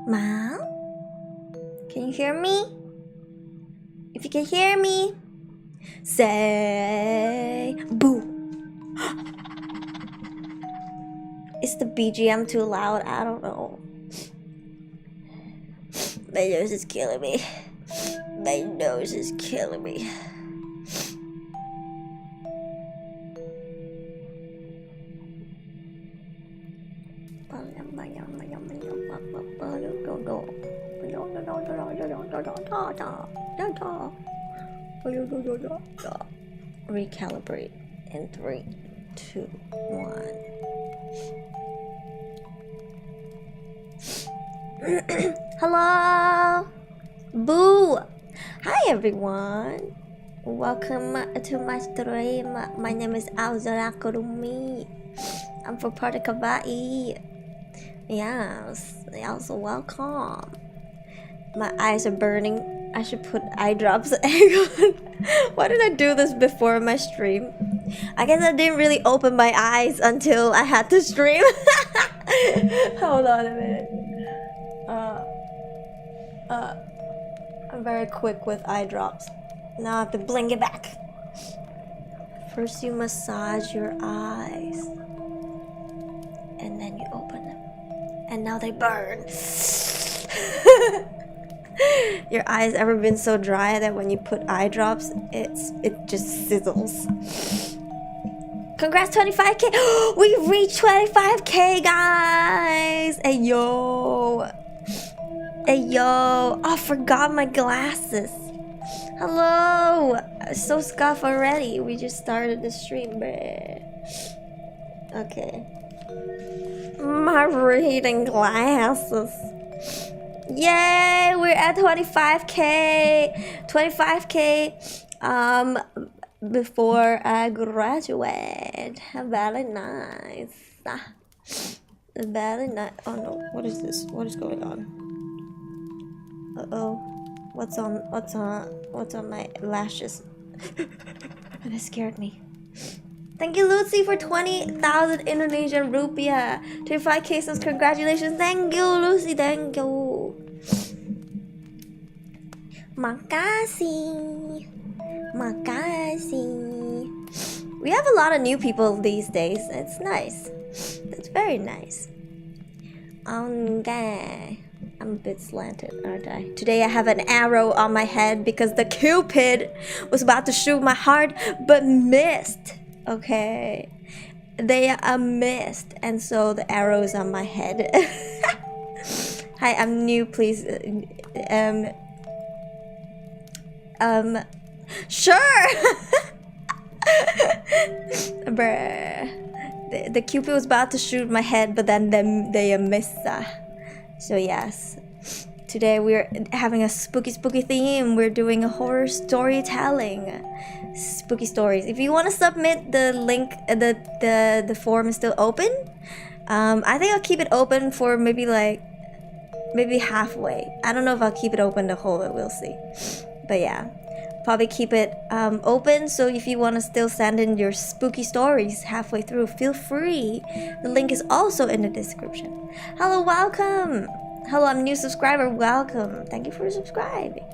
Mom? Can you hear me? If you can hear me, say boo. Is the BGM too loud? I don't know. My nose is killing me. My nose is killing me. Recalibrate in 3, 2, 1. Hello, boo. Hi everyone. Welcome to my stream. My name is Aozora Kurumi. I'm for Project Kavvaii. Yes, also welcome. My eyes are burning. I should put eye drops. Why did I do this before my stream? I guess I didn't really open my eyes until I had to stream. Hold on a minute. I'm very quick with eye drops. Now I have to blink it back. First you massage your eyes. And then you open them. And now they burn. Your eyes ever been so dry that when you put eye drops, it just sizzles. Congrats 25k! We reached 25k, guys! Hey yo! Hey yo! Oh, I forgot my glasses. Hello! So scuffed already. We just started the stream, bruh. Okay. My reading glasses. Yay! We're at 25k! 25k before I graduate. Very nice. Very nice. Oh no, what is this? What is going on? Uh-oh. What's on my lashes? That scared me. Thank you, Lucy, for 20,000 Indonesian rupiah. 25k subs, congratulations. Thank you, Lucy. Thank you. Makasih. Makasih. We have a lot of new people these days. It's nice. It's very nice. Okay. I'm a bit slanted, aren't I? Today I have an arrow on my head because the Cupid was about to shoot my heart but missed. Okay, they missed, and so the arrow is on my head. Hi, I'm new. Please, sure. Bruh. The Cupid was about to shoot my head, but then they missed. So yes, today we're having a spooky theme. We're doing a horror storytelling. Spooky stories. If you want to submit the link, the form is still open. I think I'll keep it open for maybe halfway. I don't know if I'll keep it open the whole way. We'll see. But yeah, probably keep it open. So if you want to still send in your spooky stories halfway through, feel free. The link is also in the description. Hello, welcome. Hello, I'm a new subscriber. Welcome. Thank you for subscribing.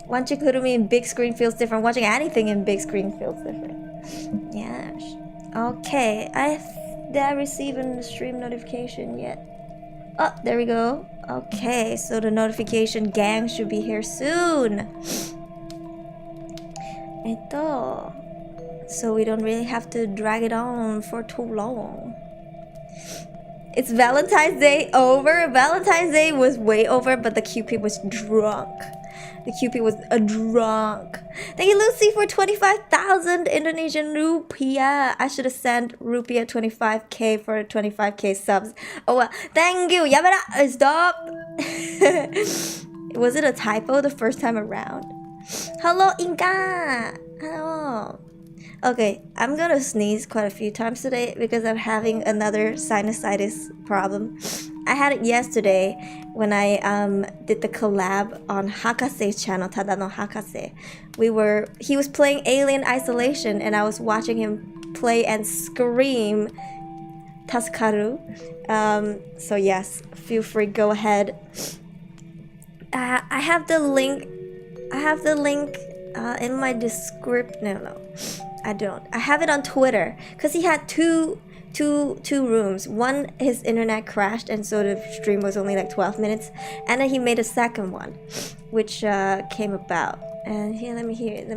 Watching Kurumi in big screen feels different. Watching anything in big screen feels different. Yes. Okay. Did I receive a stream notification yet? Oh, there we go. Okay, so the notification gang should be here soon. Ito. So we don't really have to drag it on for too long. It's Valentine's Day over. Valentine's Day was way over, but the Cupid was drunk. The Cupid was a drunk. Thank you, Lucy, for 25,000 Indonesian rupiah. I should have sent rupiah 25k for 25k subs. Oh well, thank you. Yabara, stop. Was it a typo the first time around? Hello, Inka. Hello. Okay, I'm gonna sneeze quite a few times today because I'm having another sinusitis problem. I had it yesterday when I did the collab on Hakase's channel, Tada no Hakase. He was playing Alien Isolation and I was watching him play and scream Tasukaru. So yes, feel free, go ahead. I have the link. In my description. No, I don't. I have it on Twitter because he had two rooms. One, his internet crashed, and so the stream was only like 12 minutes. And then he made a second one, which came about. And here, let me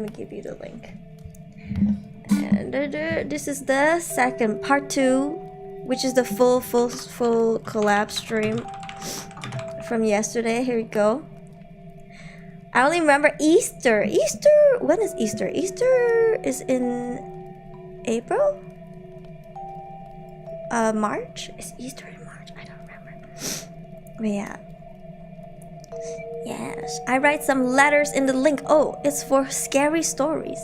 give you the link. And this is the second part 2, which is the full collab stream from yesterday. Here we go. I only remember Easter. When is Easter? Easter is in April? March? Is Easter in March? I don't remember. But yeah. Yes. I write some letters in the link. Oh, it's for scary stories.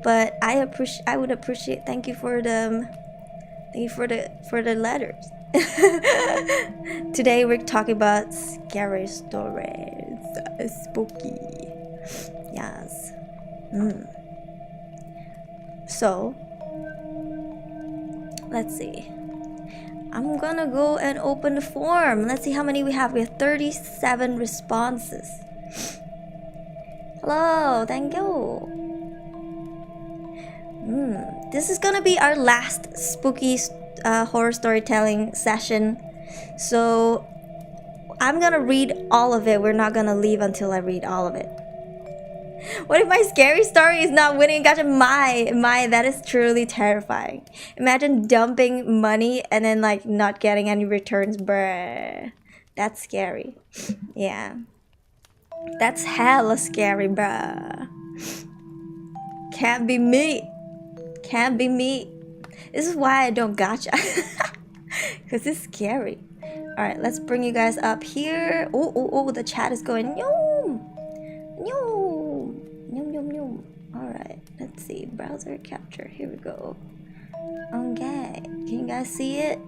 But I would appreciate, thank you for the letters. Today we're talking about scary stories. Spooky. Yes. So let's see. I'm gonna go and open the form. Let's see how many we have. We have 37 responses. Hello, thank you. This is gonna be our last spooky horror storytelling session. So I'm gonna read all of it. We're not gonna leave until I read all of it. What if my scary story is not winning? Gotcha, my, that is truly terrifying. Imagine dumping money and then like not getting any returns, bruh. That's scary. Yeah. That's hella scary, bruh. Can't be me. Can't be me. This is why I don't gotcha. Because it's scary. Alright, let's bring you guys up here. Oh, the chat is going yum. Alright, let's see. Browser capture. Here we go. Okay. Can you guys see it?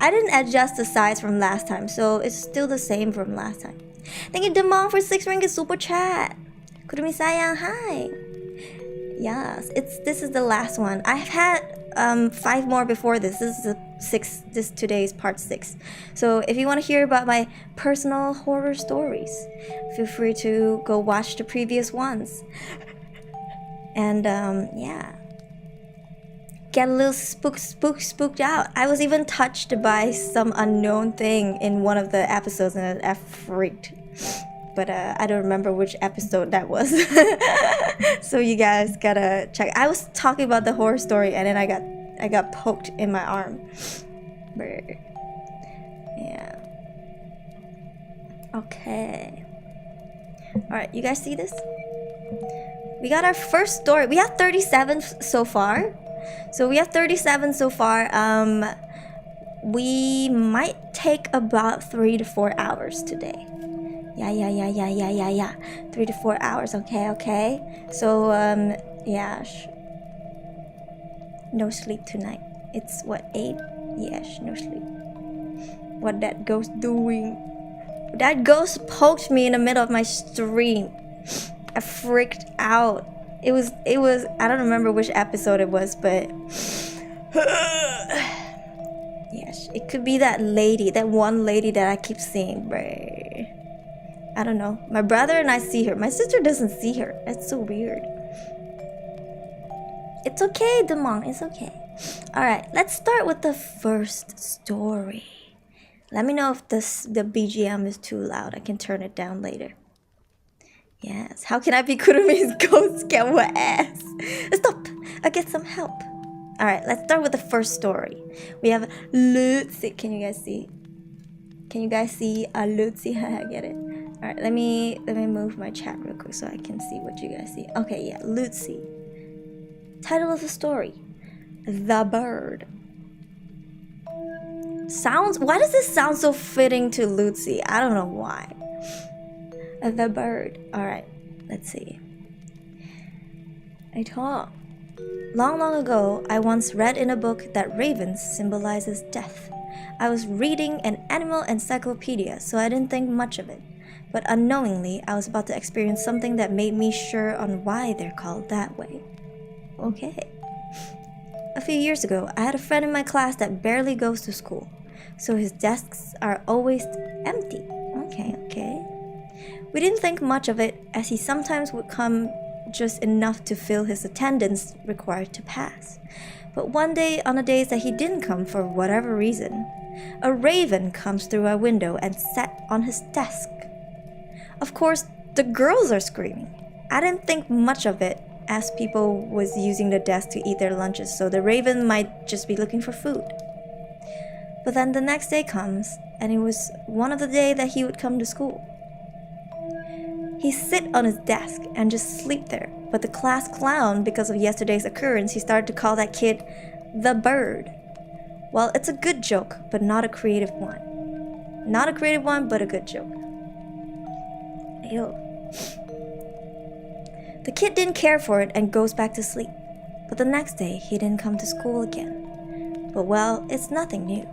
I didn't adjust the size from last time, so it's still the same from last time. Thank you, Demong, for 6 ringgit super chat. Kurumi sayang, hi. Yes, this is the last one. I've had 5 more before this. This is the 6. This today is part 6. So if you want to hear about my personal horror stories, feel free to go watch the previous ones. And yeah, get a little spooked out. I was even touched by some unknown thing in one of the episodes, and I freaked. But I don't remember which episode that was. So you guys gotta check. I was talking about the horror story, and then I got poked in my arm. Yeah. Okay. Alright, you guys see this? We got our first story. We have 37 so far. So we have 37 so far. We might take about 3 to 4 hours today. Yeah. 3 to 4 hours. Okay. So yeah. No sleep tonight. It's what, 8? Yes, no sleep. What that ghost doing? That ghost poked me in the middle of my stream. I freaked out. It was I don't remember which episode it was, but yes, it could be that one lady that I keep seeing, bruh. I don't know. My brother and I see her. My sister doesn't see her. That's so weird. It's okay, Demong. It's okay. Alright, let's start with the first story. Let me know if the BGM is too loud. I can turn it down later. Yes. How can I be Kurumi's ghost? Get what ass? Stop! I'll get some help. Alright, let's start with the first story. We have Lutzi. Can you guys see? Lutzi? I get it. Alright, let me move my chat real quick so I can see what you guys see. Okay, yeah, Lutzi. Title of the story: The Bird. Why does this sound so fitting to Lutzi? I don't know why. The Bird. Alright, let's see. Long ago, I once read in a book that ravens symbolizes death. I was reading an animal encyclopedia, so I didn't think much of it. But unknowingly, I was about to experience something that made me sure on why they're called that way. Okay. A few years ago, I had a friend in my class that barely goes to school, so his desks are always empty. Okay. We didn't think much of it, as he sometimes would come just enough to fill his attendance required to pass. But one day, on the days that he didn't come for whatever reason, a raven comes through our window and sat on his desk. Of course, the girls are screaming. I didn't think much of it, as people was using the desk to eat their lunches, so the raven might just be looking for food. But then the next day comes, and it was one of the days that he would come to school. He sit on his desk and just sleep there, but the class clown, because of yesterday's occurrence, he started to call that kid the bird. Well, it's a good joke, but not a creative one. Not a creative one, but a good joke. Ew. The kid didn't care for it and goes back to sleep. But the next day, he didn't come to school again. But well, it's nothing new.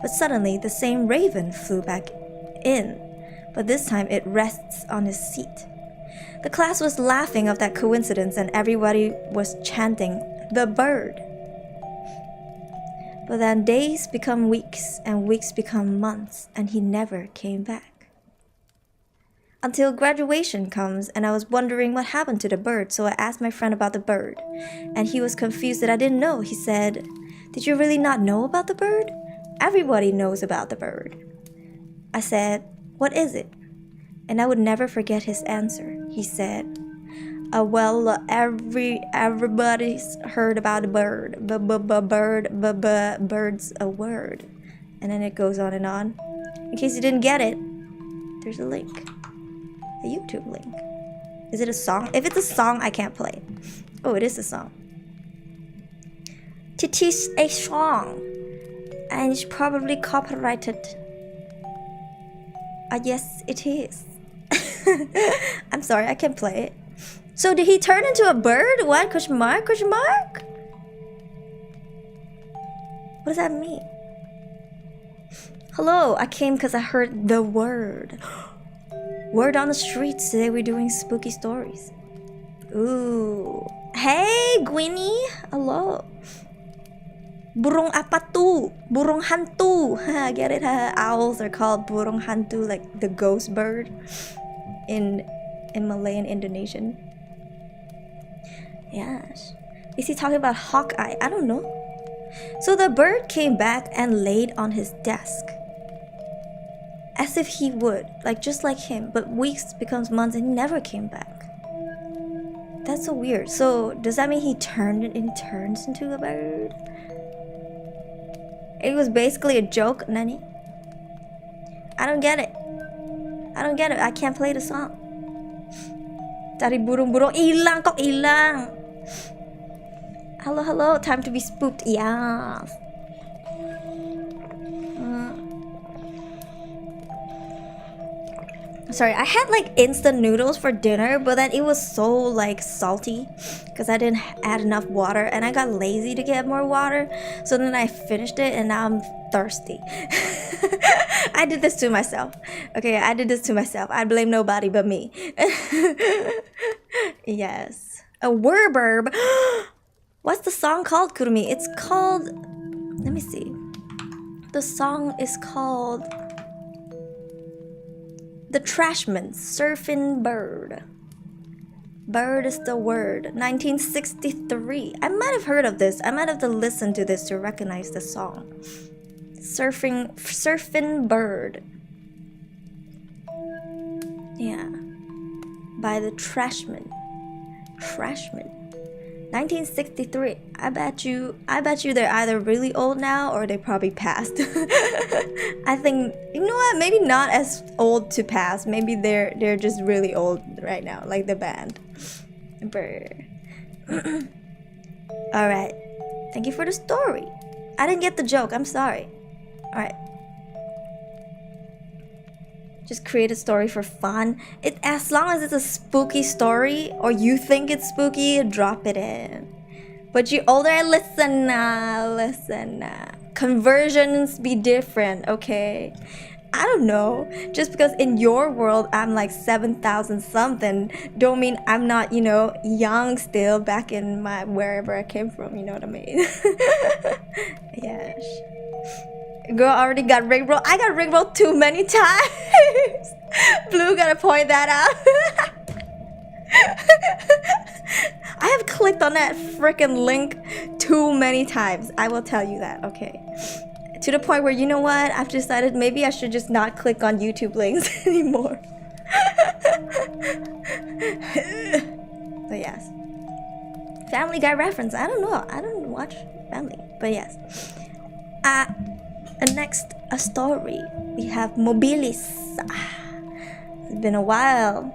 But suddenly, the same raven flew back in, but this time it rests on his seat. The class was laughing of that coincidence and everybody was chanting, "The bird." But then days become weeks and weeks become months and he never came back. Until graduation comes and I was wondering what happened to the bird, so I asked my friend about the bird. And he was confused that I didn't know. He said, "Did you really not know about the bird? Everybody knows about the bird." I said, "What is it?" And I would never forget his answer. He said, everybody's heard about a bird. Bird's a word." And then it goes on and on. In case you didn't get it, there's a link. A YouTube link. Is it a song? If it's a song, I can't play it. Oh, it is a song. It is a song. And it's probably copyrighted. Yes, it is. I'm sorry, I can't play it. So did he turn into a bird? What? Question mark? Question mark? What does that mean? Hello, I came because I heard the word. Word on the streets today we're doing spooky stories. Ooh. Hey, Gwynnie. Hello. Burung apa tu? Burung hantu. Get it? Owls are called burung hantu, like the ghost bird in Malay and Indonesian. Yes. Is he talking about Hawkeye? I don't know. So the bird came back and laid on his desk. As if he would, just like him, but weeks becomes months and he never came back. That's so weird. So does that mean he turns into a bird? It was basically a joke, Nani. I don't get it. I can't play the song. Dari burung-burung hilang kok hilang. Hello, time to be spooked. Yeah. Sorry, I had instant noodles for dinner, but then it was so salty because I didn't add enough water and I got lazy to get more water. So then I finished it and now I'm thirsty. I did this to myself. Okay, I did this to myself. I blame nobody but me. Yes. A Werberb. What's the song called, Kurumi? It's called... Let me see. The song is called... The Trashman, Surfing Bird. Bird is the word. 1963. I might have heard of this. I might have to listen to this to recognize the song. Surfing Bird. Yeah. By the Trashman. 1963. I bet you they're either really old now or they probably passed. I think, you know what, maybe not as old to pass. Maybe they're just really old right now, like the band. Brr. Alright. Thank you for the story. I didn't get the joke, I'm sorry. Alright. Just create a story for fun. As long as it's a spooky story or you think it's spooky, drop it in. But you older, listen. Conversions be different, okay? I don't know. Just because in your world I'm like 7,000 something, don't mean I'm not, you know, young still back in my wherever I came from. You know what I mean? Yes. Girl already got rickrolled. I got rickrolled too many times. Blue gotta point that out. I have clicked on that freaking link too many times. I will tell you that, okay? To the point where, you know what? I've decided maybe I should just not click on YouTube links anymore. But yes. Family Guy reference. I don't know. I don't watch Family. But yes. Next, a story. We have Mobilis. It's been a while.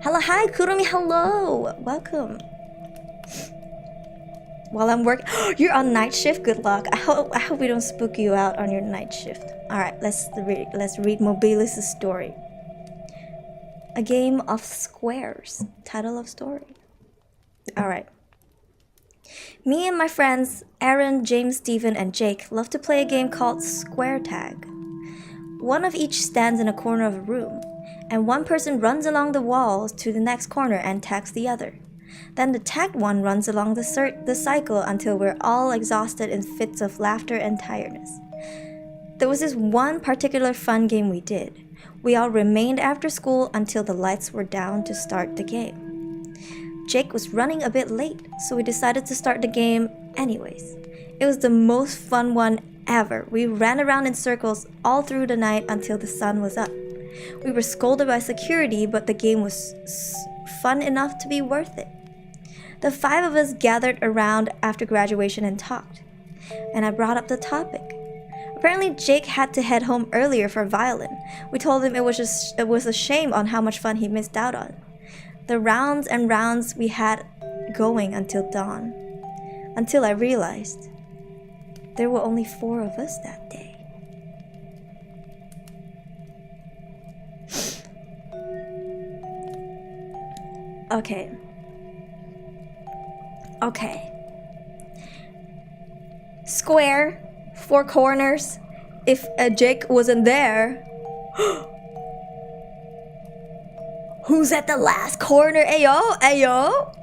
Hello, hi, Kurumi, hello. Welcome. While I'm working, you're on night shift. Good luck. I hope we don't spook you out on your night shift. All right, let's read Mobilis' story. A game of squares. Title of story. All right. Me and my friends Aaron, James, Steven, and Jake love to play a game called Square Tag. One of each stands in a corner of a room, and one person runs along the walls to the next corner and tags the other. Then the tagged one runs along the cycle until we're all exhausted in fits of laughter and tiredness. There was this one particular fun game we did. We all remained after school until the lights were down to start the game. Jake was running a bit late, so we decided to start the game anyways. It was the most fun one ever. We ran around in circles all through the night until the sun was up. We were scolded by security, but the game was fun enough to be worth it. The 5 of us gathered around after graduation and talked, and I brought up the topic. Apparently Jake had to head home earlier for violin. We told him it was a shame on how much fun he missed out on. The rounds and rounds we had going until dawn. Until I realized there were only 4 of us that day. Okay. Square, 4 corners. If Jake wasn't there, who's at the last corner? Ayo.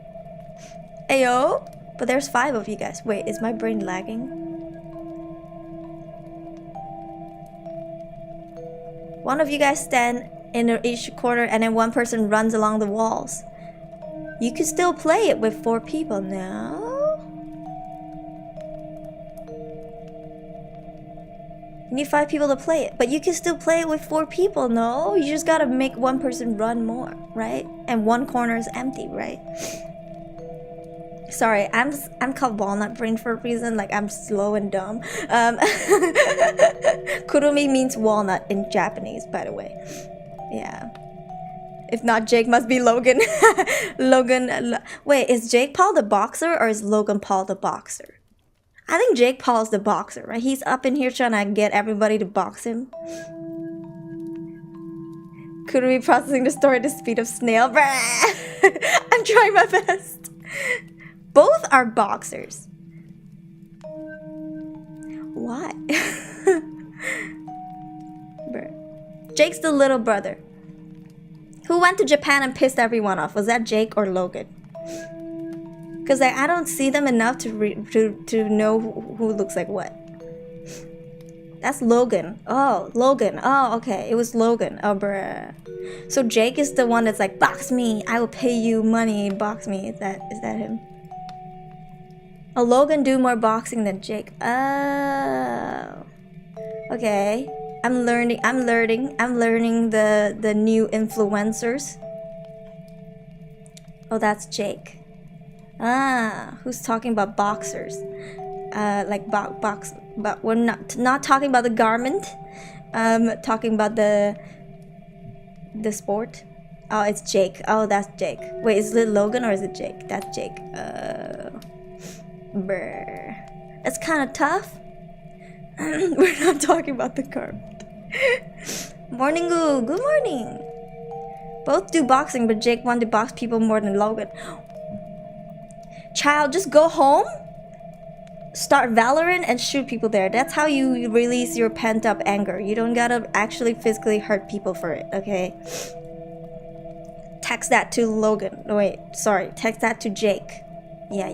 But there's 5 of you guys. Wait, is my brain lagging? One of you guys stand in each corner and then one person runs along the walls. You could still play it with 4 people now. You need 5 people to play it, but you can still play it with 4 people, no? You just gotta make one person run more, right? And one corner is empty, right? Sorry, I'm called walnut brain for a reason, like I'm slow and dumb. Kurumi means walnut in Japanese, by the way. Yeah. If not, Jake must be Logan. Wait, is Jake Paul the boxer or is Logan Paul the boxer? I think Jake Paul's the boxer, right? He's up in here trying to get everybody to box him. Kurumi processing the story at the speed of snail. I'm trying my best. Both are boxers. Why? Jake's the little brother. Who went to Japan and pissed everyone off? Was that Jake or Logan? Because I don't see them enough to know who looks like what. That's Logan. Oh, Logan. Oh, okay. It was Logan. Oh, bruh. So Jake is the one that's like, box me. I will pay you money. Box me. Is that him? Oh, Logan do more boxing than Jake. Oh. Okay. I'm learning the new influencers. Oh, that's Jake. Who's talking about boxers? Like box, but we're not talking about the garment. Talking about the sport. Oh, it's Jake. Oh, that's Jake. Wait, is it Logan or is it Jake? That's Jake. Brr. That's kind of tough. We're not talking about the garment. Morning, Goo. Good morning. Both do boxing, but Jake wanted to box people more than Logan. Child, just go home. start Valorant and shoot people there. That's how you release your pent-up anger. You don't gotta actually physically hurt people for it, okay? Text that to Logan. No, wait, sorry. Text that to Jake. Yeah.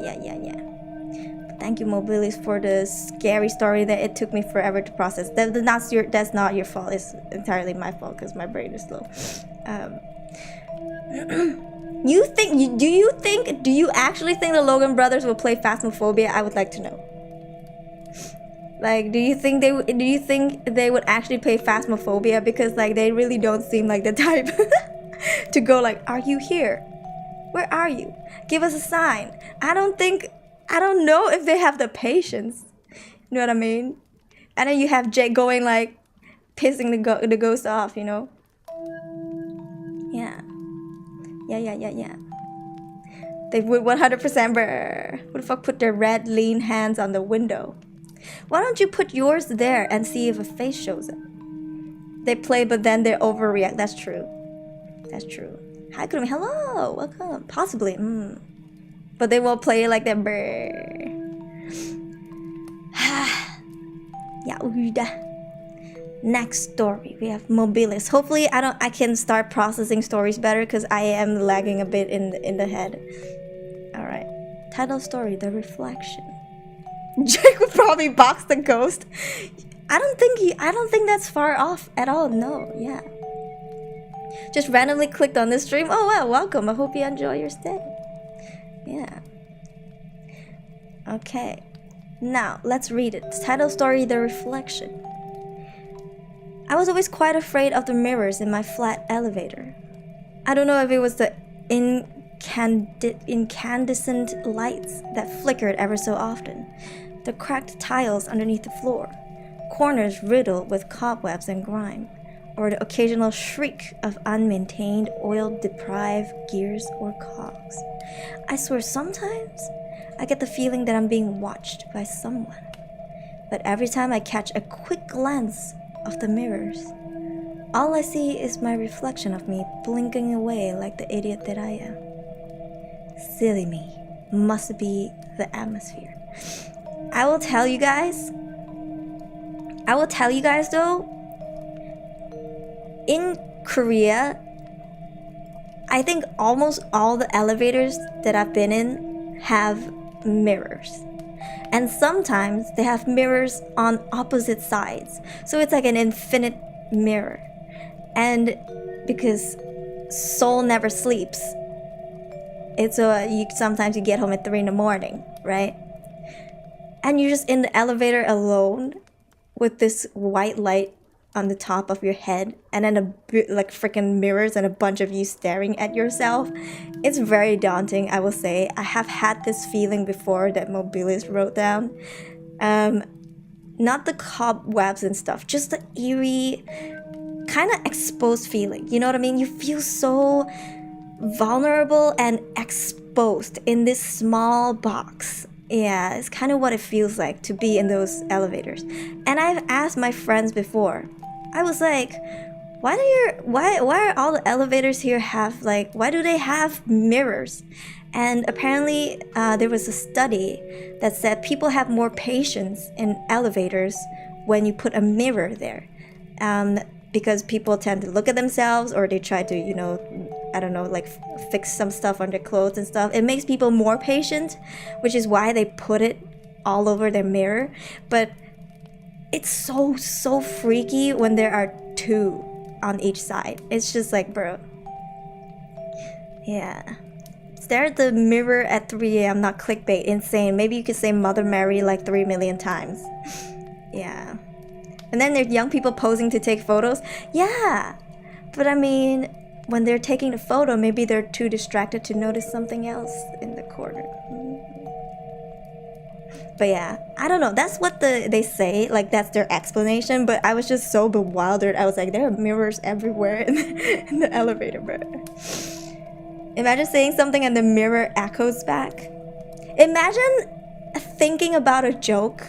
But thank you, Mobilis, for the scary story that it took me forever to process. That's not your fault. It's entirely my fault because my brain is slow. Do you actually think the Logan brothers will play Phasmophobia? I would like to know. Like, do you think they would actually play Phasmophobia? Because like they really don't seem like the type to go like, are you here? Where are you? Give us a sign. I don't know if they have the patience. You know what I mean? And then you have Jake going like pissing the ghost off, you know? Yeah. They would 100% brr. Who the fuck put their red lean hands on the window? Why don't you put yours there and see if a face shows up? They play but then they overreact. That's true. Hi Kurumi, hello, welcome. Possibly, but they won't play like that. Brr. Yeah. Next story, we have Mobilis. Hopefully I can start processing stories better because I am lagging a bit in the head. Alright. Title story, The Reflection. Jake would probably box the ghost. I don't think that's far off at all. No, yeah. Just randomly clicked on this stream. Oh wow, welcome. I hope you enjoy your stay. Yeah. Okay. Now, let's read it. Title story, The Reflection. I was always quite afraid of the mirrors in my flat elevator. I don't know if it was the incandescent lights that flickered ever so often, the cracked tiles underneath the floor, corners riddled with cobwebs and grime, or the occasional shriek of unmaintained, oil-deprived gears or cogs. I swear sometimes I get the feeling that I'm being watched by someone. But every time I catch a quick glance of the mirrors, all I see is my reflection of me blinking away like the idiot that I am. Silly me. Must be the atmosphere. I will tell you guys though, in Korea, I think almost all the elevators that I've been in have mirrors. And sometimes they have mirrors on opposite sides. So it's like an infinite mirror. And because Seoul never sleeps, it's sometimes you get home at 3 a.m, right? And you're just in the elevator alone with this white light on the top of your head, and then like freaking mirrors and a bunch of you staring at yourself. It's very daunting, I will say. I have had this feeling before that Mobilis wrote down. Not the cobwebs and stuff, just the eerie, kind of exposed feeling. You know what I mean? You feel so vulnerable and exposed in this small box. Yeah, it's kind of what it feels like to be in those elevators. And I've asked my friends before. I was like, why are all the elevators here why do they have mirrors? And apparently there was a study that said people have more patience in elevators when you put a mirror there. Because people tend to look at themselves, or they try to, fix some stuff on their clothes and stuff. It makes people more patient, which is why they put it all over their mirror. But it's so freaky when there are 2 on each side. It's just like, bro. Yeah. Stare at the mirror at 3 a.m, not clickbait. Insane. Maybe you could say Mother Mary like 3 million times. Yeah. And then there's young people posing to take photos. Yeah. But I mean, when they're taking the photo, maybe they're too distracted to notice something else in the corner. But yeah, I don't know. That's what they say. Like, that's their explanation. But I was just so bewildered. I was like, there are mirrors everywhere in the elevator, bro. Imagine saying something and the mirror echoes back. Imagine thinking about a joke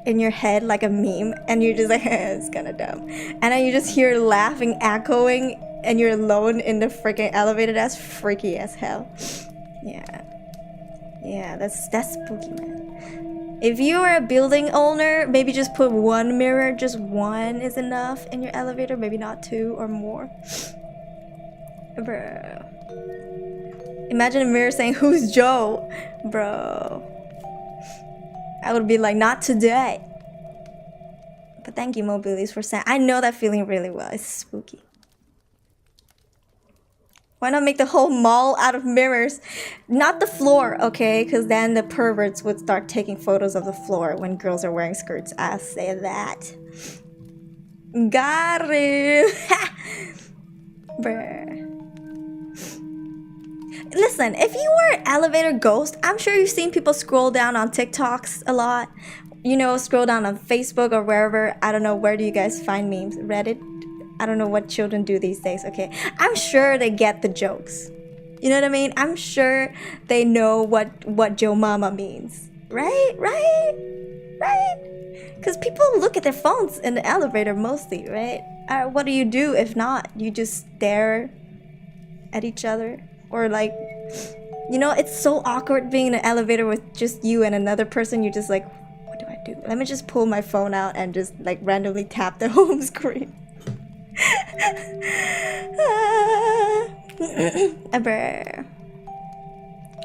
in your head like a meme, and you're just like, it's kind of dumb. And then you just hear laughing echoing, and you're alone in the freaking elevator. That's freaky as hell. Yeah, that's spooky, man. If you are a building owner, maybe just put one mirror, just one is enough in your elevator, maybe not 2 or more. Bro. Imagine a mirror saying, "Who's Joe?" Bro. I would be like, "Not today." But thank you, Mobilies, for saying. I know that feeling really well. It's spooky. Why not make the whole mall out of mirrors? Not the floor, okay? Because then the perverts would start taking photos of the floor when girls are wearing skirts. I'll say that. Got it. Bruh. Listen, if you were an elevator ghost, I'm sure you've seen people scroll down on TikToks a lot. You know, scroll down on Facebook or wherever. I don't know, where do you guys find memes? Reddit? I don't know what children do these days, okay? I'm sure they get the jokes. You know what I mean? I'm sure they know what Joe Mama means. Right? Because people look at their phones in the elevator mostly, right? What do you do if not? You just stare at each other? Or like, you know, it's so awkward being in an elevator with just you and another person. You're just like, what do I do? Let me just pull my phone out and just like randomly tap the home screen.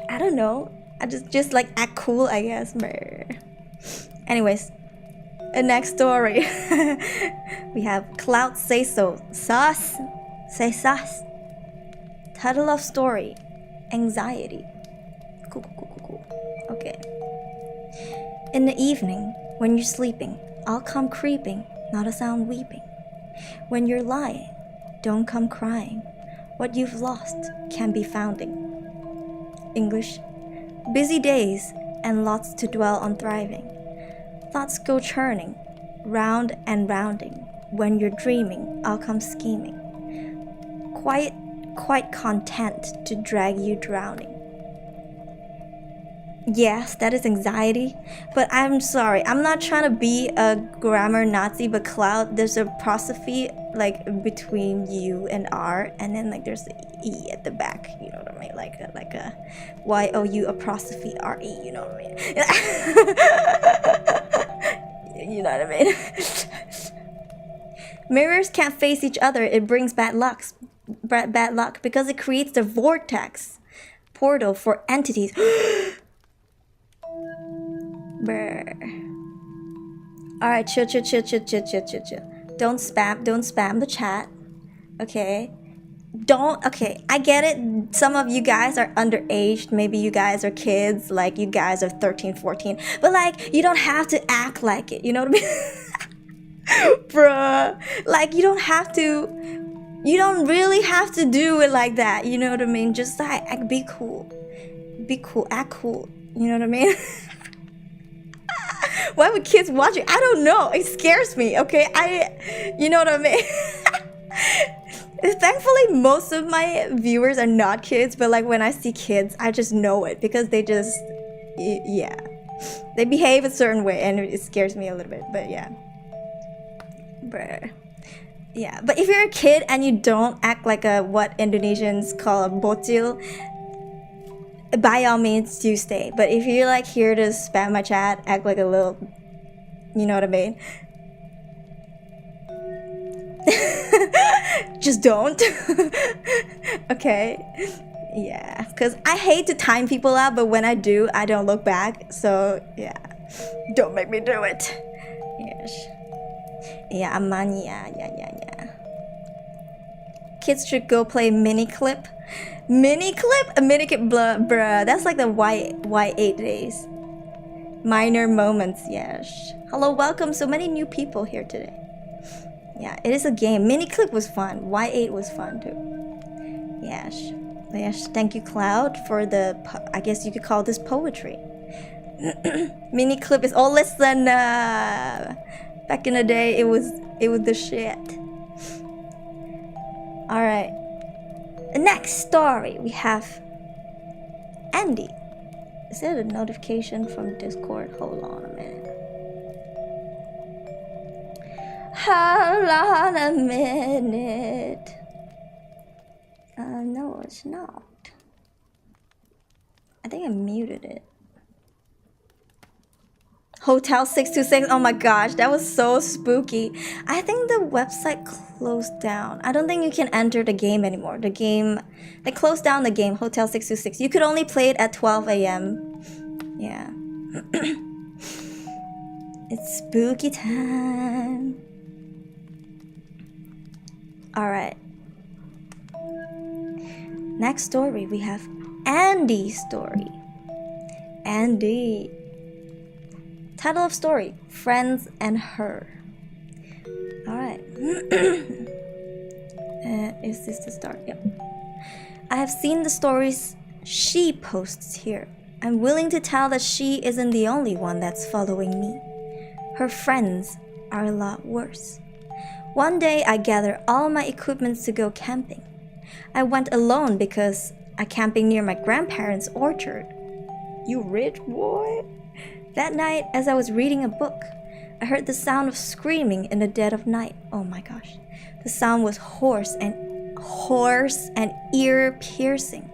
I don't know. I just like act cool, I guess. Anyways, the next story. We have Cloud Say So. Sus. Say sus. Title of story. Anxiety. Cool. Okay. In the evening, when you're sleeping, I'll come creeping, not a sound weeping. When you're lying, don't come crying. What you've lost can be founding. English. Busy days and lots to dwell on thriving. Thoughts go churning, round and rounding. When you're dreaming, I'll come scheming. Quite content to drag you drowning. Yes, that is anxiety, but I'm sorry, I'm not trying to be a grammar Nazi, but Cloud, there's a apostrophe like between U and R, and then like there's the E at the back, you know what I mean, like a Y-O-U apostrophe R-E, you know what I mean? You know what I mean? Mirrors can't face each other, it brings bad luck because it creates the vortex portal for entities. Brr. Alright, chill. Don't spam the chat. Okay? Okay, I get it. Some of you guys are underage. Maybe you guys are kids. Like, you guys are 13, 14. But, like, you don't have to act like it. You know what I mean? Bruh. Like, you don't really have to do it like that. You know what I mean? Just, like, be cool. Act cool. You know what I mean? Why would kids watch it? I don't know. It scares me, okay? You know what I mean? Thankfully, most of my viewers are not kids, but like when I see kids, I just know it because they just, yeah. They behave a certain way and it scares me a little bit, but yeah. Bruh. Yeah, but if you're a kid and you don't act like what Indonesians call a bocil, by all means do stay. But if you're like here to spam my chat, act like a little, you know what I mean? Just don't. Okay? Yeah, because I hate to time people out, but when I do, I don't look back. So yeah, don't make me do it. Yes. Yeah, amanya. Yeah. Kids should go play Miniclip. Miniclip, bruh. That's like the Y8 days. Minor moments, yes. Hello, welcome. So many new people here today. Yeah, it is a game. Miniclip was fun. Y8 was fun too. Yes. Thank you, Cloud, for the. I guess you could call this poetry. Miniclip is. Oh, listen. Back in the day, it was the shit. All right. Next story, we have Andy. Is it a notification from Discord? Hold on a minute. Hold on a minute. No, it's not. I think I muted it. Hotel 626. Oh my gosh, that was so spooky. I think the website closed down. I don't think you can enter the game anymore. The game, they closed down the game, Hotel 626. You could only play it at 12 a.m. Yeah. It's spooky time. Alright. Next story, we have Andy's story. Andy. Title of story, Friends and Her. Alright. Is this the start? Yep. I have seen the stories she posts here. I'm willing to tell that she isn't the only one that's following me. Her friends are a lot worse. One day I gathered all my equipment to go camping. I went alone because I'm camping near my grandparents' orchard. You rich boy? That night, as I was reading a book, I heard the sound of screaming in the dead of night. Oh my gosh. The sound was hoarse and ear-piercing,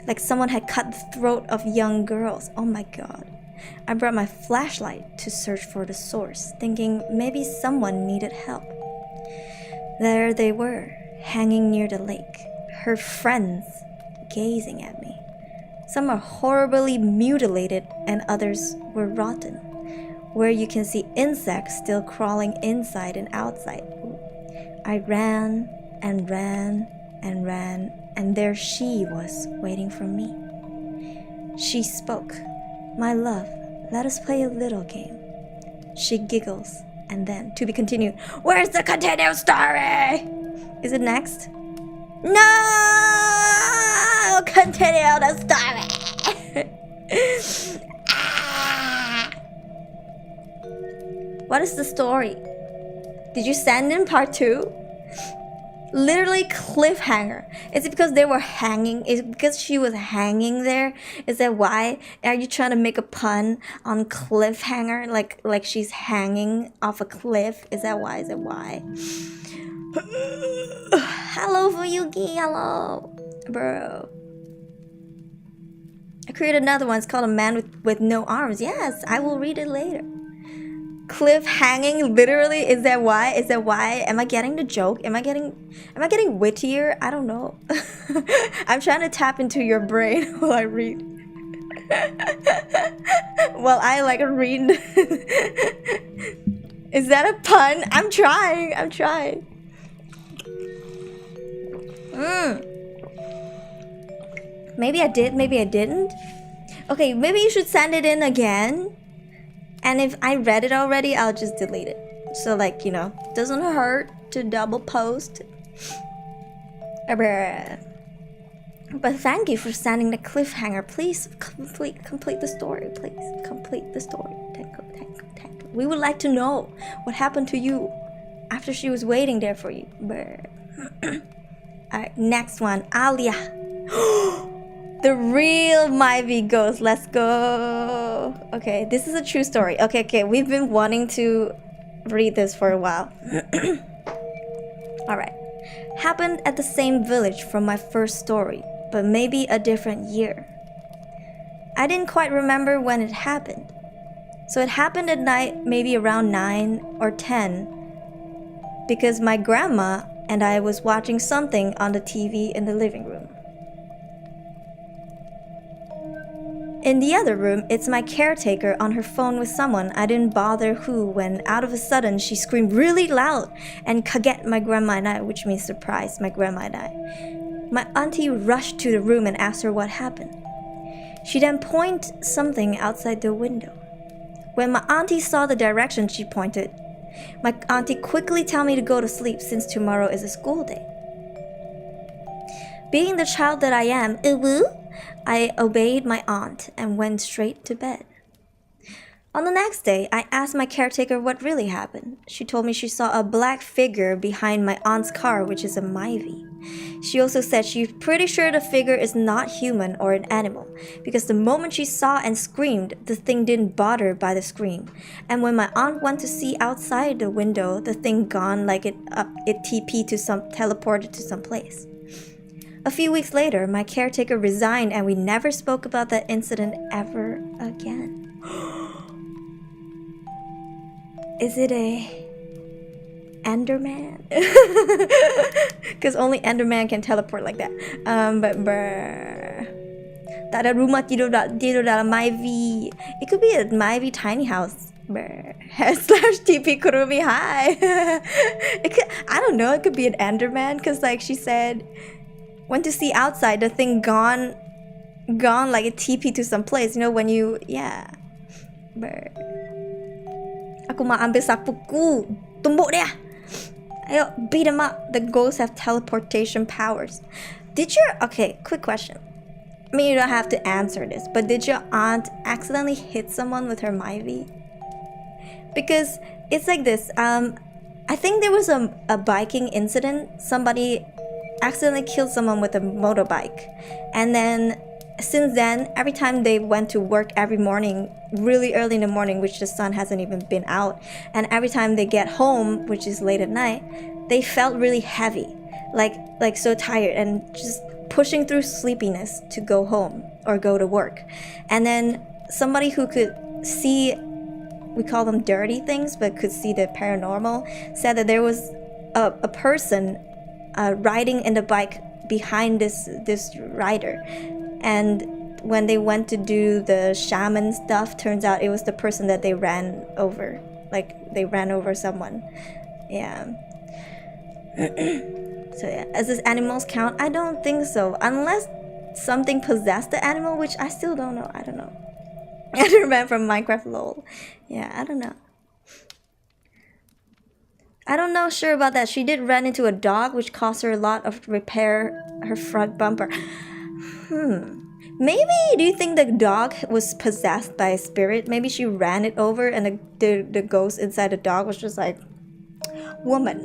like someone had cut the throat of young girls. Oh my god. I brought my flashlight to search for the source, thinking maybe someone needed help. There they were, hanging near the lake, her friends gazing at me. Some are horribly mutilated and others were rotten, where you can see insects still crawling inside and outside. I ran and ran and ran, and there she was waiting for me. She spoke. My love, let us play a little game. She giggles, and then, to be continued, where's the continued story? Is it next? No! Continue the story! What is the story? Did you send in part 2? Literally cliffhanger. Is it because they were hanging? Is it because she was hanging there? Is that why? Are you trying to make a pun on cliffhanger? Like she's hanging off a cliff? Is that why? Is that why? Hello Fuyuki, hello. Bro. I created another one. It's called A Man with No Arms. Yes, I will read it later. Cliff hanging, literally. Is that why? Is that why? Am I getting the joke? Am I getting wittier? I don't know. I'm trying to tap into your brain while I read. While I read. Is that a pun? I'm trying. Maybe I did, maybe I didn't. Okay, maybe you should send it in again. And if I read it already, I'll just delete it. So doesn't hurt to double post. But thank you for sending the cliffhanger. Please complete the story. Please complete the story. We would like to know what happened to you after she was waiting there for you. Alright, next one. Alia. The real Myvi ghost. Let's go. Okay, this is a true story. Okay. We've been wanting to read this for a while. Alright. Happened at the same village from my first story, but maybe a different year. I didn't quite remember when it happened. So it happened at night, maybe around 9 or 10, because my grandma and I was watching something on the TV in the living room. In the other room, it's my caretaker on her phone with someone I didn't bother who when out of a sudden she screamed really loud and kaget my grandma and I, which means surprise my grandma and I. My auntie rushed to the room and asked her what happened. She then pointed something outside the window. When my auntie saw the direction she pointed, my auntie quickly told me to go to sleep since tomorrow is a school day. Being the child that I am, I obeyed my aunt and went straight to bed. On the next day, I asked my caretaker what really happened. She told me she saw a black figure behind my aunt's car, which is a Myvi. She also said she's pretty sure the figure is not human or an animal, because the moment she saw and screamed, the thing didn't bother by the scream. And when my aunt went to see outside the window, the thing gone like it teleported to some place. A few weeks later, my caretaker resigned and we never spoke about that incident ever again. Is it a Enderman? Because only Enderman can teleport like that. But bruh. Tak ada rumah tidur dalam Myvi. It could be a Myvi tiny house. Bruh. / TP Kurumi, hi. I don't know, it could be an Enderman because like she said, went to see outside, the thing gone like a TP to some place, you know, when you, yeah. Bruh. Aku mau ambil sapuku. Tumbuk dia. Ayo, beat him up. The ghosts have teleportation powers. Okay, quick question. I mean, you don't have to answer this, but did your aunt accidentally hit someone with her Myvi? Because it's like this. I think there was a biking incident. Somebody accidentally killed someone with a motorbike. And then since then, every time they went to work every morning, really early in the morning, which the sun hasn't even been out, and every time they get home, which is late at night, they felt really heavy, like so tired and just pushing through sleepiness to go home or go to work. And then somebody who could see, we call them dirty things, but could see the paranormal, said that there was a person riding in the bike behind this rider. And when they went to do the shaman stuff, turns out it was the person that they ran over. Like, they ran over someone. Yeah. So yeah, does this animals count? I don't think so. Unless something possessed the animal, which I still don't know. I don't know. Enderman from Minecraft lol. Yeah, I don't know. I don't know sure about that. She did run into a dog, which cost her a lot of repair her front bumper. Maybe, do you think the dog was possessed by a spirit? Maybe she ran it over and the ghost inside the dog was just like, woman,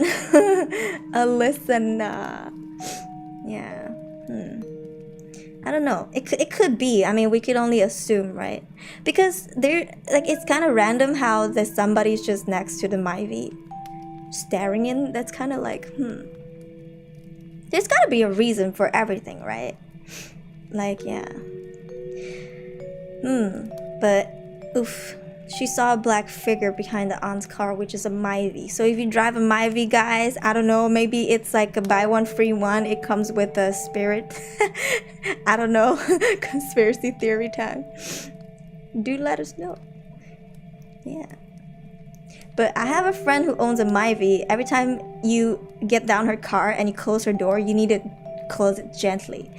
listen, yeah. I don't know. It could be. I mean, we could only assume, right? Because it's kind of random how there's somebody's just next to the Myvi staring in. That's kind of like, There's got to be a reason for everything, right? Like, yeah. But, oof. She saw a black figure behind the aunt's car, which is a Myvi. So if you drive a Myvi, guys, I don't know, maybe it's like a buy one, free one. It comes with a spirit. I don't know. Conspiracy theory time. Do let us know. Yeah. But I have a friend who owns a Myvi. Every time you get down her car and you close her door, you need to close it gently.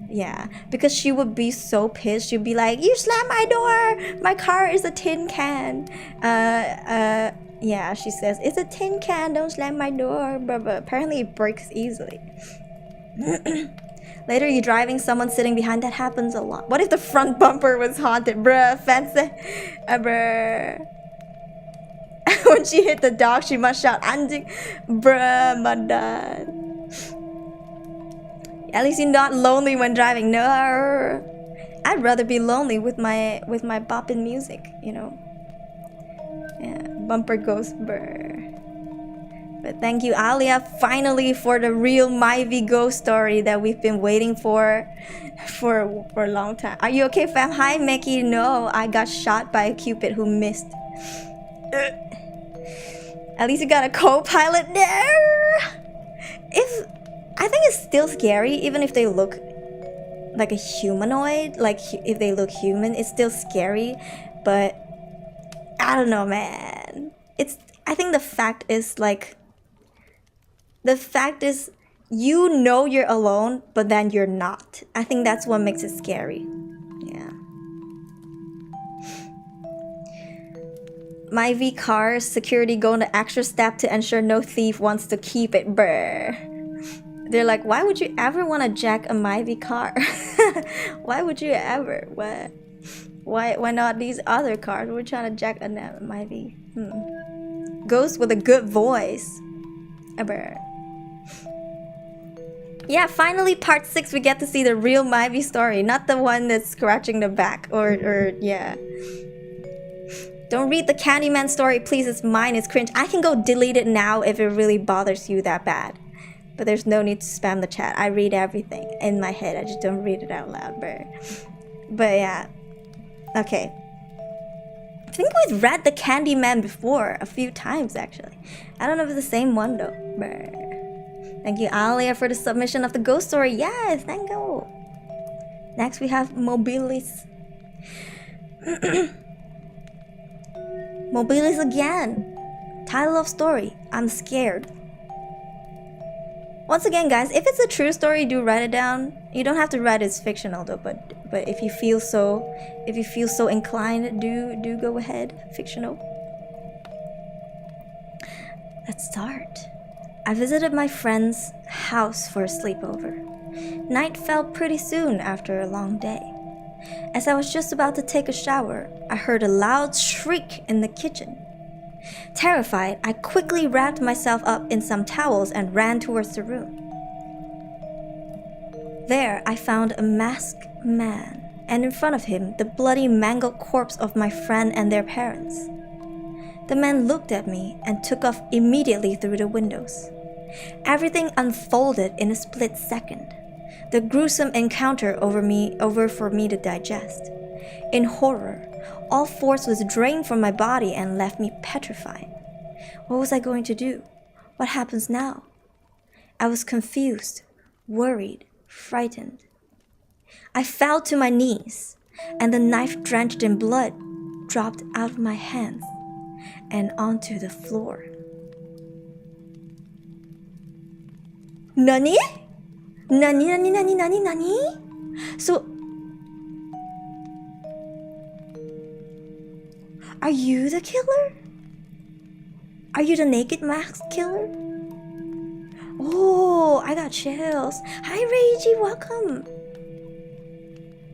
Yeah, because she would be so pissed. She'd be like, you slammed my door! My car is a tin can. Yeah, she says, it's a tin can, don't slam my door. But apparently it breaks easily. Later, you're driving, someone sitting behind. That happens a lot. What if the front bumper was haunted? Bruh, fancy. Bruh. When she hit the dog, she must shout, anjing. Bruh, madan. At least you're not lonely when driving. No, I'd rather be lonely with my bopping music, you know. Yeah, bumper goes brr. But thank you, Alia, finally for the real Myvi ghost story that we've been waiting for a long time. Are you okay, fam? Hi, Mickey. No, I got shot by a cupid who missed. At least you got a co-pilot there. I think it's still scary, even if they look like a humanoid. Like, if they look human, it's still scary. But, I don't know, man. I think the fact is, you know you're alone, but then you're not. I think that's what makes it scary. Yeah. Myvi car security going the extra step to ensure no thief wants to keep it. Brr. They're like, why would you ever want to jack a Myvi car? Why would you ever? What? Why not these other cars? We're trying to jack a Myvi. Ghost with a good voice. Ever. Yeah, finally part 6 we get to see the real Myvi story, not the one that's scratching the back or yeah. Don't read the Candyman story, please. It's mine. It's cringe. I can go delete it now if it really bothers you that bad. But there's no need to spam the chat. I read everything in my head. I just don't read it out loud, bro. But yeah. Okay. think we've read the Candyman before a few times actually. I don't know if it's the same one though. Brr. Thank you, Alia, for the submission of the ghost story. Yes, thank you. Next we have Mobilis. Mobilis again. Title of story, I'm scared. Once again, guys, if it's a true story, do write it down. You don't have to write it's fictional though, but if you feel so inclined, do go ahead, fictional. Let's start. I visited my friend's house for a sleepover. Night fell pretty soon after a long day. As I was just about to take a shower, I heard a loud shriek in the kitchen. Terrified, I quickly wrapped myself up in some towels and ran towards the room. There, I found a masked man, and in front of him, the bloody mangled corpse of my friend and their parents. The man looked at me and took off immediately through the windows. Everything unfolded in a split second. The gruesome encounter over for me to digest. In horror, all force was drained from my body and left me petrified. What was I going to do? What happens now? I was confused, worried, frightened. I fell to my knees, and the knife drenched in blood dropped out of my hands and onto the floor. Nani? Nani? So, are you the killer? Are you the naked masked killer? Oh, I got chills. Hi, Reiji, welcome.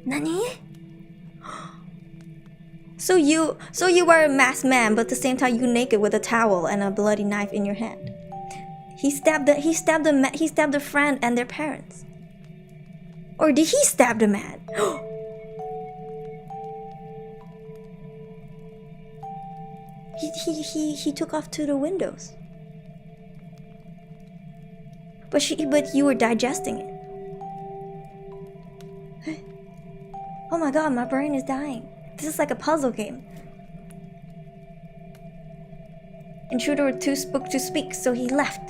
Nani? So you were a masked man, but at the same time you naked with a towel and a bloody knife in your hand. He stabbed the friend and their parents. Or did he stab the man? He took off to the windows. But you were digesting it. Oh my god, my brain is dying. This is like a puzzle game. Intruder too spooked to speak, so he left.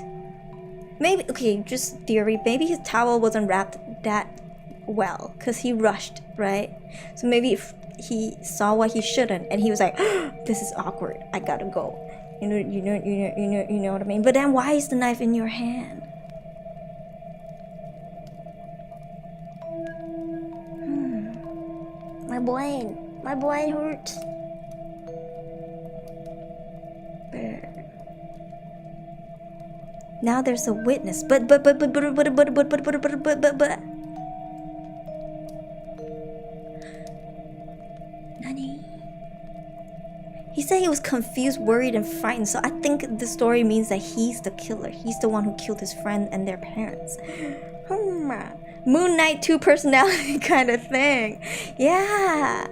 Maybe, okay, just theory, maybe his towel wasn't wrapped that well, because he rushed, right? So maybe if he saw what he shouldn't, and he was like, this is awkward, I gotta go. You know what I mean? But then why is the knife in your hand? My brain hurts. Now there's a witness, but. Nani? He said he was confused, worried, and frightened, so I think the story means that he's the killer. He's the one who killed his friend and their parents. Moon Knight 2 personality kind of thing. Yeah.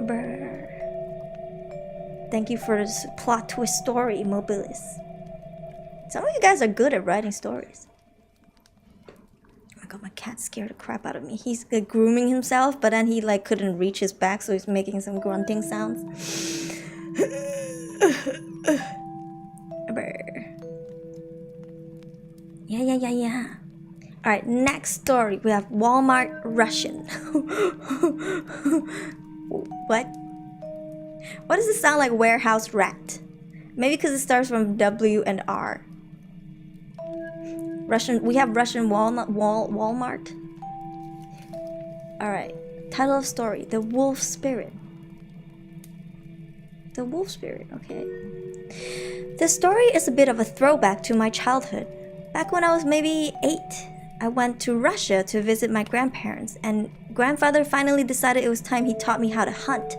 Brr. Thank you for this plot twist story, Mobilis. Some of you guys are good at writing stories. Oh my god, my cat scared the crap out of me. He's like grooming himself, but then he like couldn't reach his back, so he's making some grunting sounds. Yeah. Alright, next story. We have Walmart Russian. What? Why does it sound like warehouse rat? Maybe because it starts from W and R. Russian. We have Russian Walmart. Alright. Title of story: The Wolf Spirit. The Wolf Spirit, okay. The story is a bit of a throwback to my childhood. Back when I was maybe 8, I went to Russia to visit my grandparents, and grandfather finally decided it was time he taught me how to hunt.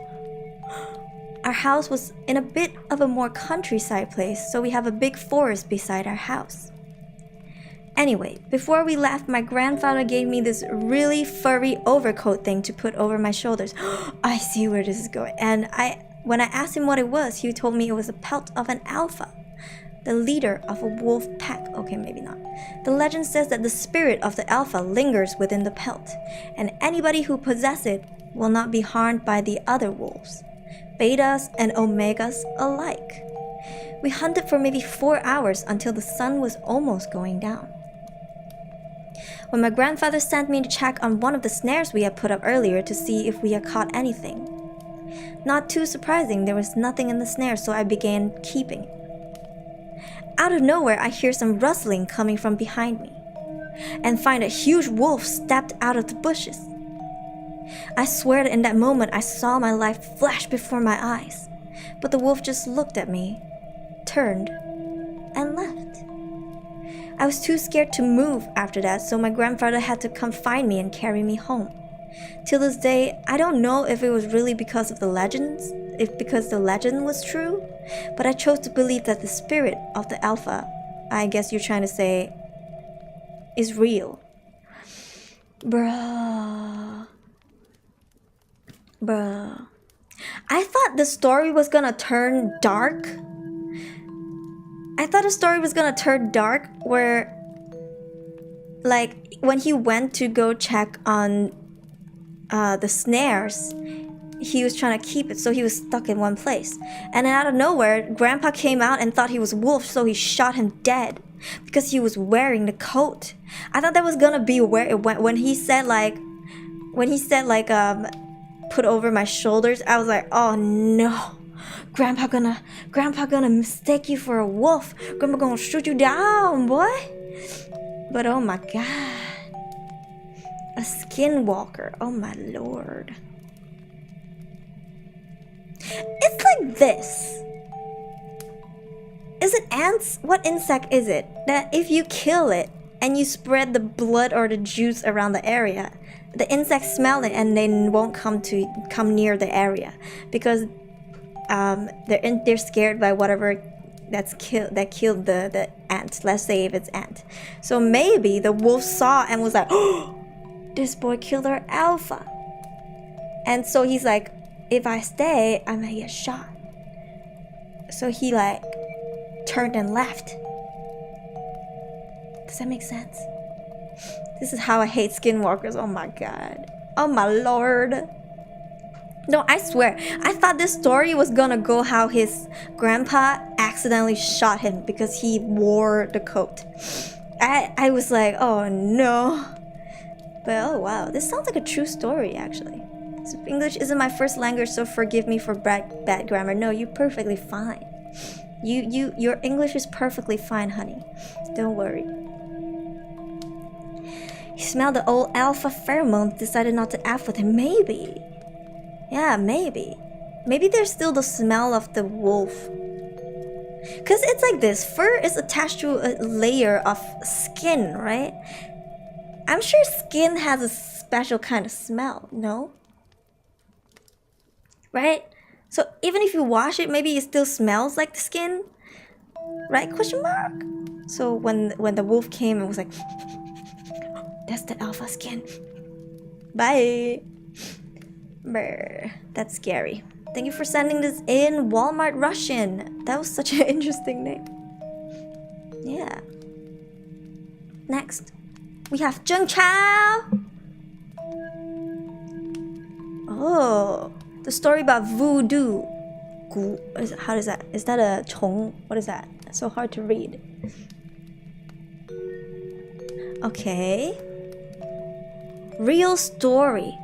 Our house was in a bit of a more countryside place, so we have a big forest beside our house. Anyway, before we left, my grandfather gave me this really furry overcoat thing to put over my shoulders. I see where this is going. And when I asked him what it was, he told me it was a pelt of an alpha, the leader of a wolf pack. Okay, maybe not. The legend says that the spirit of the alpha lingers within the pelt, and anybody who possesses it will not be harmed by the other wolves. betas, and omegas alike. We hunted for maybe 4 hours until the sun was almost going down. When my grandfather sent me to check on one of the snares we had put up earlier to see if we had caught anything. Not too surprising, there was nothing in the snare, so I began keeping it. Out of nowhere, I hear some rustling coming from behind me, and find a huge wolf stepped out of the bushes. I swear that in that moment I saw my life flash before my eyes, but the wolf just looked at me, turned, and left. I was too scared to move after that, so my grandfather had to come find me and carry me home. Till this day, I don't know if it was really because of the legends, because the legend was true, but I chose to believe that the spirit of the alpha, I guess you're trying to say, is real. Bruh. I thought the story was gonna turn dark. Where, like, when he went to go check on the snares, he was trying to keep it, so he was stuck in one place. And then out of nowhere, Grandpa came out and thought he was wolf, so he shot him dead because he was wearing the coat. I thought that was gonna be where it went. When he said put over my shoulders, I was like, oh no, Grandpa gonna mistake you for a wolf. Grandpa gonna shoot you down, boy. But oh my god, a skinwalker, oh my lord. It's like this. Is it ants? What insect is it that if you kill it and you spread the blood or the juice around the area, the insects smell it and they won't come near the area because they're scared by whatever that killed the ant. Let's say if it's ant. So maybe the wolf saw and was like, oh, this boy killed our alpha. And so he's like, if I stay, I might get shot. So he like turned and left. Does that make sense? This is how I hate skinwalkers. Oh my god. Oh my lord. No, I swear. I thought this story was gonna go how his grandpa accidentally shot him because he wore the coat. I was like, oh no. But oh wow, this sounds like a true story actually. So English isn't my first language, so forgive me for bad grammar. No, you're perfectly fine. Your English is perfectly fine, honey. Don't worry. He smelled the old alpha pheromone, decided not to F with him. Maybe. Yeah, maybe. Maybe there's still the smell of the wolf. Because it's like this. Fur is attached to a layer of skin, right? I'm sure skin has a special kind of smell, no? Right? So even if you wash it, maybe it still smells like the skin, right? Question mark. So when the wolf came and was like, that's the alpha skin. Bye. Brr, that's scary. Thank you for sending this in, Walmart Russian. That was such an interesting name. Yeah. Next, we have Zheng Chao. Oh. The story about voodoo. How is that? Is that a chong? What is that? It's so hard to read. Okay. Real story.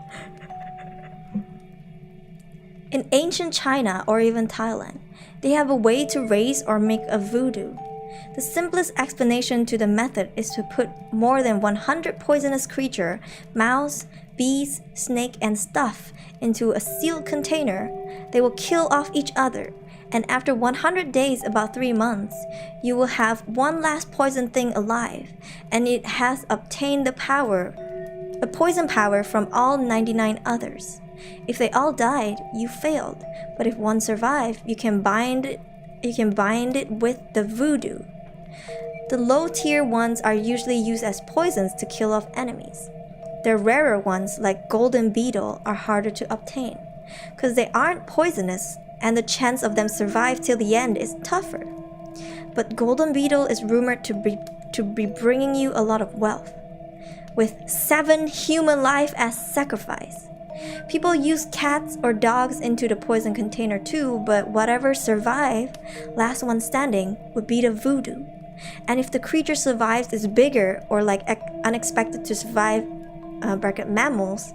In ancient China or even Thailand, they have a way to raise or make a voodoo. The simplest explanation to the method is to put more than 100 poisonous creatures, mouse, bees, snake, and stuff into a sealed container. They will kill off each other, and after 100 days, about 3 months, you will have one last poison thing alive, and it has obtained the poison power from all 99 others. If they all died, you failed, but if one survived, you can bind it with the voodoo. The low-tier ones are usually used as poisons to kill off enemies. The rarer ones, like golden beetle, are harder to obtain, because they aren't poisonous, and the chance of them survive till the end is tougher. But golden beetle is rumored to be bringing you a lot of wealth, with 7 human life as sacrifice. People use cats or dogs into the poison container too, but whatever survive, last one standing, would be the voodoo. And if the creature survives is bigger or like unexpected to survive bracket mammals,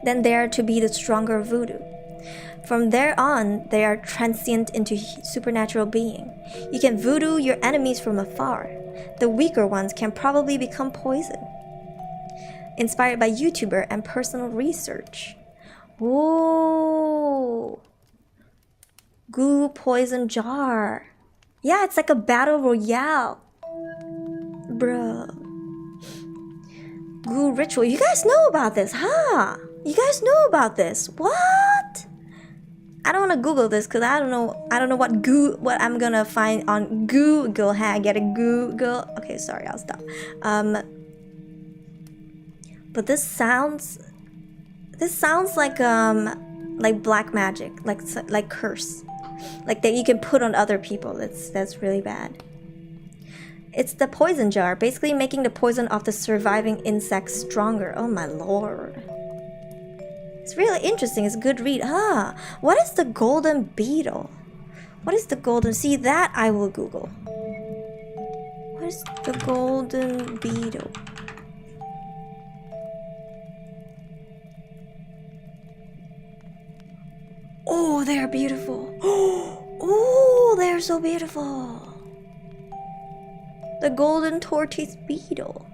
then they are to be the stronger voodoo. From there on, they are transient into supernatural being. You can voodoo your enemies from afar. The weaker ones can probably become poison. Inspired by Vtuber and personal research. Whoa! Goo poison jar. Yeah, it's like a battle royale. Bruh. Goo ritual. You guys know about this, huh? You guys know about this. What? I don't want to Google this because I don't know what I'm gonna find on Google. I get a Google. Okay, sorry, I'll stop. But this sounds like black magic, like curse, like that you can put on other people. That's really bad. It's the poison jar, basically making the poison of the surviving insects stronger. Oh my lord. It's really interesting. It's a good read. Ah, what is the golden beetle? What is the golden? See, that I will Google. What is the golden beetle? Oh, they're beautiful. Oh, they're so beautiful. The golden tortoise beetle.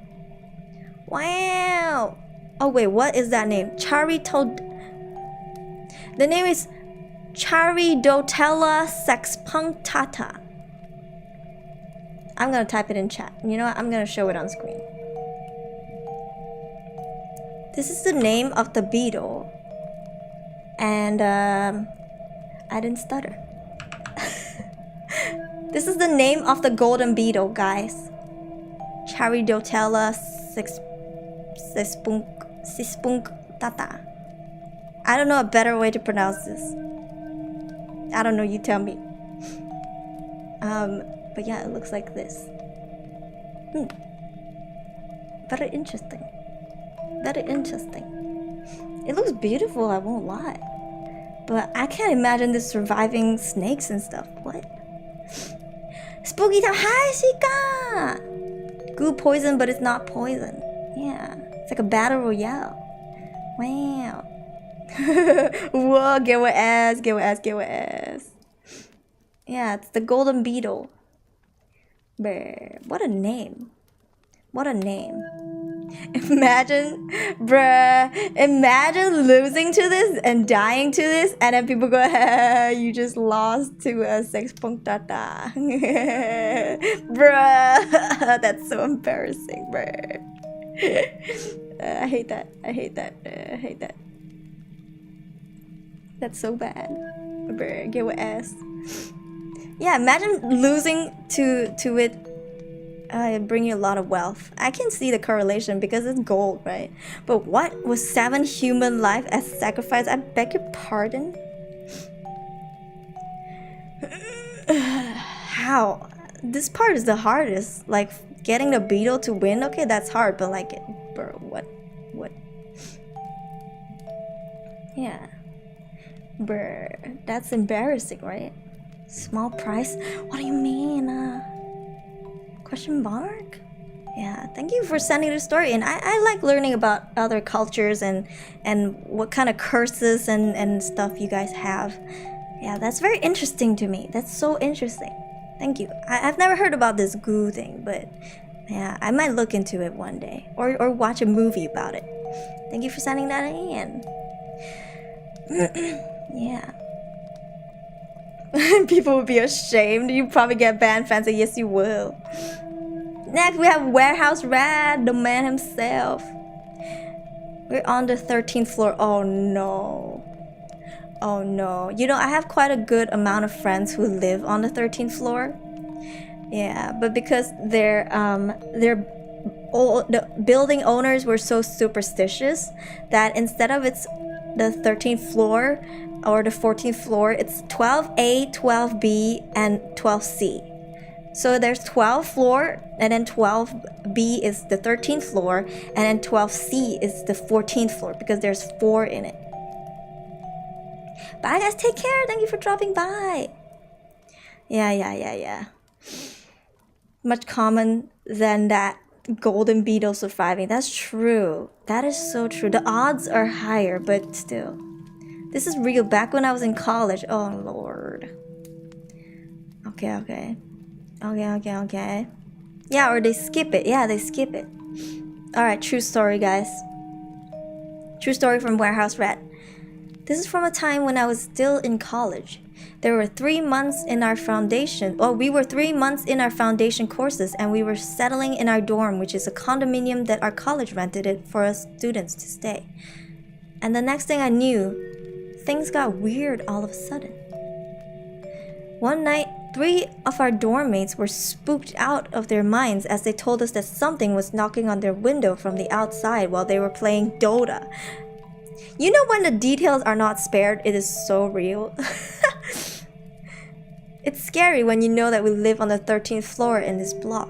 Wow. Oh wait, what is that name? The name is Charidotella sexpunctata. I'm gonna type it in chat. You know what? I'm gonna show it on screen. This is the name of the beetle. And I didn't stutter. This is the name of the golden beetle, guys. Charidotella sexpunctata. I don't know a better way to pronounce this. I don't know, you tell me. But yeah, it looks like this. Very interesting. Very interesting. It looks beautiful, I won't lie. But I can't imagine this surviving snakes and stuff. What? Spooky time. Hi, Shika! Goo poison, but it's not poison. Yeah. It's like a battle royale. Wow. Whoa, get what ass, get what ass, get what ass. Yeah, it's the golden beetle. Brr, what a name. What a name. Imagine, bruh, imagine losing to this and dying to this, and then people go, you just lost to a sexpunctata. Bruh, that's so embarrassing, bruh. I hate that. I hate that. I hate that. That's so bad. Bruh, get what ass. Yeah, imagine losing to it. It bring you a lot of wealth. I can see the correlation because it's gold, right? But what was 7 human life as sacrifice? I beg your pardon. How? This part is the hardest. Like getting the beetle to win. Okay, that's hard, but like, bro, what? Yeah, bruh, that's embarrassing, right? Small price. What do you mean? Question mark? Yeah, thank you for sending the story. And I like learning about other cultures and what kind of curses and stuff you guys have. Yeah, that's very interesting to me. That's so interesting. Thank you. I've never heard about this goo thing, but yeah, I might look into it one day or watch a movie about it. Thank you for sending that in. Yeah. People would be ashamed. You probably get banned, fancy. Yes, you will. Next, we have Warehouse Rat, the man himself. We're on the 13th floor. Oh no. Oh no. You know, I have quite a good amount of friends who live on the 13th floor. Yeah, but because the building owners were so superstitious that instead of it's the 13th floor or the 14th floor, it's 12A, 12B, and 12C. So there's 12th floor, and then 12B is the 13th floor, and then 12C is the 14th floor because there's 4 in it. Bye guys, take care. Thank you for dropping by. Yeah. Much common than that golden beetle surviving. That's true. That is so true. The odds are higher, but still. This is real. Back when I was in college. Oh lord. Okay. Yeah, or they skip it. Yeah, they skip it. Alright, true story, guys. True story from Warehouse Rat. This is from a time when I was still in college. There were 3 months in our foundation. Well, we were 3 months in our foundation courses, and we were settling in our dorm, which is a condominium that our college rented it for us students to stay. And the next thing I knew, things got weird all of a sudden. One night, 3 of our dorm mates were spooked out of their minds as they told us that something was knocking on their window from the outside while they were playing Dota. You know when the details are not spared, it is so real. It's scary when you know that we live on the 13th floor in this block.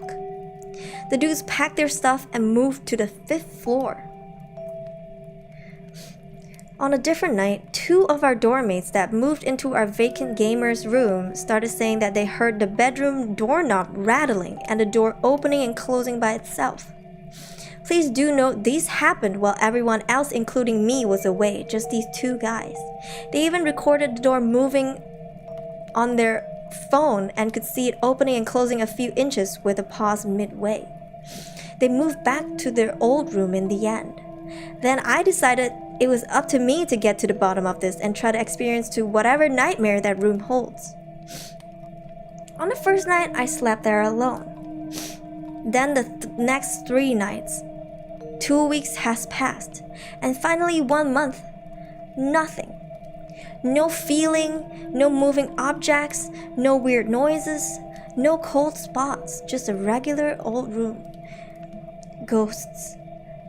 The dudes packed their stuff and moved to the 5th floor. On a different night, 2 of our dorm mates that moved into our vacant gamer's room started saying that they heard the bedroom doorknob rattling and the door opening and closing by itself. Please do note these happened while everyone else, including me, was away, just these 2 guys. They even recorded the door moving on their phone and could see it opening and closing a few inches with a pause midway. They moved back to their old room in the end. Then I decided it was up to me to get to the bottom of this and try to experience to whatever nightmare that room holds. On the first night, I slept there alone. Then the next 3 nights. 2 weeks has passed, and finally 1 month. Nothing. No feeling, no moving objects, no weird noises, no cold spots, just a regular old room. Ghosts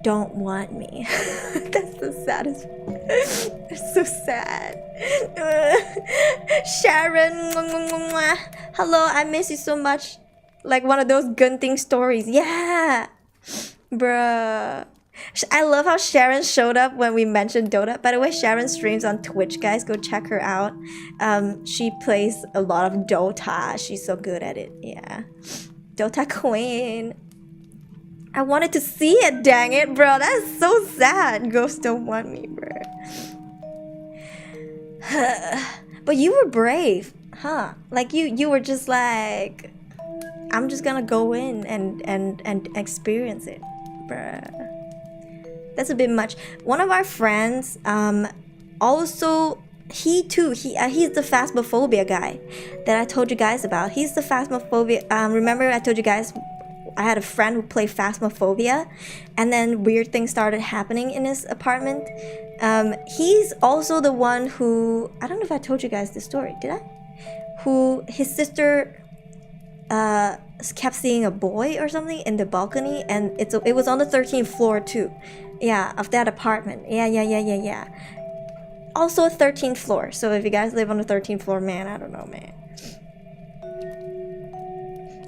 don't want me. That's the saddest. It's so sad. Sharon, hello, I miss you so much. Like one of those gunting stories. Yeah. Bruh. I love how Sharon showed up when we mentioned Dota. By the way, Sharon streams on Twitch, guys. Go check her out. She plays a lot of Dota. She's so good at it. Yeah. Dota queen. I wanted to see it, dang it, bro. That's so sad. Ghosts don't want me, bro. But you were brave, huh? Like you were just like, I'm just gonna go in and experience it, bruh. That's a bit much. One of our friends, also, he's the phasmophobia guy that I told you guys about. He's the phasmophobia. Remember I told you guys I had a friend who played phasmophobia, and then weird things started happening in his apartment. He's also the one who, I don't know if I told you guys this story, did I? Who his sister kept seeing a boy or something in the balcony, and it was on the 13th floor too. Yeah, of that apartment. Yeah. Also 13th floor. So if you guys live on the 13th floor, man, I don't know, man.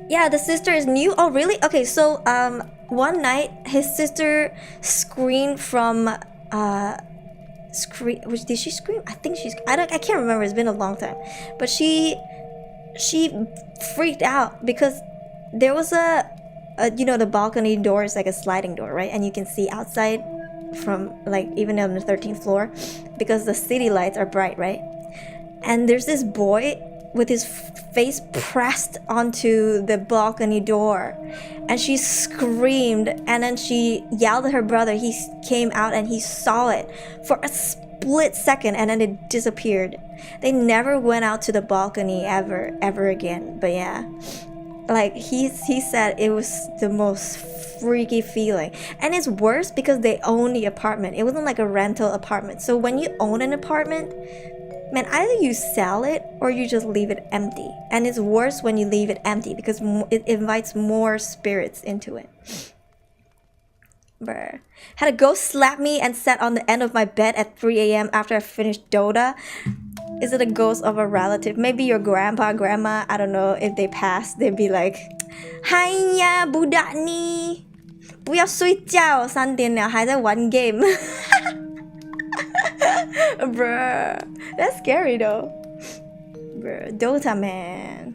Yeah, the sister is new. Oh, really? Okay, so one night his sister screamed from did she scream? I think I can't remember. It's been a long time. But she freaked out because there was a you know, the balcony door is like a sliding door, right? And you can see outside from, like, even on the 13th floor because the city lights are bright, right? And there's this boy with his face pressed onto the balcony door, and she screamed, and then she yelled at her brother. He came out and he saw it for a split second, and then it disappeared. They never went out to the balcony ever again. But yeah, like he said it was the most freaky feeling, and it's worse because they own the apartment. It wasn't like a rental apartment. So when you own an apartment, man, either you sell it or you just leave it empty. And it's worse when you leave it empty because it invites more spirits into it. Bruh. Had a ghost slap me and sat on the end of my bed at 3 a.m. after I finished Dota. Is it a ghost of a relative? Maybe your grandpa, grandma. I don't know. If they pass, they'd be like, 嗨呀，不打你，不要睡觉，3点了还在玩 game. Bruh, that's scary though. Bruh, Dota man.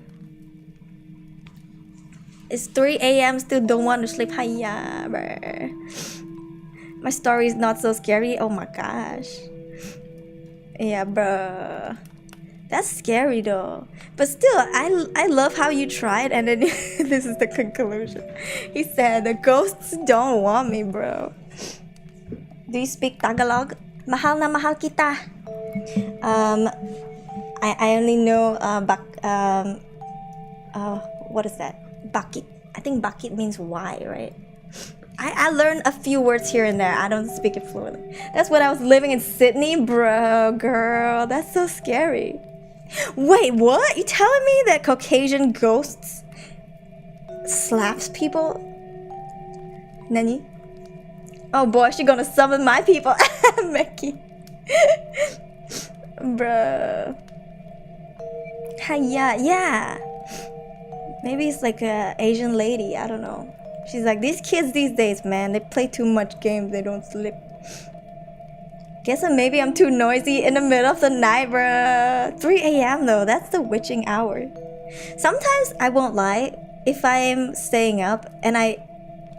It's 3 a.m. Still don't want to sleep. Hiya, bruh. My story is not so scary. Oh my gosh. Yeah, bruh. That's scary though. But still, I love how you tried, and then this is the conclusion. He said the ghosts don't want me, bro. Do you speak Tagalog? Mahal na mahal kita. I only know what is that? Bakit. I think bakit means why, right? I learned a few words here and there. I don't speak it fluently. That's when I was living in Sydney, bro, girl. That's so scary. Wait, what? You telling me that Caucasian ghosts slaps people? Nani? Oh boy, she gonna summon my people. Mickey. Bruh. Hiya, yeah. Maybe it's like a Asian lady, I don't know. She's like, these kids these days, man, they play too much games, they don't sleep. Guess maybe I'm too noisy in the middle of the night, bruh. 3 a.m. though, that's the witching hour. Sometimes, I won't lie, if I'm staying up and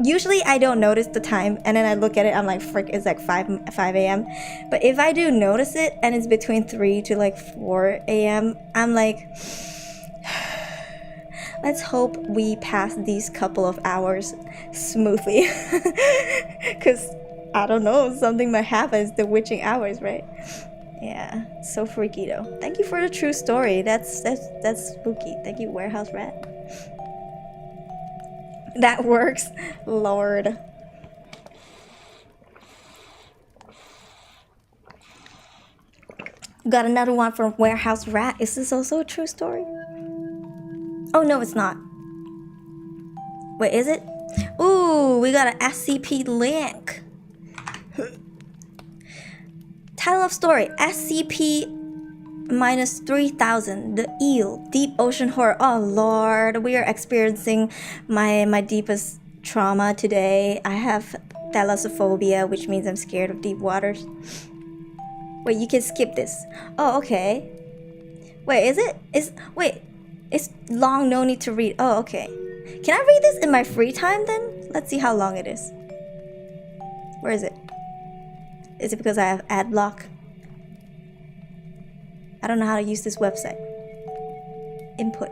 usually I don't notice the time, and then I look at it, I'm like, frick, it's like 5 a.m. But if I do notice it and it's between 3 to like 4 a.m., I'm like, let's hope we pass these couple of hours smoothly. Because I don't know, something might happen. It's the witching hours, right? Yeah, so freaky though. Thank you for the true story. That's spooky. Thank you, Warehouse Rat. That works, Lord. Got another one from Warehouse Rat. Is this also a true story? Oh no, it's not. Wait, is it? Ooh, we got an SCP link. Title of story: SCP-3000, the eel, deep ocean horror. Oh lord, we are experiencing my deepest trauma today. I have thalassophobia, which means I'm scared of deep waters. Wait, you can skip this. Oh, okay. Wait, is it? It's long, no need to read. Oh, okay. Can I read this in my free time then? Let's see how long it is. Where is it? Is it because I have ad block? I don't know how to use this website. Input.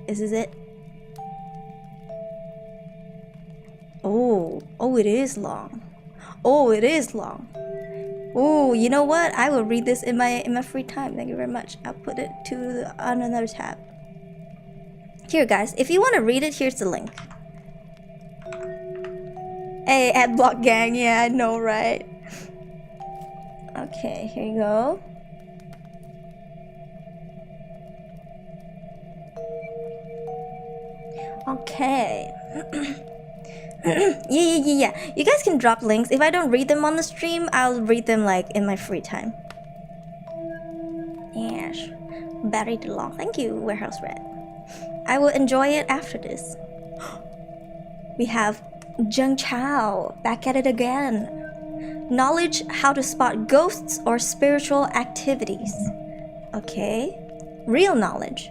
Is this it? Oh, it is long. Oh, it is long. Oh, you know what? I will read this in my free time. Thank you very much. I'll put it on another tab. Here, guys, if you want to read it, here's the link. Hey, adblock gang, yeah, I know, right? Okay, here you go. Okay. Yeah. You guys can drop links. If I don't read them on the stream, I'll read them like in my free time. Yes. Buried long. Thank you, Warehouse Red. I will enjoy it after this. We have Zheng Chao back at it again. Knowledge how to spot ghosts or spiritual activities. Okay. Real knowledge.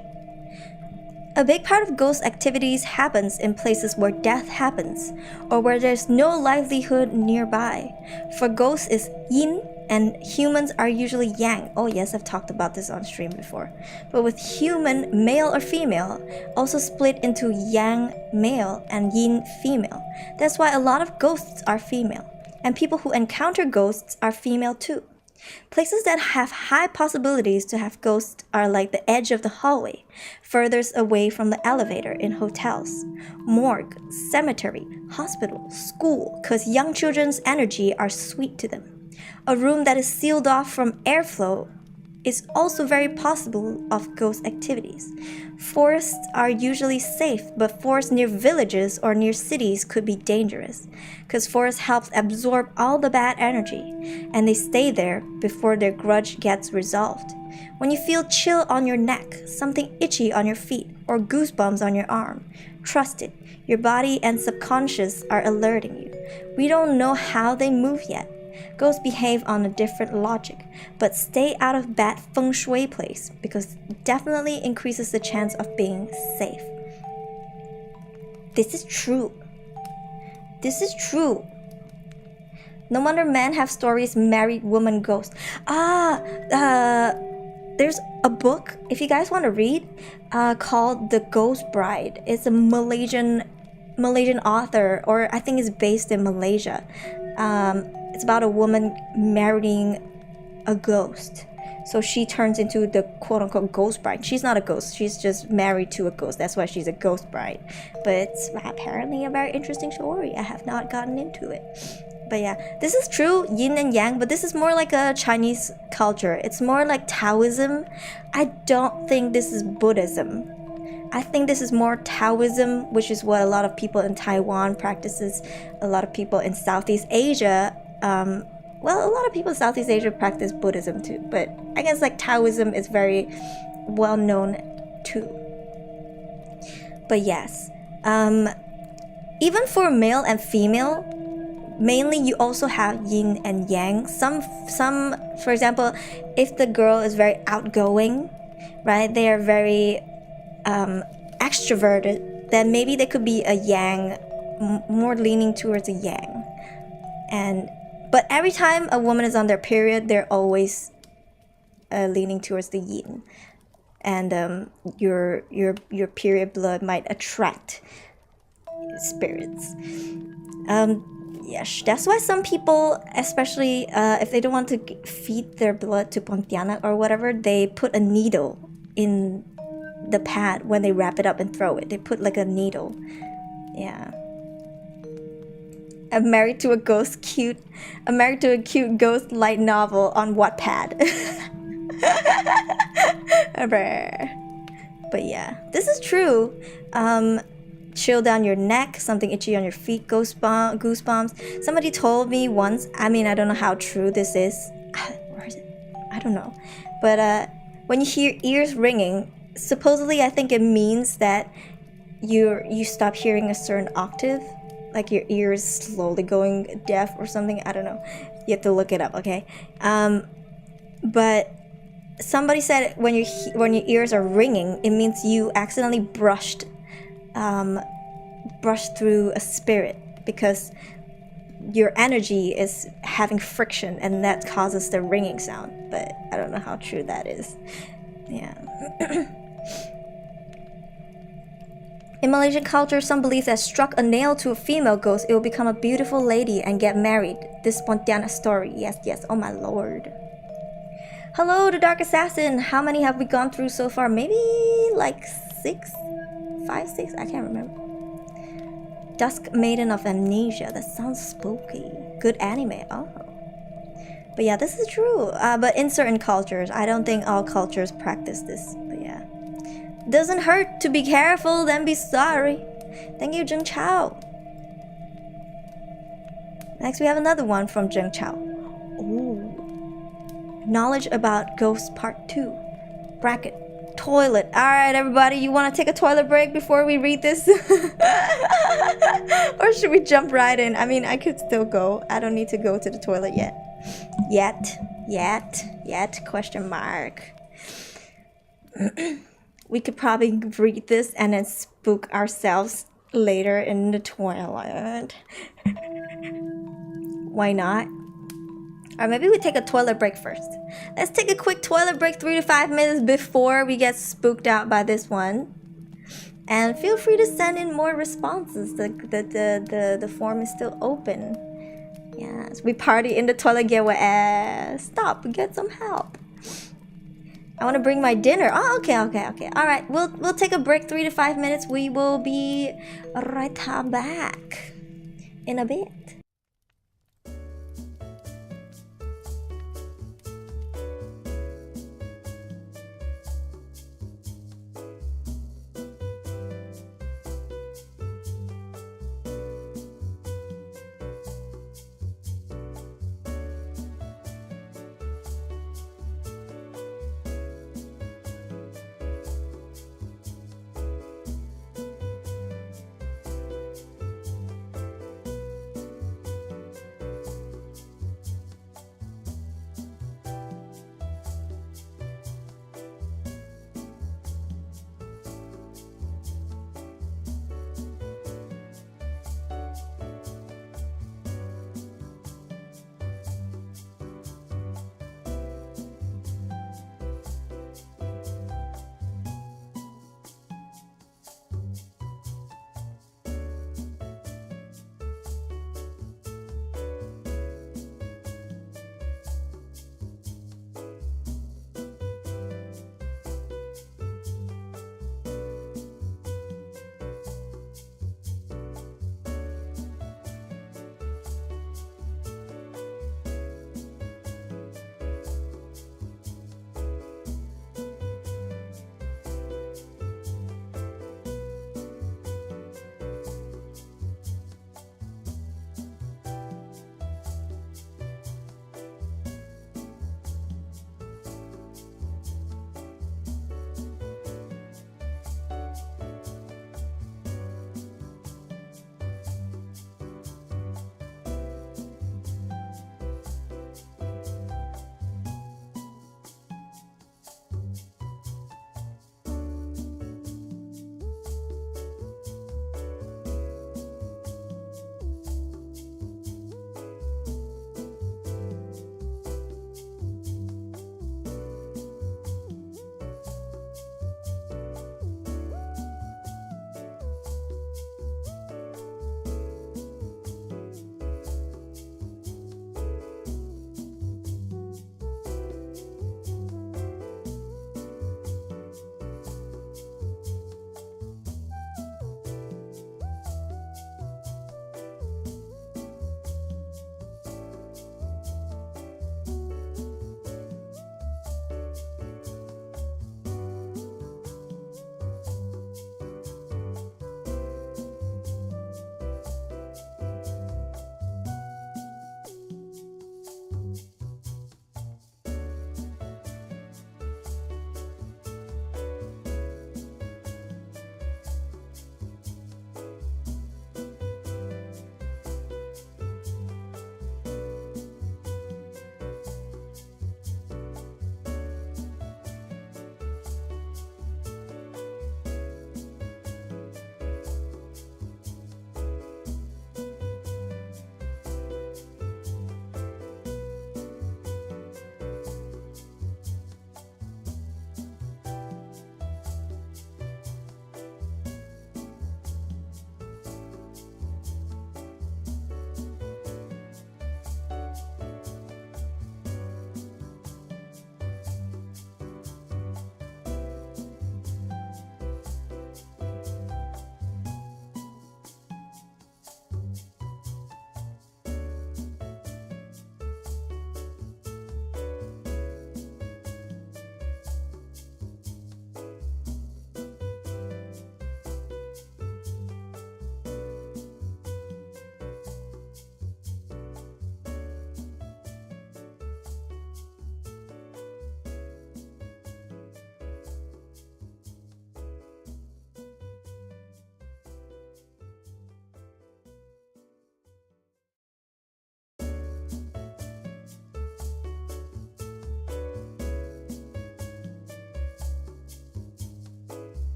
A big part of ghost activities happens in places where death happens, or where there's no livelihood nearby. For ghosts is yin, and humans are usually yang. Oh yes, I've talked about this on stream before. But with human, male or female, also split into yang male and yin female. That's why a lot of ghosts are female, and people who encounter ghosts are female too. Places that have high possibilities to have ghosts are like the edge of the hallway, furthest away from the elevator in hotels, morgue, cemetery, hospital, school, cause young children's energy are sweet to them. A room that is sealed off from airflow is also very possible of ghost activities. Forests are usually safe, but forests near villages or near cities could be dangerous, because forests help absorb all the bad energy, and they stay there before their grudge gets resolved. When you feel chill on your neck, something itchy on your feet, or goosebumps on your arm, trust it. Your body and subconscious are alerting you. We don't know how they move yet. Ghosts behave on a different logic, but stay out of bad feng shui place because it definitely increases the chance of being safe. This is true. This is true. No wonder men have stories married woman ghosts. There's a book, if you guys want to read, called The Ghost Bride. It's a Malaysian author, or I think it's based in Malaysia. It's about a woman marrying a ghost. So she turns into the quote-unquote ghost bride. She's not a ghost. She's just married to a ghost. That's why she's a ghost bride. But it's apparently a very interesting story. I have not gotten into it. But yeah, this is true, yin and yang, but this is more like a Chinese culture. It's more like Taoism. I don't think this is Buddhism. I think this is more Taoism, which is what a lot of people in Taiwan practices. A lot of people in Southeast Asia, a lot of people in Southeast Asia practice Buddhism too. But I guess like Taoism is very well known too. But yes, even for male and female, mainly you also have yin and yang. Some, for example, if the girl is very outgoing, right? They are very extroverted. Then maybe they could be a yang, more leaning towards a yang. But every time a woman is on their period, they're always leaning towards the yin. And your period blood might attract spirits. Yes, that's why some people, especially if they don't want to feed their blood to Pontianak or whatever, they put a needle in the pad when they wrap it up and throw it. They put like a needle. Yeah. I'm married to a cute ghost light novel on Wattpad. But yeah, this is true. Chill down your neck, something itchy on your feet, goosebumps. Somebody told me once, I mean, I don't know how true this is. Where is it? I don't know. But when you hear ears ringing, supposedly I think it means that you stop hearing a certain octave, like your ears slowly going deaf or something. I don't know. You have to look it up, okay? But somebody said when your ears are ringing, it means you accidentally brushed through a spirit because your energy is having friction and that causes the ringing sound. But I don't know how true that is. Yeah. In Malaysian culture, some believe that struck a nail to a female ghost, it will become a beautiful lady and get married. This Pontianak story. Yes. Oh my lord. Hello, the Dark Assassin. How many have we gone through so far? Maybe like 5, 6? I can't remember. Dusk Maiden of Amnesia. That sounds spooky. Good anime. Oh. But yeah, this is true. But in certain cultures, I don't think all cultures practice this. But yeah. Doesn't hurt to be careful, then be sorry. Thank you, Zheng Chao. Next, we have another one from Zheng Chao. Ooh. Knowledge about ghosts part 2. Bracket. Toilet. Alright, everybody, you want to take a toilet break before we read this? Or should we jump right in? I mean, I could still go. I don't need to go to the toilet yet. Yet, question mark. We could probably read this and then spook ourselves later in the toilet. Why not? Or maybe we take a toilet break first. Let's take a quick toilet break, 3 to 5 minutes before we get spooked out by this one. And feel free to send in more responses. The form is still open. Yes, we party in the toilet, get wet ass. Stop, get some help. I want to bring my dinner. Oh, okay. Alright, we'll take a break, 3 to 5 minutes. We will be right back in a bit.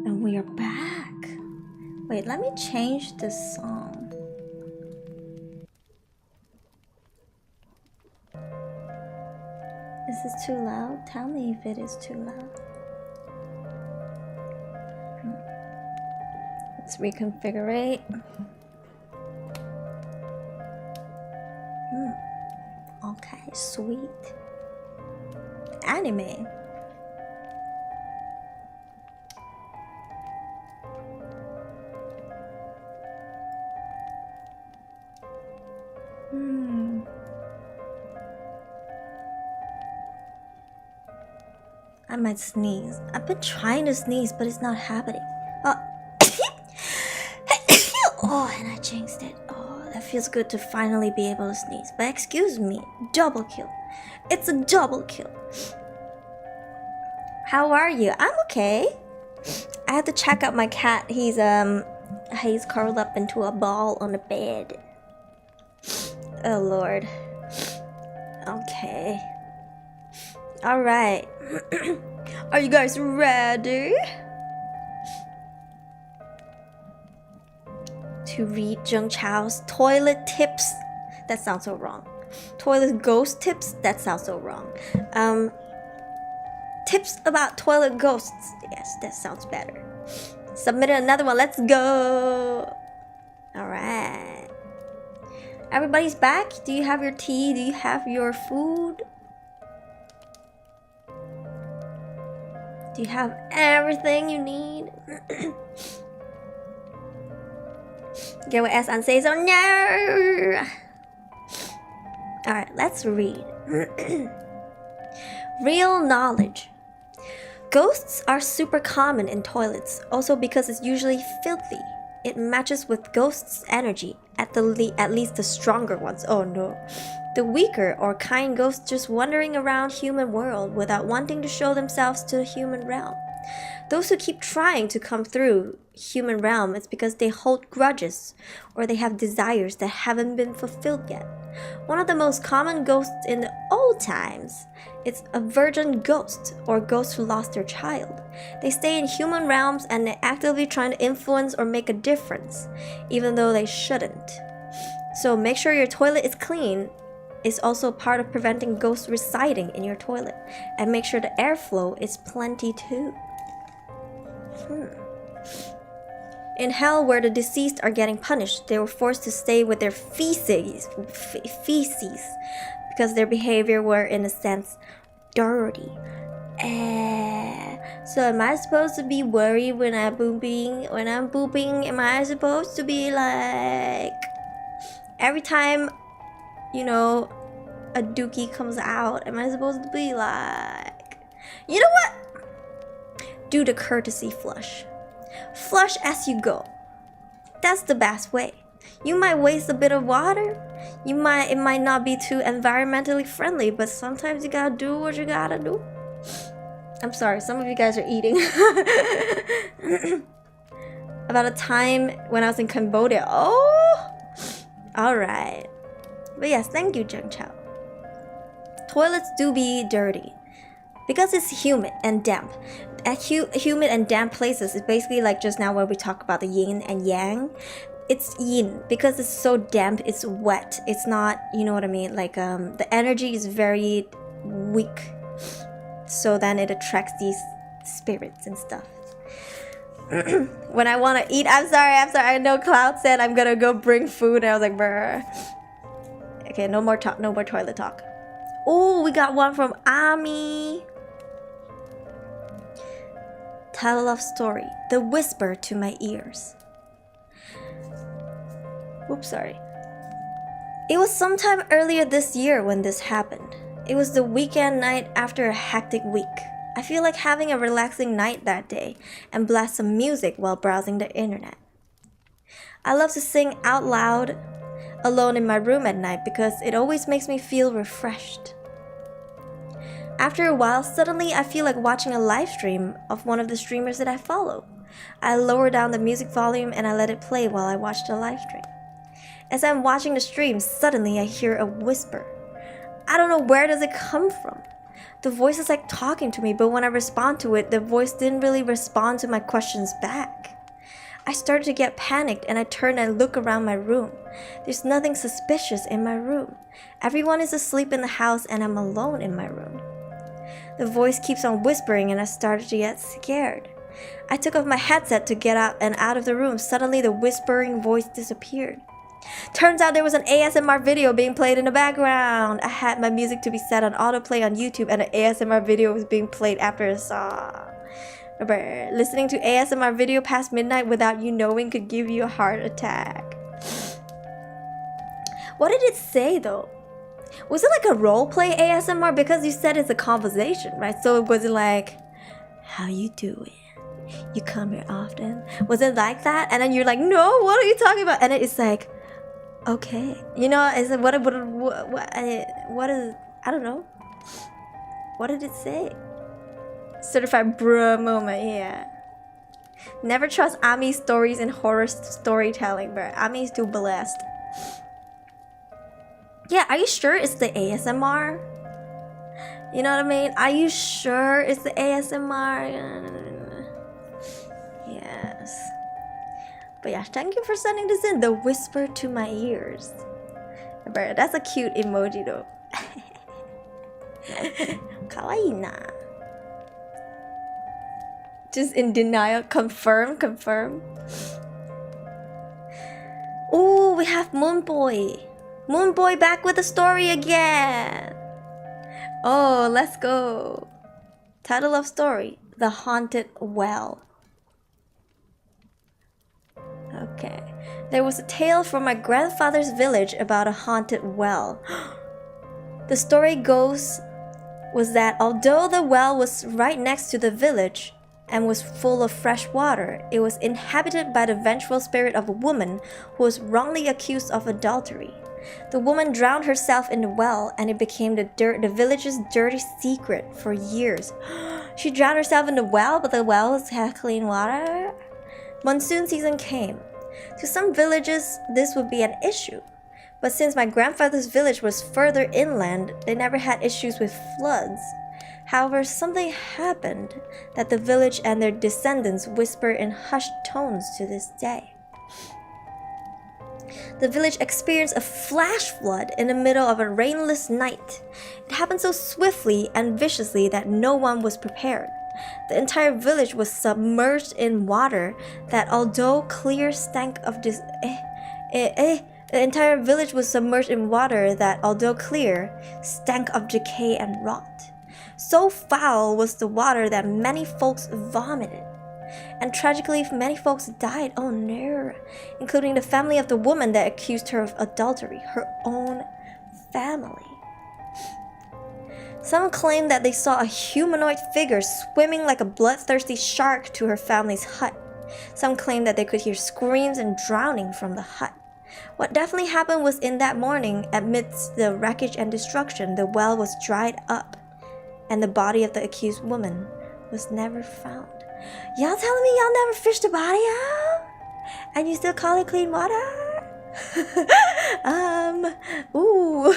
And we are back. Wait, let me change this song. Is this too loud? Tell me if it is too loud. Let's reconfigure. Okay, sweet. Anime. I might sneeze. I've been trying to sneeze, but it's not happening. Oh, oh, and I jinxed it. Oh, that feels good to finally be able to sneeze. But excuse me, double kill. It's a double kill. How are you? I'm okay. I had to check out my cat. He's curled up into a ball on the bed. Oh Lord. Okay. Alright. Are you guys ready to read Jung Chao's toilet tips? That sounds so wrong. Toilet ghost tips? That sounds so wrong. Tips about toilet ghosts. Yes, that sounds better. Submitted another one. Let's go. Alright. Everybody's back? Do you have your tea? Do you have your food? Do you have everything you need? Get what S says, oh no! Alright, let's read. Real knowledge. Ghosts are super common in toilets, also because it's usually filthy. It matches with ghosts' energy, at least the stronger ones. Oh no. The weaker or kind ghosts just wandering around human world without wanting to show themselves to the human realm. Those who keep trying to come through human realm is because they hold grudges or they have desires that haven't been fulfilled yet. One of the most common ghosts in the old times is a virgin ghost or ghosts who lost their child. They stay in human realms and they're actively trying to influence or make a difference, even though they shouldn't. So make sure your toilet is clean is also part of preventing ghosts residing in your toilet, and make sure the airflow is plenty too. In hell, where the deceased are getting punished, they were forced to stay with their feces because their behavior were, in a sense, dirty. So am I supposed to be worried when I'm pooping? When I'm pooping, am I supposed to be like, every time, you know, a dookie comes out, am I supposed to be like, you know what? Do the courtesy flush. Flush as you go. That's the best way. You might waste a bit of water. It might not be too environmentally friendly, but sometimes you gotta do what you gotta do. I'm sorry, some of you guys are eating. About a time when I was in Cambodia. Oh! Alright. But yes, thank you, Jung Chao. Toilets do be dirty because it's humid and damp. At humid and damp places, it's basically like just now when we talk about the yin and yang. It's yin because it's so damp, it's wet. It's not, you know what I mean? Like the energy is very weak. So then it attracts these spirits and stuff. When I want to eat, I'm sorry. I know Cloud said I'm gonna go bring food, and I was like, bruh. Okay, no more toilet talk. Oh, we got one from Ami. Tell a love story. The whisper to my ears. Oops, sorry. It was sometime earlier this year when this happened. It was the weekend night after a hectic week. I feel like having a relaxing night that day and blast some music while browsing the internet. I love to sing out loud alone in my room at night because it always makes me feel refreshed. After a while, suddenly I feel like watching a live stream of one of the streamers that I follow. I lower down the music volume and I let it play while I watch the live stream. As I'm watching the stream, suddenly I hear a whisper. I don't know where does it come from, The voice is like talking to me, but when I respond to it, the voice didn't really respond to my questions back. I started to get panicked and I turned and looked around my room. There's nothing suspicious in my room. Everyone is asleep in the house and I'm alone in my room. The voice keeps on whispering and I started to get scared. I took off my headset to get up and out of the room. Suddenly the whispering voice disappeared. Turns out there was an ASMR video being played in the background. I had my music to be set on autoplay on YouTube and an ASMR video was being played after a song. Remember, listening to ASMR video past midnight without you knowing could give you a heart attack. What did it say though? Was it like a roleplay ASMR? Because you said it's a conversation, right? So was it like, how you doing? You come here often? Was it like that? And then you're like, no, what are you talking about? And it's like, okay. You know, it's like, what is, I don't know. What did it say? Certified bruh moment, yeah. Never trust Ami stories and horror storytelling, bro. Ami's too blessed. Yeah, are you sure it's the ASMR? You know what I mean? Are you sure it's the ASMR? Yes. But yeah, thank you for sending this in. The whisper to my ears. Bro, that's a cute emoji though. Kawaii na. Just in denial. Confirm. Oh, we have Moon Boy. Moon Boy back with the story again. Oh, let's go. Title of story: The Haunted Well. Okay. There was a tale from my grandfather's village about a haunted well. The story was that although the well was right next to the village and was full of fresh water, it was inhabited by the vengeful spirit of a woman who was wrongly accused of adultery. The woman drowned herself in the well and it became the village's dirty secret for years. She drowned herself in the well, but the well had clean water? Monsoon season came. To some villages, this would be an issue. But since my grandfather's village was further inland, they never had issues with floods. However, something happened that the village and their descendants whisper in hushed tones to this day. The village experienced a flash flood in the middle of a rainless night. It happened so swiftly and viciously that no one was prepared. The entire village was submerged in water that although clear stank of decay and rot. So foul was the water that many folks vomited. And tragically, many folks died, oh no, including the family of the woman that accused her of adultery, her own family. Some claimed that they saw a humanoid figure swimming like a bloodthirsty shark to her family's hut. Some claimed that they could hear screams and drowning from the hut. What definitely happened was in that morning, amidst the wreckage and destruction, the well was dried up, and the body of the accused woman was never found. Y'all telling me y'all never fished the body out? And you still call it clean water? Ooh.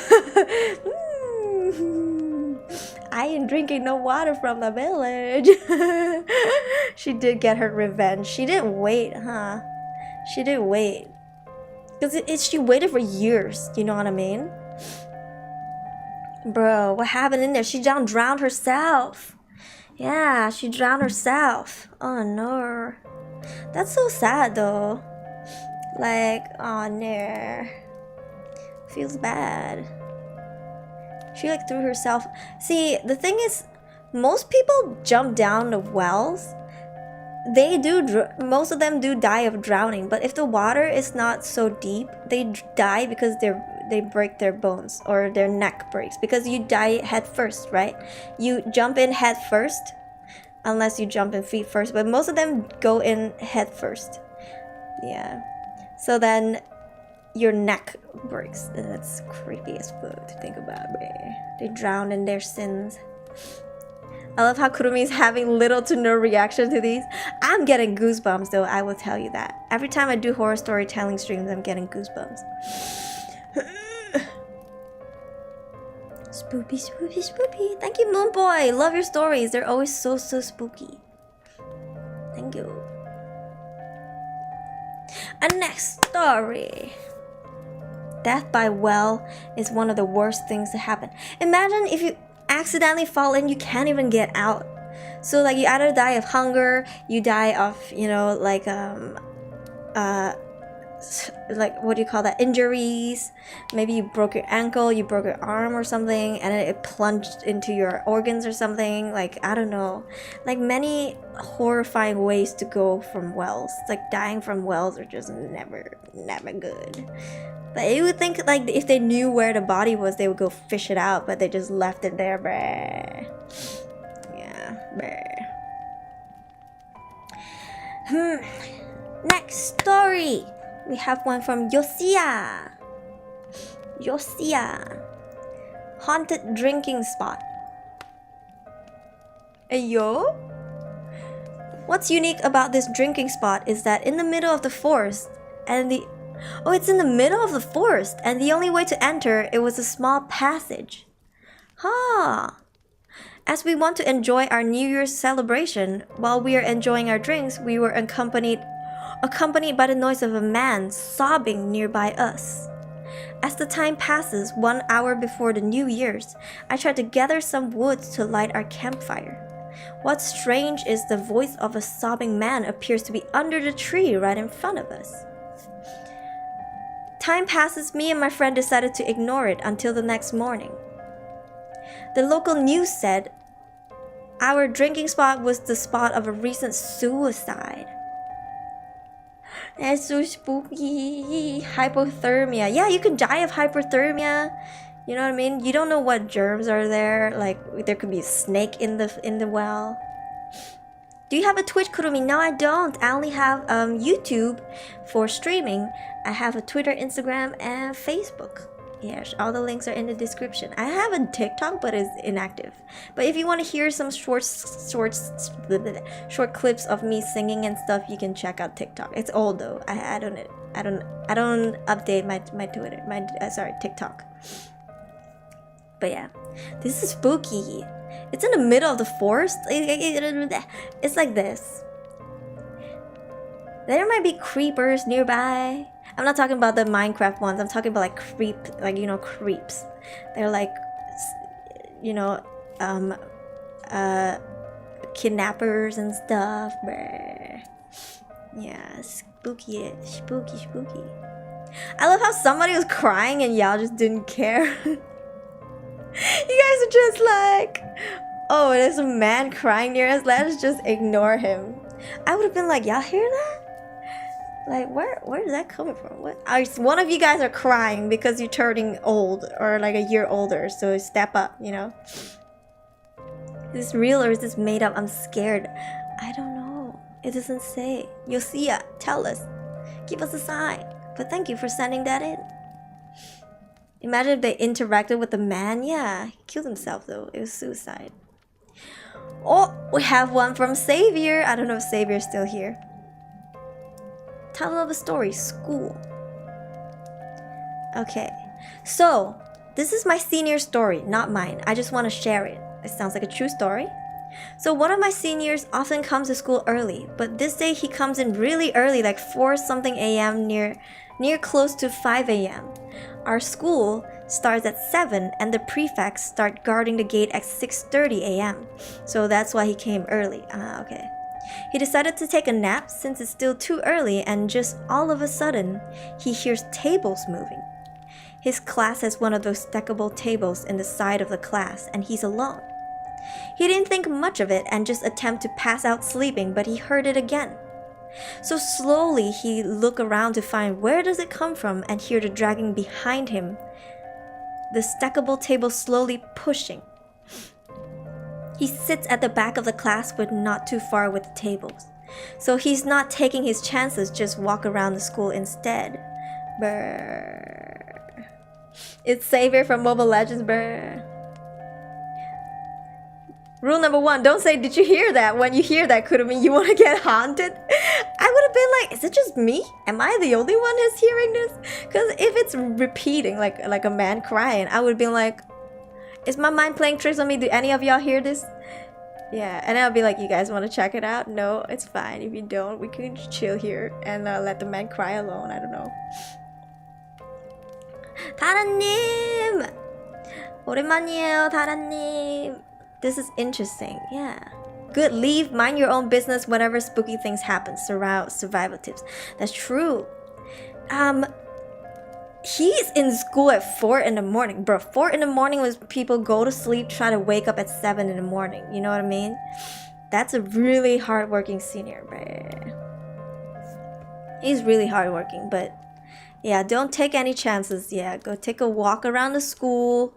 I ain't drinking no water from the village. She did get her revenge. She didn't wait, huh? She didn't wait. Because she waited for years, you know what I mean? Bro, what happened in there? She drowned herself. Yeah, she drowned herself. Oh no. That's so sad though. Like, oh no. Feels bad. She like threw herself. See, the thing is, most people jump down the wells. Most of them do die of drowning. But if the water is not so deep, they die because they break their bones or their neck breaks. Because you die head first, right? You jump in head first, unless you jump in feet first. But most of them go in head first. Yeah. So then your neck breaks. And that's creepy as fuck to think about, man. They drown in their sins. I love how Kurumi is having little to no reaction to these. I'm getting goosebumps though, I will tell you that. Every time I do horror storytelling streams, I'm getting goosebumps. Spooky, spooky, spooky. Thank you, Moon Boy. Love your stories. They're always so spooky. Thank you. And next story. Death by well is one of the worst things to happen. Imagine if you accidentally fall in, you can't even get out. So like you either die of hunger, you die of, you know, like what do you call that, injuries. Maybe you broke your ankle, you broke your arm or something, and it plunged into your organs or something. Like, I don't know, like many horrifying ways to go from wells. Like dying from wells are just never good. But you would think like if they knew where the body was, they would go fish it out, but they just left it there, bruh. Yeah, bruh. Next story. We have one from Yosia. Haunted drinking spot. Ayo? What's unique about this drinking spot is that in the middle of the forest and it's in the middle of the forest and the only way to enter it was a small passage. As we want to enjoy our New Year's celebration, while we are enjoying our drinks, we were accompanied by the noise of a man sobbing nearby us. As the time passes, 1 hour before the New Year's, I try to gather some wood to light our campfire. What's strange is the voice of a sobbing man appears to be under the tree right in front of us. Time passes, me and my friend decided to ignore it until the next morning. The local news said our drinking spot was the spot of a recent suicide. That's so spooky. Hypothermia. Yeah, you can die of hypothermia. You know what I mean? You don't know what germs are there. Like there could be a snake in the well. Do you have a Twitch, Kurumi? No, I don't. I only have YouTube for streaming. I have a Twitter, Instagram, and Facebook. Yes, all the links are in the description. I have a TikTok, but it's inactive. But if you want to hear some short clips of me singing and stuff, you can check out TikTok. It's old though. I don't update my Twitter, TikTok. But yeah, this is spooky. It's in the middle of the forest. It's like this. There might be creepers nearby. I'm not talking about the Minecraft ones. I'm talking about like creeps. They're like, kidnappers and stuff. Brr. Yeah, spooky. I love how somebody was crying and y'all just didn't care. You guys are just like, oh, there's a man crying near us. Let's just ignore him. I would have been like, y'all hear that? Like, where is that coming from? One of you guys are crying because you're turning old or like a year older, so step up, you know? Is this real or is this made up? I'm scared. I don't know. It doesn't say. Yosia, tell us. Give us a sign. But thank you for sending that in. Imagine if they interacted with the man. Yeah, he killed himself though. It was suicide. Oh, we have one from Xavier. I don't know if Xavier's still here. Title of a story, school. Okay, so this is my senior story, not mine. I just want to share it. It sounds like a true story. So one of my seniors often comes to school early, but this day he comes in really early, like 4 something a.m. near close to 5 a.m. Our school starts at 7 and the prefects start guarding the gate at 6:30 a.m. So that's why he came early. Okay. He decided to take a nap since it's still too early, and just all of a sudden, he hears tables moving. His class has one of those stackable tables in the side of the class, and he's alone. He didn't think much of it and just attempt to pass out sleeping, but he heard it again. So slowly, he looked around to find where does it come from and hear the dragging behind him. The stackable table slowly pushing. He sits at the back of the class but not too far with the tables. So he's not taking his chances, just walk around the school instead. Brr. It's Xavier from Mobile Legends, brr. Rule number 1, don't say, did you hear that? When you hear that, could it mean you want to get haunted? I would have been like, is it just me? Am I the only one who's hearing this? Because if it's repeating, like a man crying, I would have been like, Is my mind playing tricks on me? Do any of y'all hear this? Yeah, and I'll be like, you guys want to check it out? No, it's fine. If you don't, we can just chill here and let the man cry alone. I don't know. 다라님! 오랜만이에요, 다라님. This is interesting. Yeah. Good, leave, mind your own business whenever spooky things happen. Survival tips. That's true. He's in school at 4 in the morning. Bro, 4 in the morning was people go to sleep, try to wake up at 7 in the morning. You know what I mean? That's a really hardworking senior, bro. He's really hardworking, but yeah, don't take any chances. Yeah, go take a walk around the school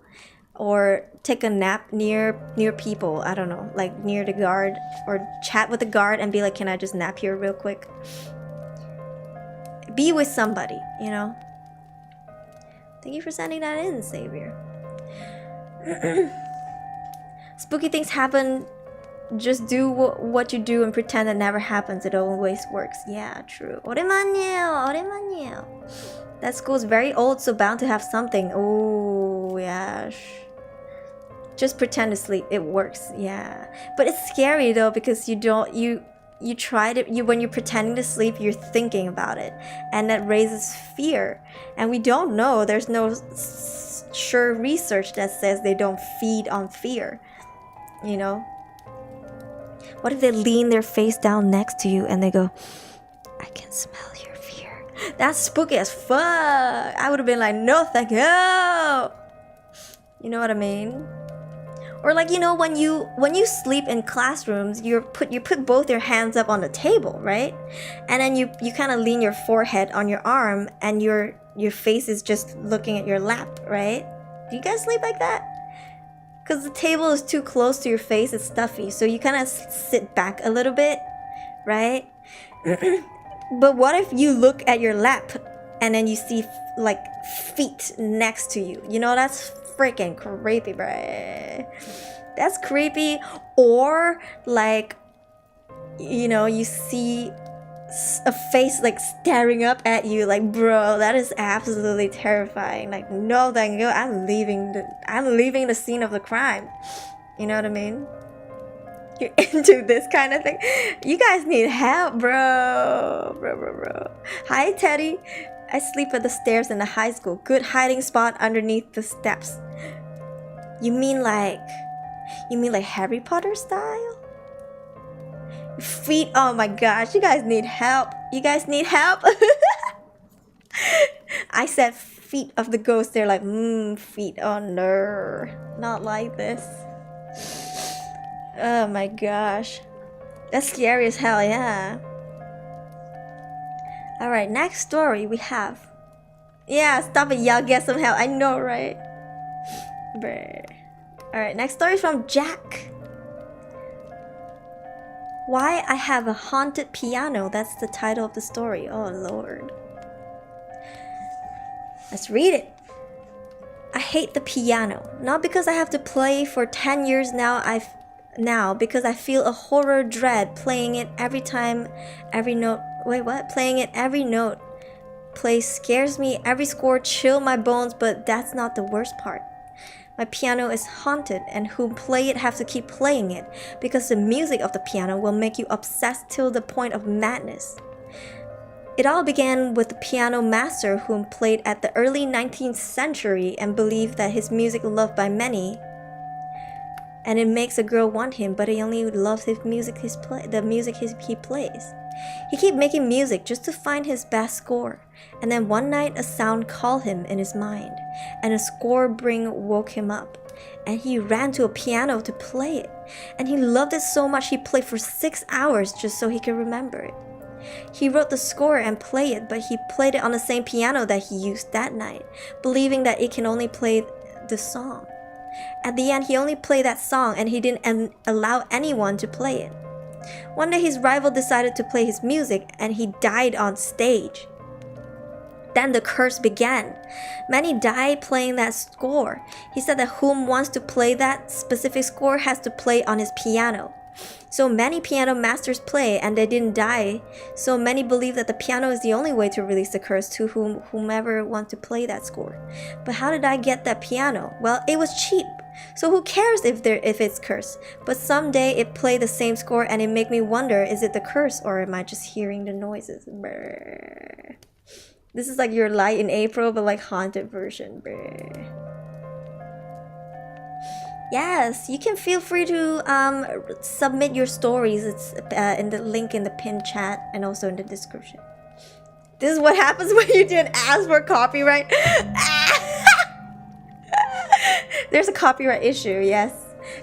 or take a nap near people. I don't know, like near the guard, or chat with the guard and be like, can I just nap here real quick? Be with somebody, you know? Thank you for sending that in, Savior. Spooky things happen. Just do what you do and pretend it never happens. It always works. Yeah, true. 오랜만이에요. That school is very old, so bound to have something. Oh, yeah. Just pretend to sleep. It works. Yeah. But it's scary though, because you try to, when you're pretending to sleep, you're thinking about it, and that raises fear. And we don't know. There's no sure research that says they don't feed on fear. You know? What if they lean their face down next to you and they go, I can smell your fear? That's spooky as fuck. I would have been like, no thank you. You know what I mean? Or like, you know, when you sleep in classrooms, you put both your hands up on the table, right? And then you kind of lean your forehead on your arm, and your face is just looking at your lap, right? Do you guys sleep like that? Because the table is too close to your face, it's stuffy, so you kind of sit back a little bit, right? But what if you look at your lap and then you see like feet next to you? You know, that's freaking creepy, bruh. That's creepy. Or like, you know, you see a face like staring up at you, like, bro, that is absolutely terrifying. Like, no thank you, I'm leaving the scene of the crime. You know what I mean? You're into this kind of thing. You guys need help, bro. Hi, Teddy. I sleep at the stairs in the high school. Good hiding spot underneath the steps. You mean like Harry Potter style? Feet, oh my gosh, you guys need help. I said feet of the ghost. They're like, feet, oh no, not like this. Oh my gosh, that's scary as hell. Yeah. All right, next story we have. Yeah, stop it, y'all, get some help. I know, right? Bruh. All right, next story is from Jack. Why I Have a Haunted Piano. That's the title of the story. Oh lord. Let's read it. I hate the piano. Not because I have to play for 10 years now, because I feel a horror dread playing it every time, every note. Wait, what? Playing it every note. Play scares me, every score chill my bones, but that's not the worst part. My piano is haunted, and who play it have to keep playing it, because the music of the piano will make you obsessed till the point of madness. It all began with the piano master whom played at the early 19th century and believed that his music loved by many, and it makes a girl want him, but he only loves his music, the music he plays. He kept making music just to find his best score, and then one night a sound called him in his mind, and a score woke him up, and he ran to a piano to play it, and he loved it so much he played for 6 hours just so he could remember it. He wrote the score and played it, but he played it on the same piano that he used that night, believing that it can only play the song. At the end, he only played that song, and he didn't allow anyone to play it. One day his rival decided to play his music, and he died on stage. Then the curse began. Many died playing that score. He said that whom wants to play that specific score has to play on his piano. So many piano masters play, and they didn't die. So many believe that the piano is the only way to release the curse to whomever wants to play that score. But how did I get that piano? Well, it was cheap. So who cares if it's cursed? But someday it play the same score and it make me wonder, is it the curse or am I just hearing the noises? Brr. This is like your Light in April, but like haunted version. Brr. Yes, you can feel free to submit your stories. It's in the link in the pinned chat and also in the description. This is what happens when you didn't ask for copyright. There's a copyright issue, yes.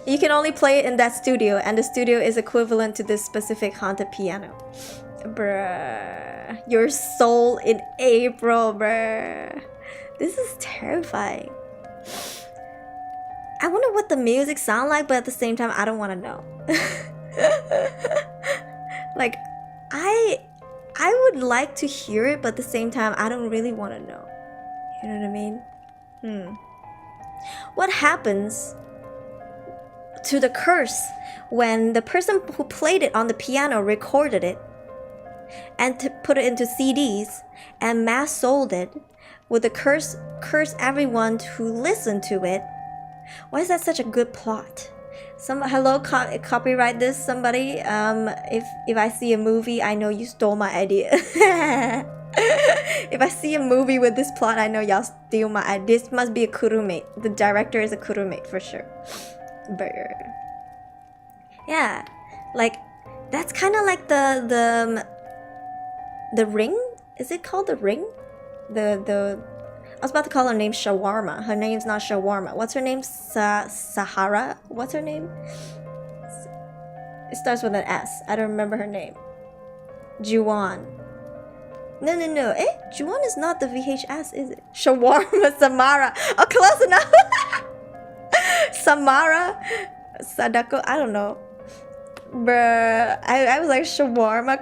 You can only play it in that studio, and the studio is equivalent to this specific haunted piano. Bruh. Your soul in April, bruh. This is terrifying. I wonder what the music sound like, but at the same time, I don't want to know. Like, I would like to hear it, but at the same time, I don't really want to know. You know what I mean? What happens to the curse when the person who played it on the piano recorded it and put it into CDs and mass sold it? Would the curse everyone who listened to it? Why is that such a good plot? Hello, copyright this, somebody. If I see a movie, I know you stole my idea. If I see a movie with this plot, I know y'all steal my idea. This must be a kurumate. The director is a kurumate for sure. Brr. Yeah, like that's kind of like the Ring. Is it called The Ring? I was about to call her name Shawarma. Her name's not Shawarma. What's her name? Sahara? What's her name? It starts with an S. I don't remember her name. Juwon. No. Juwon is not the VHS, is it? Shawarma, Samara. Oh, close enough. Samara, Sadako. I don't know. Bruh. I was like shawarma ?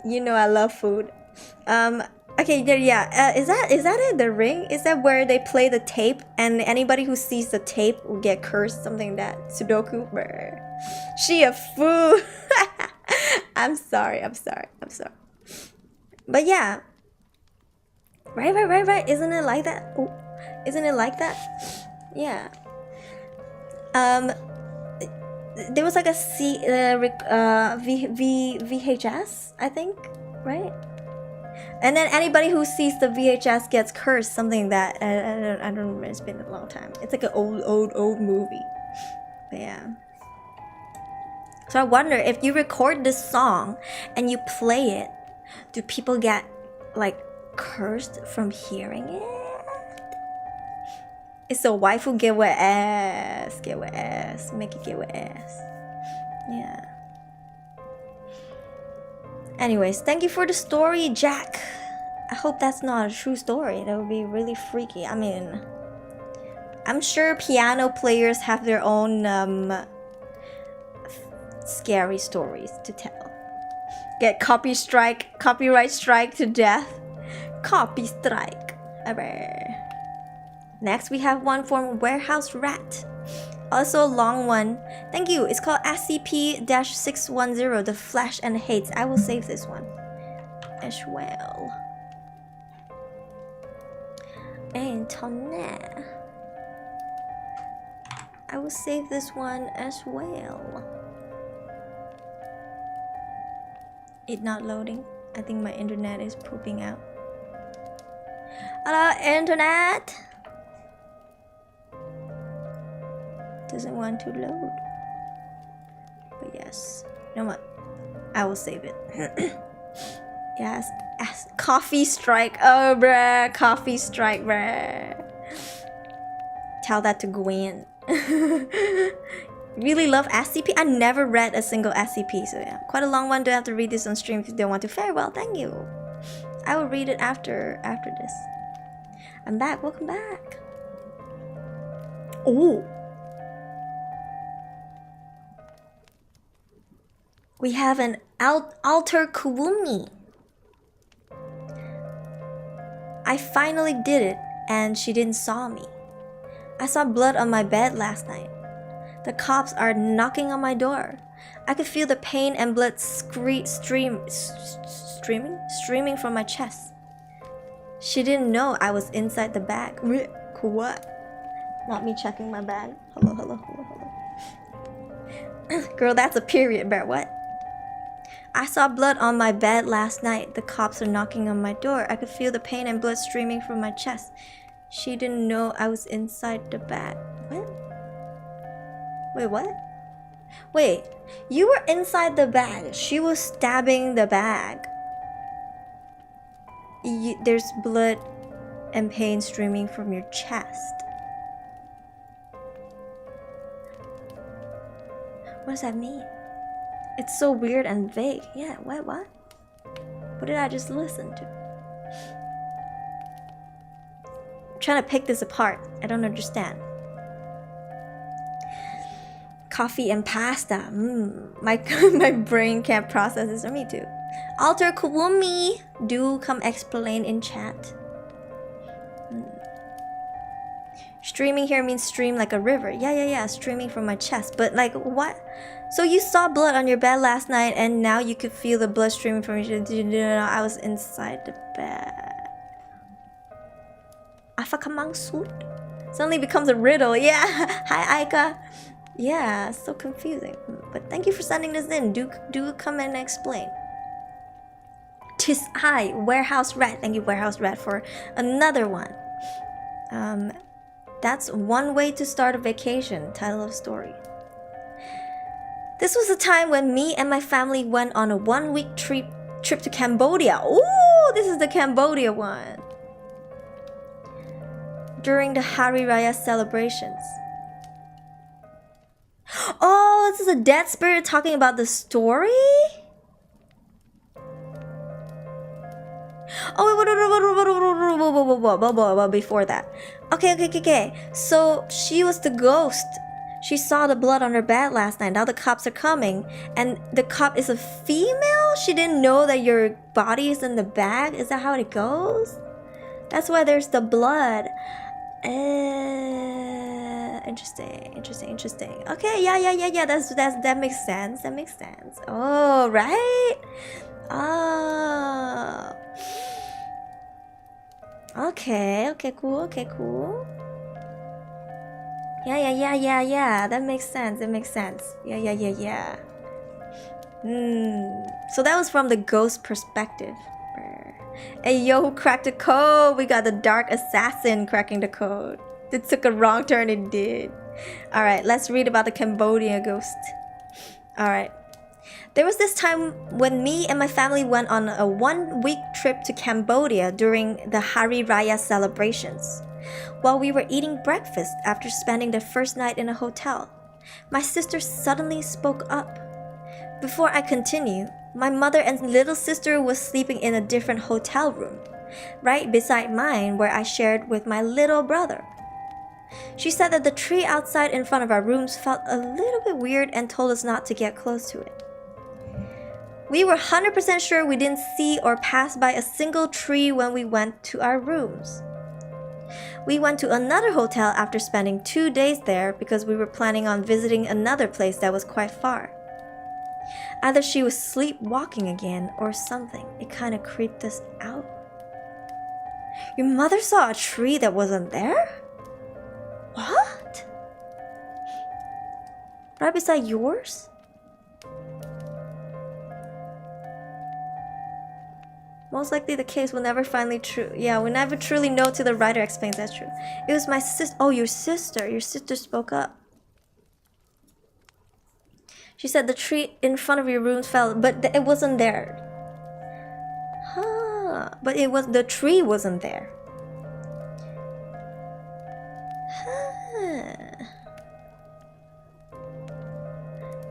You know I love food. Okay, yeah. Is that it? The Ring? Is that where they play the tape and anybody who sees the tape will get cursed? Something like that. Sudoku. Brr. She a fool. I'm sorry. But yeah. Right. Isn't it like that? Ooh. Isn't it like that? Yeah. There was like a VHS, I think, right? And then anybody who sees the VHS gets cursed, something that I don't remember. It's been a long time. It's like an old movie. But yeah. So I wonder if you record this song and you play it, do people get like cursed from hearing it? It's a waifu get wet ass, make it get wet ass. Yeah. Anyways, thank you for the story, Jack. I hope that's not a true story. That would be really freaky. I mean, I'm sure piano players have their own scary stories to tell. Get copyright strike to death. Copy strike. Next, we have one from Warehouse Rat. Also a long one. Thank you. It's called SCP-610, The Flash and Hates. I will save this one as well. Internet. I will save this one as well. It not loading. I think my internet is pooping out. Hello, internet. Doesn't want to load. But yes. You know what? I will save it. Yes. Coffee strike. Oh, bruh. Coffee strike, bruh. Tell that to Gwen. Really love SCP. I never read a single SCP, so yeah. Quite a long one. Don't have to read this on stream if you don't want to. Farewell. Thank you. I will read it after this. I'm back. Welcome back. Oh. We have an Aozora Kurumi. I finally did it, and she didn't saw me. I saw blood on my bed last night. The cops are knocking on my door. I could feel the pain and blood streaming from my chest. She didn't know I was inside the bag. What? Not me checking my bag. Hello, hello, hello, hello. Girl, that's a period, bear. What? I saw blood on my bed last night. The cops are knocking on my door. I could feel the pain and blood streaming from my chest. She didn't know I was inside the bag. What? Wait, what? Wait, you were inside the bag. She was stabbing the bag. There's blood and pain streaming from your chest. What does that mean? It's so weird and vague. Yeah, what? What did I just listen to? I'm trying to pick this apart. I don't understand. Coffee and pasta. My brain can't process this. Or me too. Alter Kurumi. Do come explain in chat. Streaming here means stream like a river. Yeah. Streaming from my chest. But like what? So you saw blood on your bed last night and now you could feel the blood streaming from your chest. I was inside the bed. Afakamangsut? Suddenly becomes a riddle. Yeah. Hi Aika. Yeah, so confusing. But thank you for sending this in. Do come and explain. Tis I, Warehouse Rat. Thank you, Warehouse Rat, for another one. That's one way to start a vacation. Title of story. This was a time when me and my family went on a 1-week trip to Cambodia. Ooh, this is the Cambodia one. During the Hari Raya celebrations. Oh, this is a dead spirit talking about the story? Oh, wait, before that. Okay. So she was the ghost. She saw the blood on her bed last night. Now the cops are coming. And the cop is a female? She didn't know that your body is in the bag? Is that how it goes? That's why there's the blood. Interesting. Okay, yeah. That makes sense. Oh, right? Oh. Okay, cool. Yeah. That makes sense. Yeah. So that was from the ghost perspective. Hey yo, who cracked the code? We got the dark assassin cracking the code. It took a wrong turn, it did. Alright, let's read about the Cambodia ghost. Alright. There was this time when me and my family went on a 1-week trip to Cambodia during the Hari Raya celebrations. While we were eating breakfast after spending the first night in a hotel, my sister suddenly spoke up. Before I continue, my mother and little sister was sleeping in a different hotel room, right beside mine where I shared with my little brother. She said that the tree outside in front of our rooms felt a little bit weird and told us not to get close to it. We were 100% sure we didn't see or pass by a single tree when we went to our rooms. We went to another hotel after spending 2 days there because we were planning on visiting another place that was quite far. Either she was sleepwalking again or something. It kind of creeped us out. Your mother saw a tree that wasn't there? What? Right beside yours? Most likely the case will never finally true. Yeah, we never truly know till the writer explains that's true. It was my sister. Oh, your sister. Your sister spoke up. She said the tree in front of your room fell, but it wasn't there. Huh. But the tree wasn't there.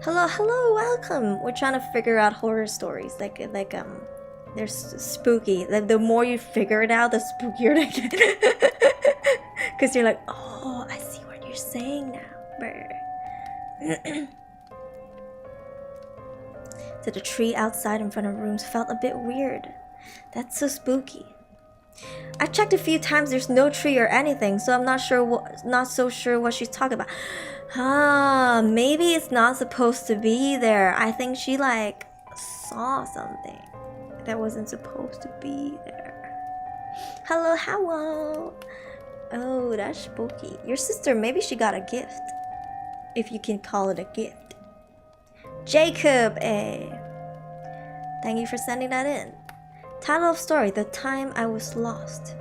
Huh. Hello, welcome. We're trying to figure out horror stories. They're spooky. Like, the more you figure it out, the spookier they get. Because you're like, oh, I see what you're saying now. So the tree outside in front of rooms felt a bit weird. That's so spooky. I checked a few times. There's no tree or anything, so I'm not so sure what she's talking about. Maybe it's not supposed to be there. I think she saw something that wasn't supposed to be there. Hello. Oh, that's spooky. Your sister, maybe she got a gift. If you can call it a gift. Jacob, thank you for sending that in. Title of story, The Time I Was Lost.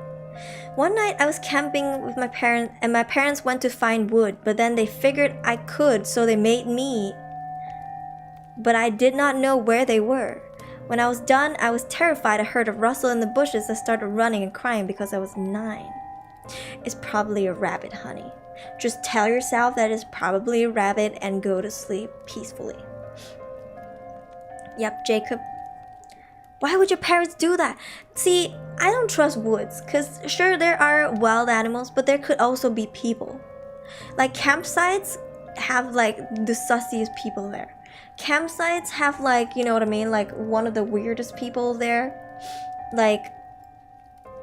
One night I was camping with my parents, and my parents went to find wood, but then they figured I could, so they made me. But I did not know where they were. When I was done, I was terrified. I heard a rustle in the bushes. I started running and crying because I was 9. It's probably a rabbit, honey. Just tell yourself that it's probably a rabbit and go to sleep peacefully. Yep, Jacob. Why would your parents do that? See, I don't trust woods, because sure, there are wild animals, but there could also be people. Like, campsites have, like, the sussiest people there. Campsites have, like, you know what I mean? Like, one of the weirdest people there. Like,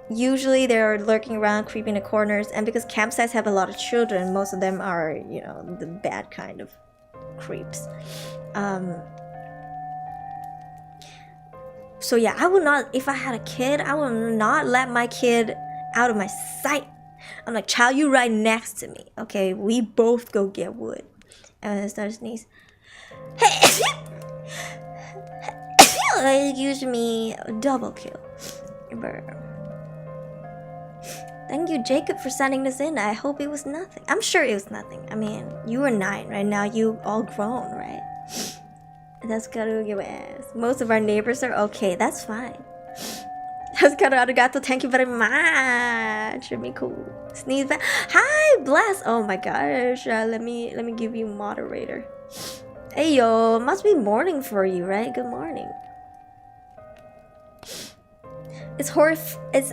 usually they're lurking around, creeping in corners, and because campsites have a lot of children, most of them are, you know, the bad kind of creeps. So yeah, I would not, if I had a kid, I would not let my kid out of my sight. I'm like, child, you right next to me. Okay, we both go get wood. And then I start to sneeze. Excuse me, double kill. Thank you, Jacob, for sending this in. I hope it was nothing. I'm sure it was nothing. I mean, you were 9 right now. You all grown, right? That's gotta give ass. Most of our neighbors are okay. That's fine. That's gotta arigato. Thank you very much. Me cool. Sneeze back. Hi, bless. Oh my gosh. Let me give you moderator. Hey yo, must be morning for you, right? Good morning. It's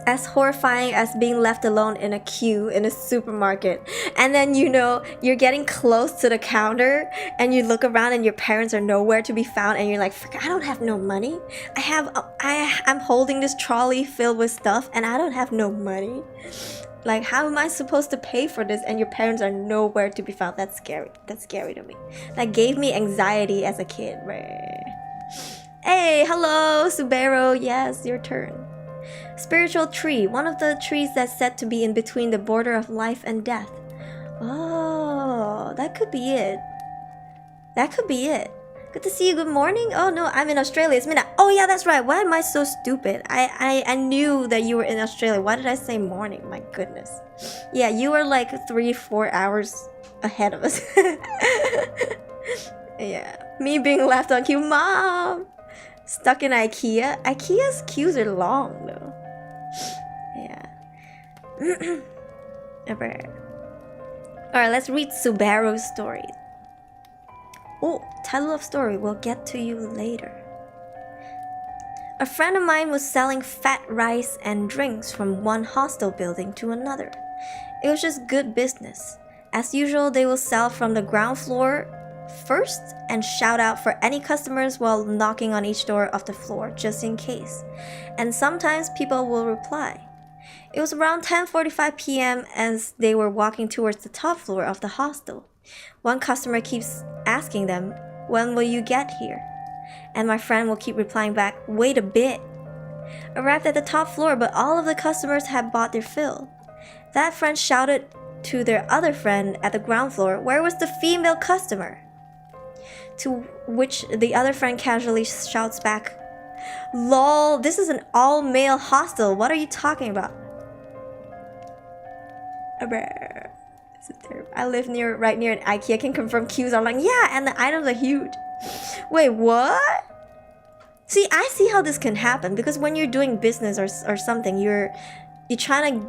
as horrifying as being left alone in a queue in a supermarket, and then you know you're getting close to the counter and you look around and your parents are nowhere to be found, and you're like, frick, I don't have no money. I'm holding this trolley filled with stuff and I don't have no money. Like, how am I supposed to pay for this and your parents are nowhere to be found? That's scary. That's scary to me. That gave me anxiety as a kid. Hey, hello, Subaru. Yes, your turn. Spiritual tree, one of the trees that's said to be in between the border of life and death. Oh, that could be it. That could be it. Good to see you. Good morning. Oh no, I'm in Australia. It's midnight. Oh yeah, that's right. Why am I so stupid? I knew that you were in Australia. Why did I say morning? My goodness. Yeah, you are like 3-4 hours ahead of us. Yeah, me being left on queue. Mom! Stuck in IKEA. IKEA's queues are long though. Yeah. Alright, let's read Subaru's story. Oh, title of story. We'll get to you later. A friend of mine was selling fat rice and drinks from one hostel building to another. It was just good business. As usual, they will sell from the ground floor first and shout out for any customers while knocking on each door of the floor just in case. And sometimes people will reply. It was around 10:45 p.m. as they were walking towards the top floor of the hostel. One customer keeps asking them, "When will you get here?" And my friend will keep replying back, "Wait a bit." Arrived at the top floor, but all of the customers had bought their fill. That friend shouted to their other friend at the ground floor, "Where was the female customer?" To which the other friend casually shouts back, "Lol, this is an all-male hostel. What are you talking about?" I live right near an IKEA. I can confirm queues are long. Yeah, and the items are huge. Wait, what? See, I see how this can happen, because when you're doing business or something, you're trying to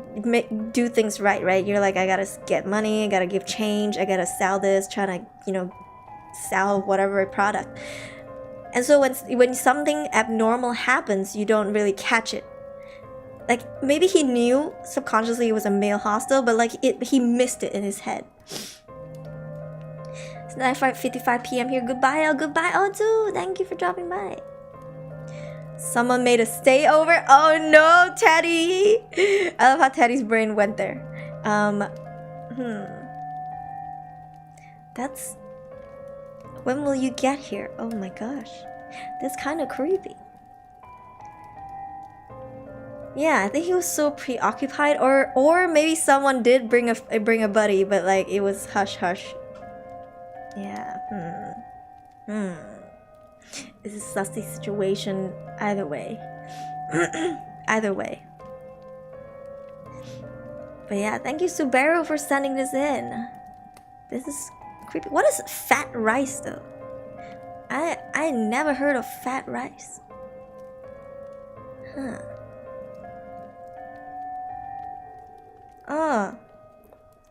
do things right? You're like, I gotta get money, I gotta give change, I gotta sell this, trying to, sell whatever product. And so when something abnormal happens, you don't really catch it. Like, maybe he knew subconsciously it was a male hostel, but like he missed it in his head. It's 9:55 p.m. here. Goodbye, goodbye, dude. Thank you for dropping by. Someone made a stay over. Oh no, Teddy. I love how Teddy's brain went there. That's... When will you get here? Oh my gosh. That's kind of creepy. Yeah, I think he was so preoccupied, or maybe someone did bring a buddy, but like it was hush hush. Yeah. This is a sussy situation either way. Either way. But yeah, thank you Subaru for sending this in. This is creepy. What is fat rice though? I never heard of fat rice. Huh. Oh.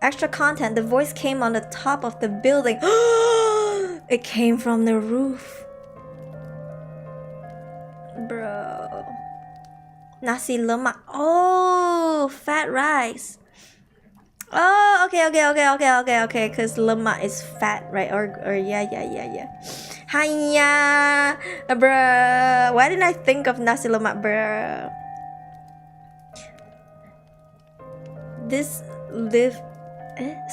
Extra content. The voice came on the top of the building. It came from the roof. Bro. Nasi lemak. Oh, fat rice. Oh, okay. Cause lemak is fat, right? Or yeah. Hiya, bruh. Why didn't I think of nasi lemak, bruh? This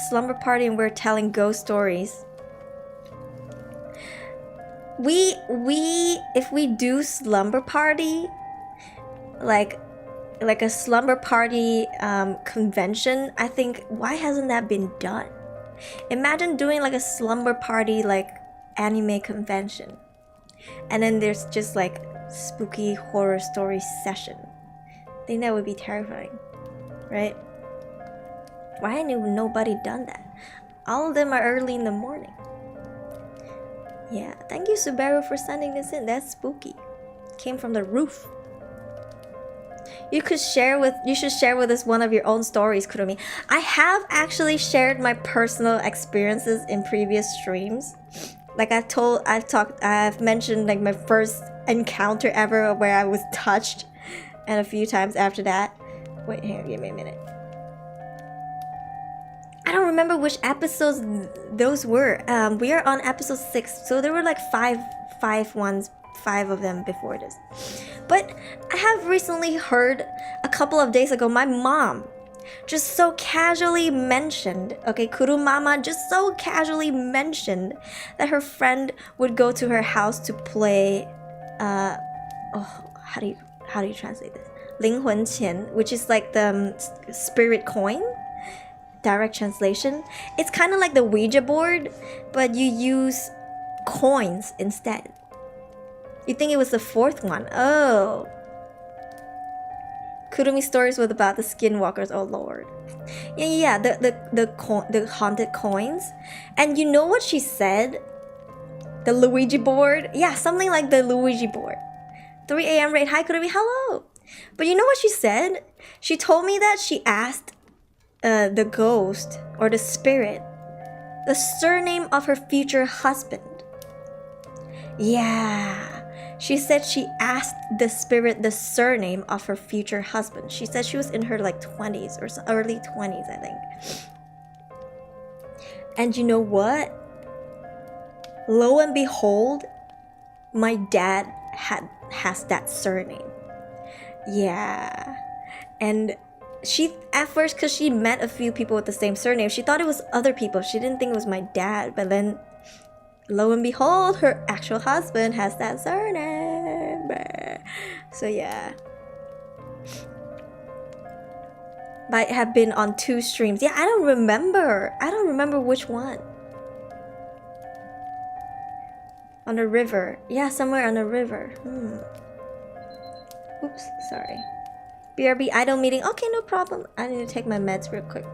slumber party and we're telling ghost stories. If we do slumber party, like a slumber party convention, I think why hasn't that been done? Imagine doing like a slumber party like anime convention, and then there's just like spooky horror story session. I think that would be terrifying, right? Why hasn't nobody done that? All of them are early in the morning. Yeah, thank you Subaru for sending this in. That's spooky. Came from the roof. You should share with us one of your own stories, Kurumi. I have actually shared my personal experiences in previous streams. Like I've mentioned like my first encounter ever where I was touched, and a few times after that. Wait, here, give me a minute. I don't remember which episodes those were. We are on episode 6, so there were like five of them before this. But I have recently heard a couple of days ago, my mom just so casually mentioned, okay, Kurumama just so casually mentioned that her friend would go to her house to play, how do you translate this? 灵魂钱, which is like the spirit coin. Direct translation. It's kind of like the Ouija board, but you use coins instead. You think it was the 4th one? Oh. Kurumi's stories was about the skinwalkers. Oh lord. Yeah. The haunted coins. And you know what she said? The Luigi board. Yeah, something like the Luigi board. 3 a.m. raid. Hi Kurumi. Hello. But you know what she said? She told me that she asked the ghost or the spirit the surname of her future husband. Yeah. She said she asked the spirit the surname of her future husband. She said she was in her like 20s or early 20s, I think. And you know what? Lo and behold, my dad has that surname. Yeah. And she, at first, because she met a few people with the same surname, she thought it was other people. She didn't think it was my dad. But then, lo and behold, her actual husband has that surname. So yeah. Might have been on 2 streams. Yeah, I don't remember which one. On a river. Yeah, somewhere on a river. Oops, sorry. BRB idol meeting. Okay, no problem. I need to take my meds real quick.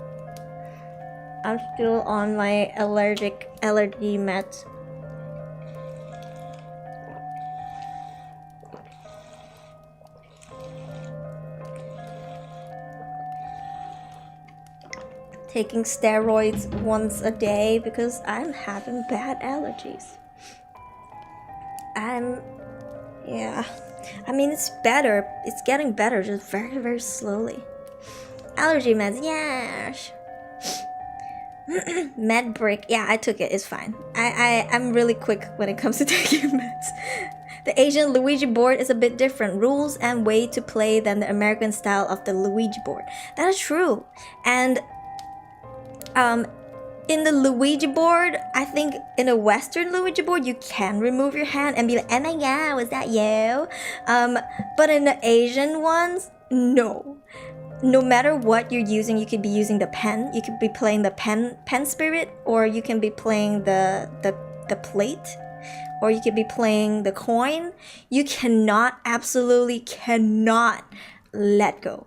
I'm still on my allergy meds. Taking steroids once a day because I'm having bad allergies. Yeah. I mean, it's better. It's getting better, just very, very slowly. Allergy meds, yeah. Med break, yeah, I took it. It's fine. I'm really quick when it comes to taking meds. The Asian Luigi board is a bit different. Rules and way to play than the American style of the Luigi board. That is true. And in the Luigi board, I think in a Western Luigi board, you can remove your hand and be like, oh my god, was that you? But in the Asian ones, No. No matter what you're using, you could be using the pen. You could be playing the pen spirit, or you can be playing the plate, or you could be playing the coin. You absolutely cannot let go.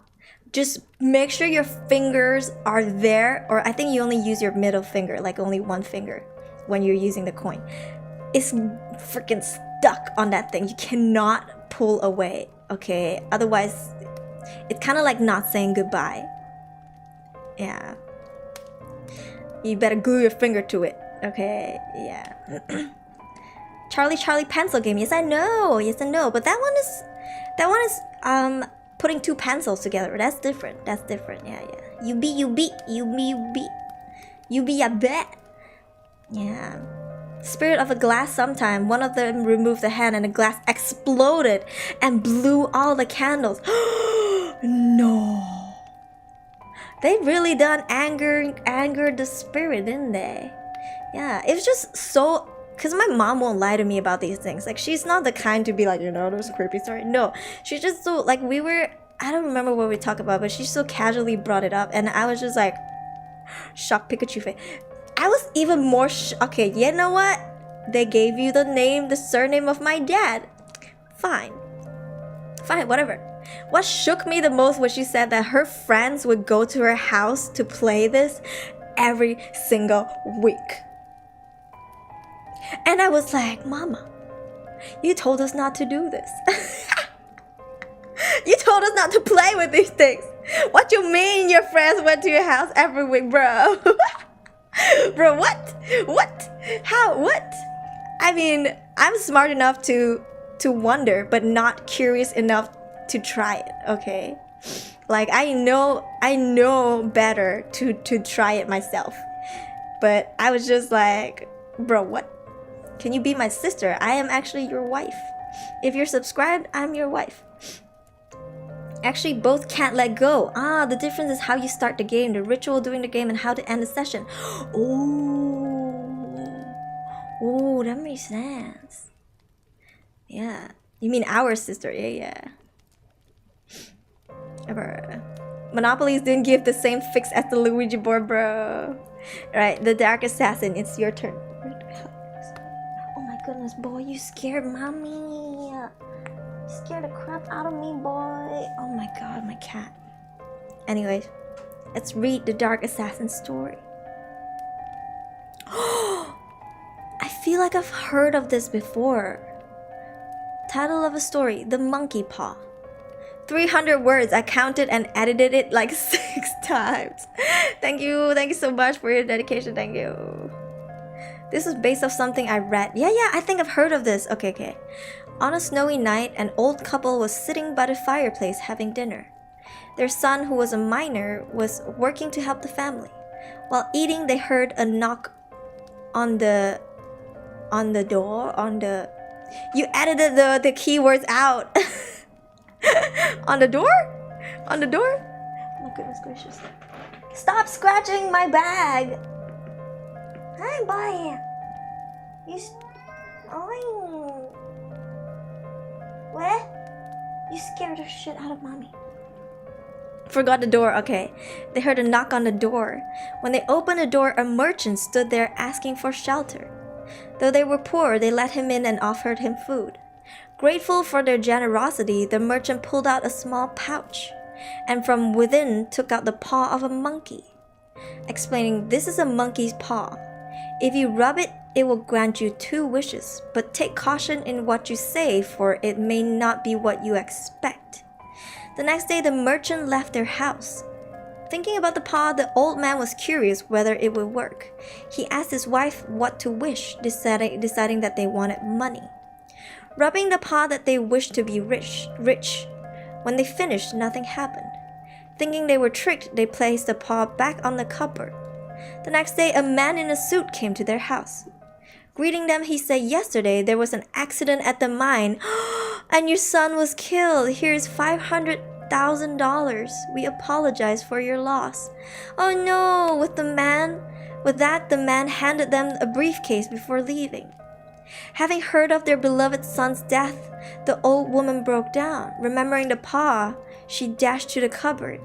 Just make sure your fingers are there, or I think you only use your middle finger, like only one finger when you're using the coin. It's freaking stuck on that thing. You cannot pull away, okay? Otherwise, it's kind of like not saying goodbye. Yeah. You better glue your finger to it, okay? Yeah. Charlie pencil game. Yes, I know. But that one is putting two pencils together. That's different. Yeah. You be a bet. Yeah. Spirit of a glass sometime. One of them removed the hand and the glass exploded and blew all the candles. No. They really done angered the spirit, didn't they? Yeah, it was just so... Because my mom won't lie to me about these things. Like, she's not the kind to be like, there's a creepy story. No, she's just so... Like, I don't remember what we talked about, but she so casually brought it up. And I was just like... Shocked Pikachu face. I was even more... Okay, you know what? They gave you the surname of my dad. Fine, whatever. What shook me the most was she said that her friends would go to her house to play this every single week. And I was like, Mama, you told us not to do this. You told us not to play with these things. What you mean your friends went to your house every week, bro? Bro, what? How? What? I mean, I'm smart enough to wonder, but not curious enough to try it, okay? Like, I know better to try it myself. But I was just like, bro, what? Can you be my sister? I am actually your wife. If you're subscribed, I'm your wife. Actually, both can't let go. The difference is how you start the game, the ritual during the game, and how to end the session. Oh, that makes sense. Yeah. You mean our sister? Yeah. Monopolies didn't give the same fix as the Luigi board, bro. Right, the Dark Assassin, it's your turn. Oh my goodness, boy, you scared mommy. You scared the crap out of me, boy. Oh my god, my cat. Anyways, let's read the Dark Assassin story. I feel like I've heard of this before. Title of a story, The Monkey Paw. 300 words. I counted and edited it like 6 times. Thank you so much for your dedication. Thank you. This is based off something I read. Yeah, I think I've heard of this. Okay. On a snowy night, an old couple was sitting by the fireplace having dinner. Their son, who was a miner, was working to help the family. While eating, they heard a knock on the door. You edited the keywords out. On the door? Oh my goodness gracious. Stop scratching my bag. Hi, boy. What? You scared the shit out of mommy. Forgot the door. Okay. They heard a knock on the door. When they opened the door, a merchant stood there asking for shelter. Though they were poor, they let him in and offered him food. Grateful for their generosity, the merchant pulled out a small pouch and from within took out the paw of a monkey, explaining, "This is a monkey's paw. If you rub it, it will grant you 2 wishes, but take caution in what you say, for it may not be what you expect." The next day, the merchant left their house. Thinking about the paw, the old man was curious whether it would work. He asked his wife what to wish, deciding that they wanted money. Rubbing the paw that they wished to be rich. When they finished, nothing happened. Thinking they were tricked, they placed the paw back on the cupboard. The next day, a man in a suit came to their house. Greeting them, he said, "Yesterday there was an accident at the mine, and your son was killed. Here's $500,000. We apologize for your loss." Oh no! With that, the man handed them a briefcase before leaving. Having heard of their beloved son's death, the old woman broke down. Remembering the paw, She dashed to the cupboard.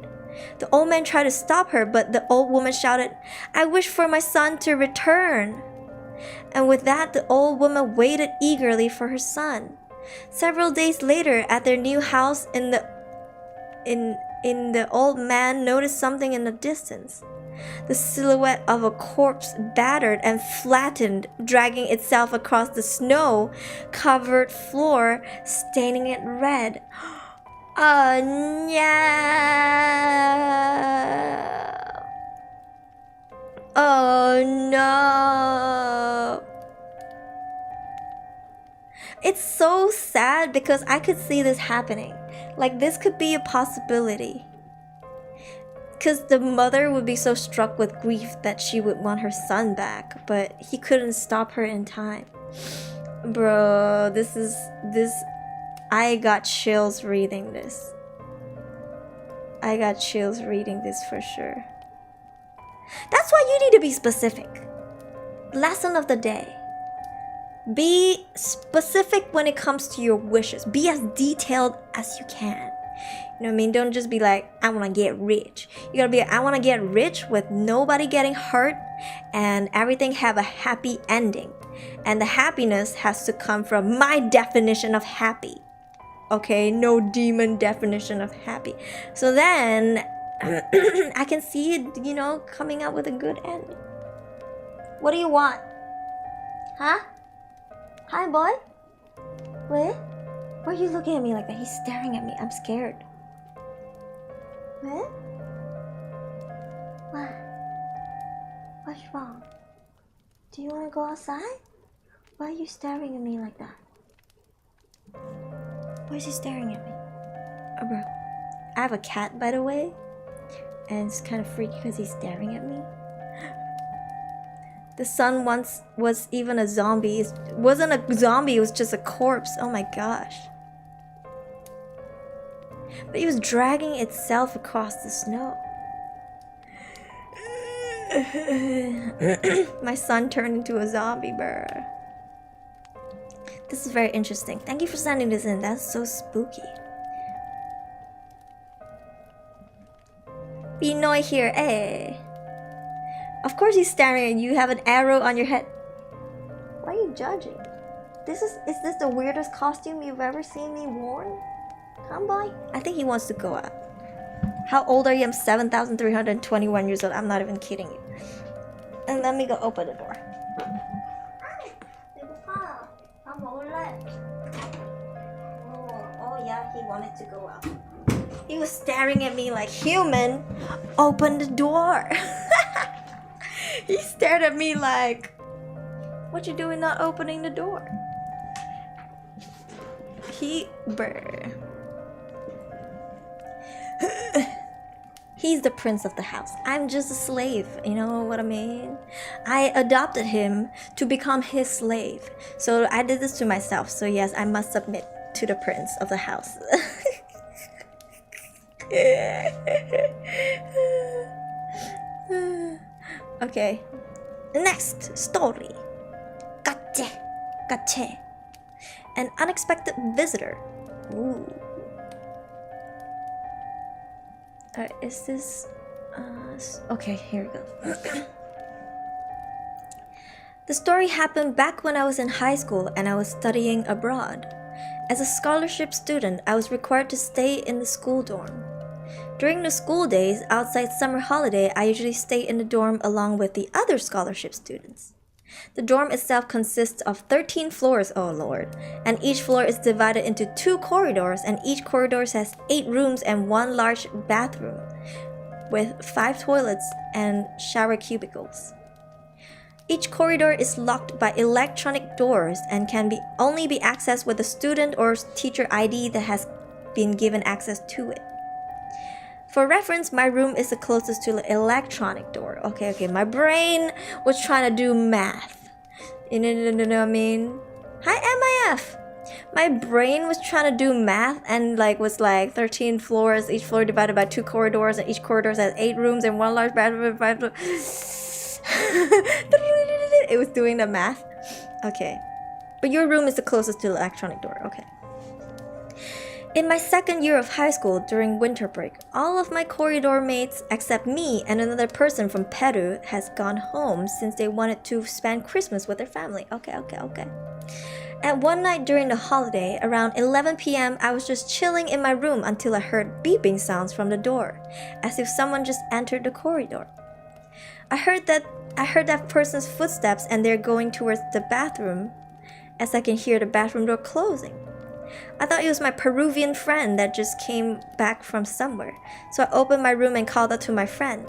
The old man tried to stop her, but the old woman shouted, "I wish for my son to return." And with that, the old woman waited eagerly for her son. Several days later, at their new house, the old man noticed something in the distance. The silhouette of a corpse, battered and flattened, dragging itself across the snow-covered floor, staining it red. Oh no! Oh no! It's so sad because I could see this happening. Like, this could be a possibility. Because the mother would be so struck with grief that she would want her son back, but he couldn't stop her in time. Bro, this. I got chills reading this. I got chills reading this for sure. That's why you need to be specific. Lesson of the day. Be specific when it comes to your wishes. Be as detailed as you can. You know what I mean? Don't just be like, I want to get rich. You gotta be, I want to get rich with nobody getting hurt and everything have a happy ending. And the happiness has to come from my definition of happy. Okay? No demon definition of happy. So then, I can see it, you know, coming out with a good end. What do you want? Huh? Hi, boy? Wait? Why are you looking at me like that? He's staring at me. I'm scared. What? What? What's wrong? Do you want to go outside? Why are you staring at me like that? Why is he staring at me? Oh, bro. I have a cat, by the way. And it's kind of freaky because he's staring at me. The son once was even a zombie. It wasn't a zombie, it was just a corpse. Oh my gosh. But it was dragging itself across the snow. My son turned into a zombie, bruh. This is very interesting. Thank you for sending this in. That's so spooky. Pinoy here, eh? Of course he's staring at you. You have an arrow on your head. Why are you judging? Is this the weirdest costume you've ever seen me worn? Come boy. I think he wants to go out. How old are you? I'm 7,321 years old. I'm not even kidding you. And let me go open the door. Oh yeah, he wanted to go out. He was staring at me like, human, open the door. He stared at me like, what you doing not opening the door? He's the prince of the house. I'm just a slave, you know what I mean? I adopted him to become his slave. So I did this to myself. So yes, I must submit to the prince of the house. Okay. Next story. Gache. An unexpected visitor. Ooh. Alright, is this... okay, here we go. The story happened back when I was in high school and I was studying abroad. As a scholarship student, I was required to stay in the school dorm. During the school days, outside summer holiday, I usually stay in the dorm along with the other scholarship students. The dorm itself consists of 13 floors, oh lord, and each floor is divided into 2 corridors, and each corridor has 8 rooms and 1 large bathroom with 5 toilets and shower cubicles. Each corridor is locked by electronic doors and can only be accessed with a student or teacher ID that has been given access to it. For reference, my room is the closest to the electronic door. Okay, my brain was trying to do math. You know what I mean? Hi, MIF! My brain was trying to do math and was like 13 floors, each floor divided by 2 corridors, and each corridor has 8 rooms and 1 large bathroom. It was doing the math. Okay. But your room is the closest to the electronic door. Okay. In my second year of high school during winter break, all of my corridor mates except me and another person from Peru has gone home since they wanted to spend Christmas with their family. Okay. And one night during the holiday, around 11 p.m., I was just chilling in my room until I heard beeping sounds from the door, as if someone just entered the corridor. I heard that person's footsteps and they're going towards the bathroom, as I can hear the bathroom door closing. I thought it was my Peruvian friend that just came back from somewhere, so I opened my room and called out to my friend.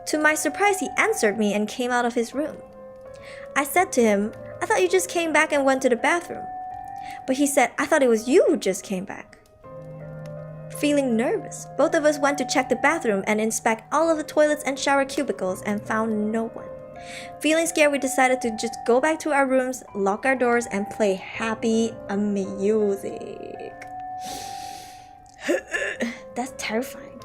To my surprise, he answered me and came out of his room. I said to him, "I thought you just came back and went to the bathroom." But he said, "I thought it was you who just came back." Feeling nervous, both of us went to check the bathroom and inspect all of the toilets and shower cubicles and found no one. Feeling scared, we decided to just go back to our rooms, lock our doors, and play happy music. That's terrifying.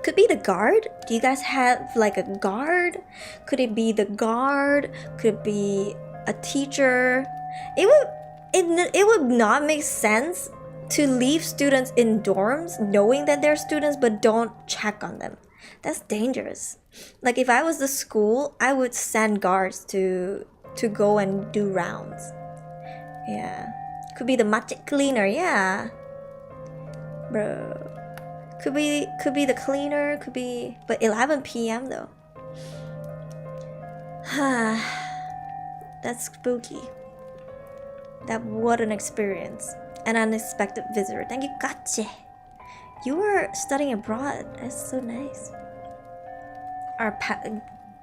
Could be the guard? Do you guys have like a guard? Could it be the guard? Could it be a teacher? It would not make sense to leave students in dorms knowing that they're students but don't check on them. That's dangerous. Like if I was the school, I would send guards to go and do rounds. Yeah. Could be the magic cleaner, yeah. Bro. Could be the cleaner, could be, but 11 p.m. though. That's spooky. That what an experience. An unexpected visitor. Thank you, Gache. You were studying abroad. That's so nice.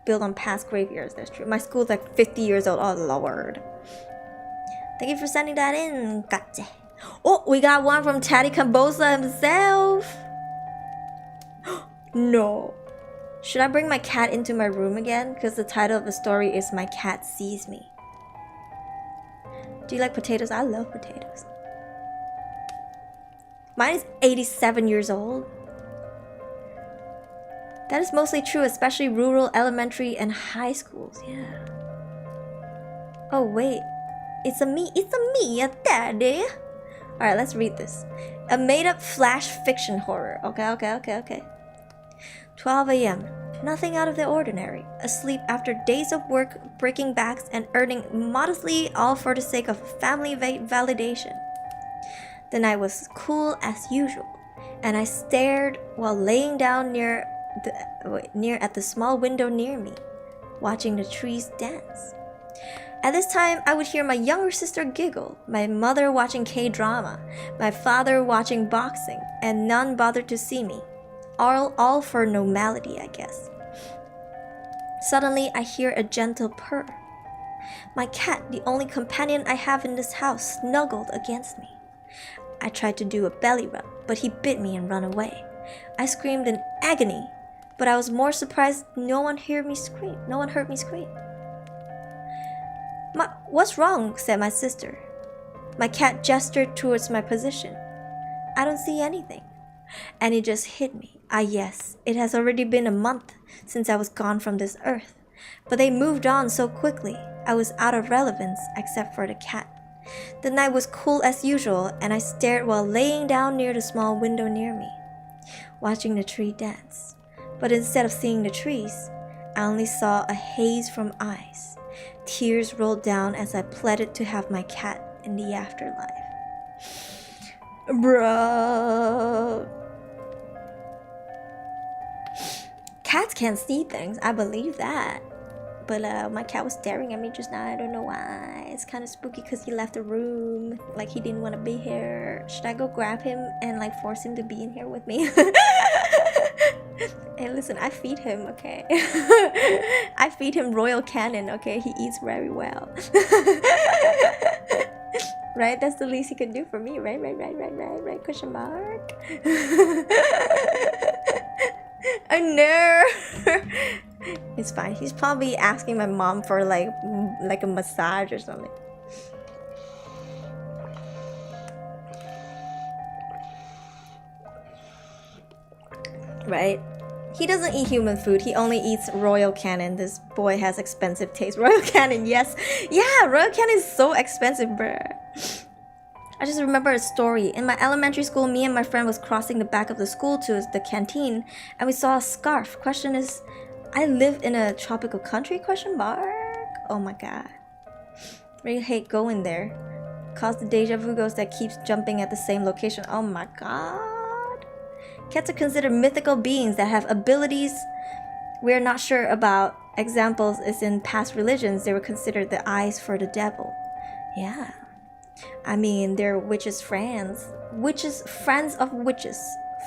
Built on past graveyards, that's true. My school's like 50 years old. Oh, Lord. Thank you for sending that in, Gache. Oh, we got one from Taddy Cambodia himself. No. Should I bring my cat into my room again? Because the title of the story is My Cat Sees Me. Do you like potatoes? I love potatoes. Mine is 87 years old. That is mostly true, especially rural elementary and high schools, yeah. Oh wait, it's a me, a daddy. Alright, let's read this. A made-up flash fiction horror. Okay. 12 a.m. Nothing out of the ordinary. Asleep after days of work, breaking backs, and earning modestly, all for the sake of family validation. The night was cool as usual, and I stared while laying down near at the small window near me, watching the trees dance. At this time, I would hear my younger sister giggle, my mother watching K-drama, my father watching boxing, and none bothered to see me. All for normality, I guess. Suddenly, I hear a gentle purr. My cat, the only companion I have in this house, snuggled against me. I tried to do a belly rub, but he bit me and ran away. I screamed in agony, but I was more surprised no one heard me scream. What's wrong? Said my sister. My cat gestured towards my position. I don't see anything. And it just hit me. Yes, it has already been a month since I was gone from this earth. But they moved on so quickly, I was out of relevance except for the cat. The night was cool as usual, and I stared while laying down near the small window near me, watching the tree dance. But instead of seeing the trees, I only saw a haze from eyes. Tears rolled down as I pleaded to have my cat in the afterlife. Bro. Cats can't see things, I believe that. But my cat was staring at me just now. I don't know why. It's kind of spooky because he left the room. Like he didn't want to be here. Should I go grab him and like force him to be in here with me? Hey, listen, I feed him, okay? I feed him royal canon, okay? He eats very well. Right? That's the least he can do for me, right? Right? Question mark? Oh no! It's fine. He's probably asking my mom for like a massage or something. Right? He doesn't eat human food. He only eats royal canon. This boy has expensive taste. Royal canon, yes. Yeah, royal canon is so expensive, bruh. I just remember a story. In my elementary school, me and my friend was crossing the back of the school to the canteen, and we saw a scarf. Question is, I live in a tropical country? Question mark. Oh my god. Really hate going there. Cause the deja vu ghost that keeps jumping at the same location. Oh my god. Cats are considered mythical beings that have abilities we're not sure about. Examples is in past religions, they were considered the eyes for the devil. Yeah. I mean, they're witches' friends. Witches, friends of witches,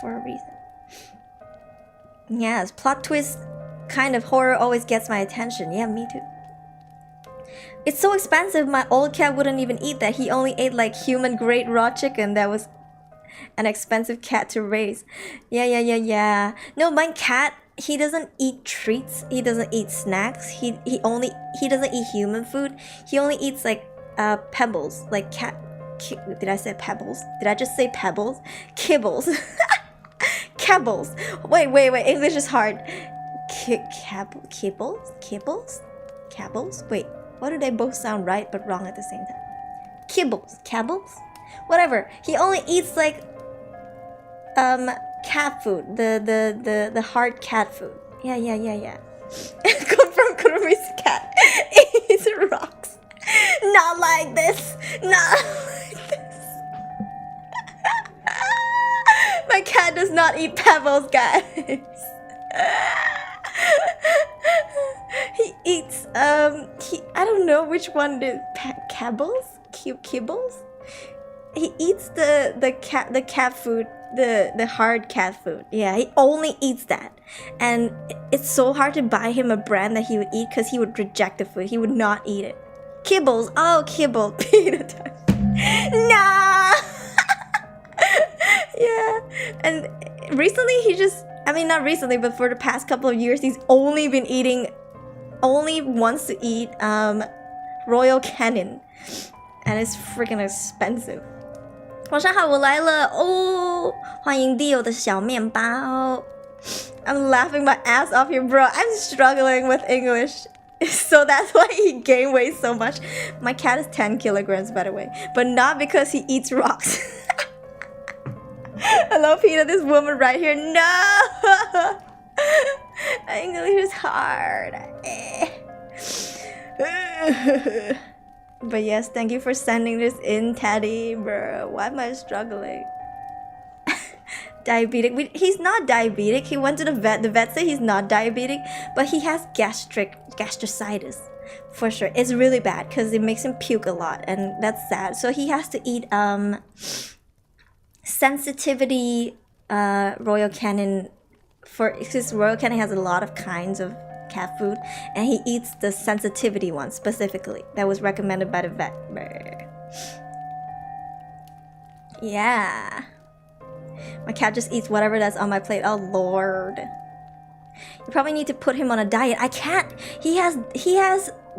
for a reason. Yes, plot twist kind of horror always gets my attention. Yeah, me too. It's so expensive, my old cat wouldn't even eat that. He only ate like human grade raw chicken. That was an expensive cat to raise. Yeah. No, my cat, he doesn't eat treats. He doesn't eat snacks. He doesn't eat human food. He only eats like pebbles, like cat. Did I say pebbles? Did I just say pebbles? Kibbles. Kibbles. Wait. English is hard. Kibbles? Wait. Why do they both sound right but wrong at the same time? Kibbles? Whatever. He only eats like cat food. The hard cat food. Yeah. Confirm Kurumi's cat eats rocks. Not like this. My cat does not eat pebbles, guys. He eats I don't know which one is kibbles? He eats the cat food, the hard cat food. Yeah, he only eats that. And it's so hard to buy him a brand that he would eat because he would reject the food. He would not eat it. Kibbles. Oh, kibble. Peanut. Nah. Yeah. And recently not recently, but for the past couple of years, he's only wants to eat Royal Canin. And it's freaking expensive. 晚上好，我来了哦！欢迎 Dio 的小面包。I'm laughing my ass off here, bro. I'm struggling with English. So that's why he gained weight so much. My cat is 10 kilograms, by the way. But not because he eats rocks. Hello, Peter, this woman right here. No! English is hard. But yes, thank you for sending this in, Teddy, bro. Why am I struggling? Diabetic. He's not diabetic. He went to the vet. The vet said he's not diabetic, but he has gastricitis. For sure. It's really bad because it makes him puke a lot, and that's sad. So he has to eat sensitivity Royal Canin because Royal Canin has a lot of kinds of cat food, and he eats the sensitivity one specifically that was recommended by the vet. Yeah. My cat just eats whatever that's on my plate. Oh lord. You probably need to put him on a diet. I can't. He has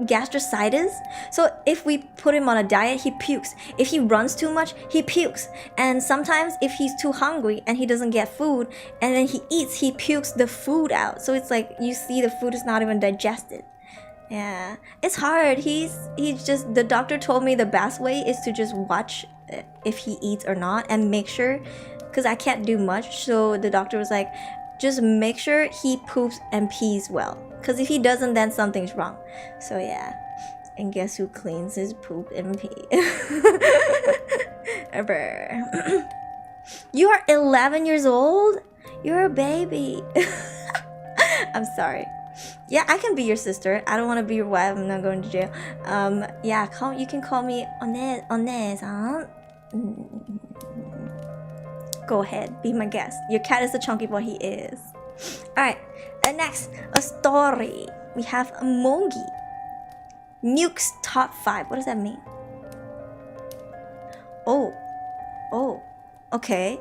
gastricitis. So if we put him on a diet, he pukes. If he runs too much, he pukes. And sometimes if he's too hungry and he doesn't get food and then he eats, he pukes the food out. So it's like you see the food is not even digested. Yeah. It's hard. He's just, the doctor told me the best way is to just watch if he eats or not and make sure, because I can't do much. So the doctor was like, just make sure he poops and pees well. Because if he doesn't, then something's wrong. So yeah. And guess who cleans his poop and pee? You are 11 years old? You're a baby. I'm sorry. Yeah, I can be your sister. I don't want to be your wife. I'm not going to jail. Yeah, you can call me Ones, huh? Go ahead, be my guest. Your cat is the chunky boy he is. Alright, and next, a story. We have Mongi. Nuke's top 5. What does that mean? Oh, okay.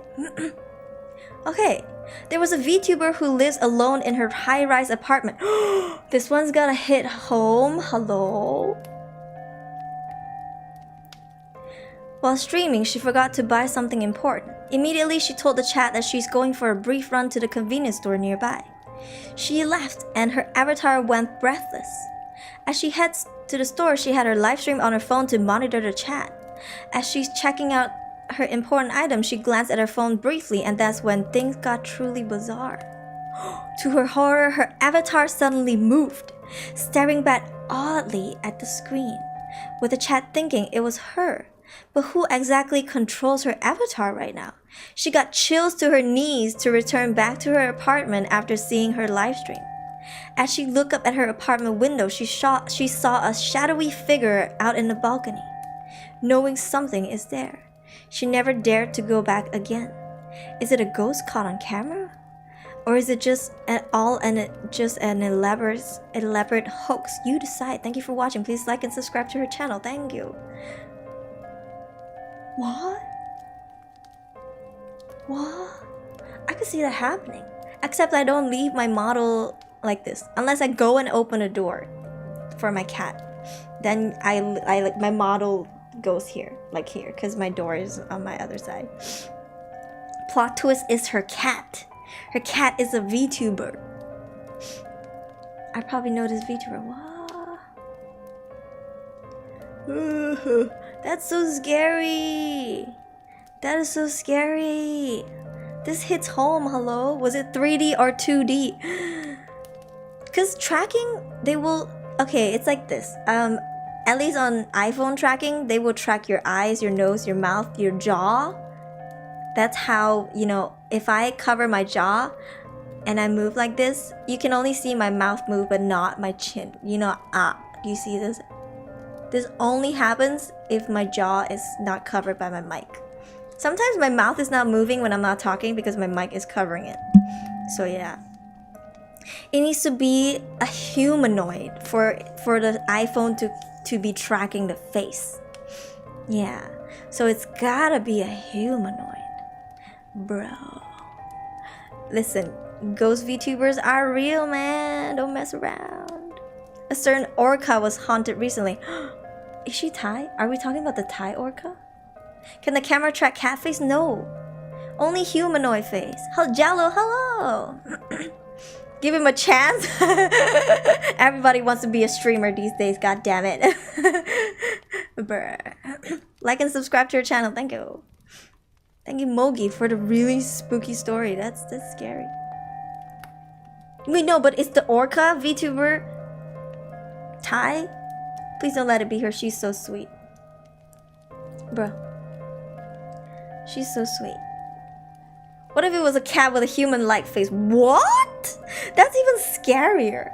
Okay, there was a Vtuber who lives alone in her high-rise apartment. This one's gonna hit home. Hello? While streaming, she forgot to buy something important. Immediately, she told the chat that she's going for a brief run to the convenience store nearby. She left, and her avatar went breathless. As she heads to the store, she had her live stream on her phone to monitor the chat. As she's checking out her important items, she glanced at her phone briefly, and that's when things got truly bizarre. To her horror, her avatar suddenly moved, staring back oddly at the screen, with the chat thinking it was her. But who exactly controls her avatar right now? She got chills to her knees to return back to her apartment after seeing her livestream. As she looked up at her apartment window, she saw a shadowy figure out in the balcony. Knowing something is there, she never dared to go back again. Is it a ghost caught on camera? Or is it just an elaborate hoax? You decide. Thank you for watching. Please like and subscribe to her channel. Thank you. What? I could see that happening. Except I don't leave my model like this. Unless I go and open a door for my cat. Then I like my model goes here. Like here. Because my door is on my other side. Plot twist is her cat. Her cat is a Vtuber. I probably know this Vtuber. Wow. That's so scary. That is so scary. This hits home, hello? Was it 3D or 2D? Because tracking, they will... Okay, it's like this. At least on iPhone tracking, they will track your eyes, your nose, your mouth, your jaw. That's how, you know, if I cover my jaw and I move like this, you can only see my mouth move but not my chin. You know, you see this? This only happens if my jaw is not covered by my mic. Sometimes my mouth is not moving when I'm not talking because my mic is covering it. So yeah. It needs to be a humanoid for the iPhone to be tracking the face. Yeah. So it's gotta be a humanoid. Bro. Listen, ghost VTubers are real, man. Don't mess around. A certain orca was haunted recently. Is she Thai? Are we talking about the Thai orca? Can the camera track cat face? No. Only humanoid face. Jello, hello. Give him a chance. Everybody wants to be a streamer these days, god damn it. Bruh. Like and subscribe to her channel. Thank you. Thank you, Mogi, for the really spooky story. That's scary. Wait, no, but it's the orca VTuber Thai? Please don't let it be her. She's so sweet. Bro. She's so sweet. What if it was a cat with a human-like face? What? That's even scarier.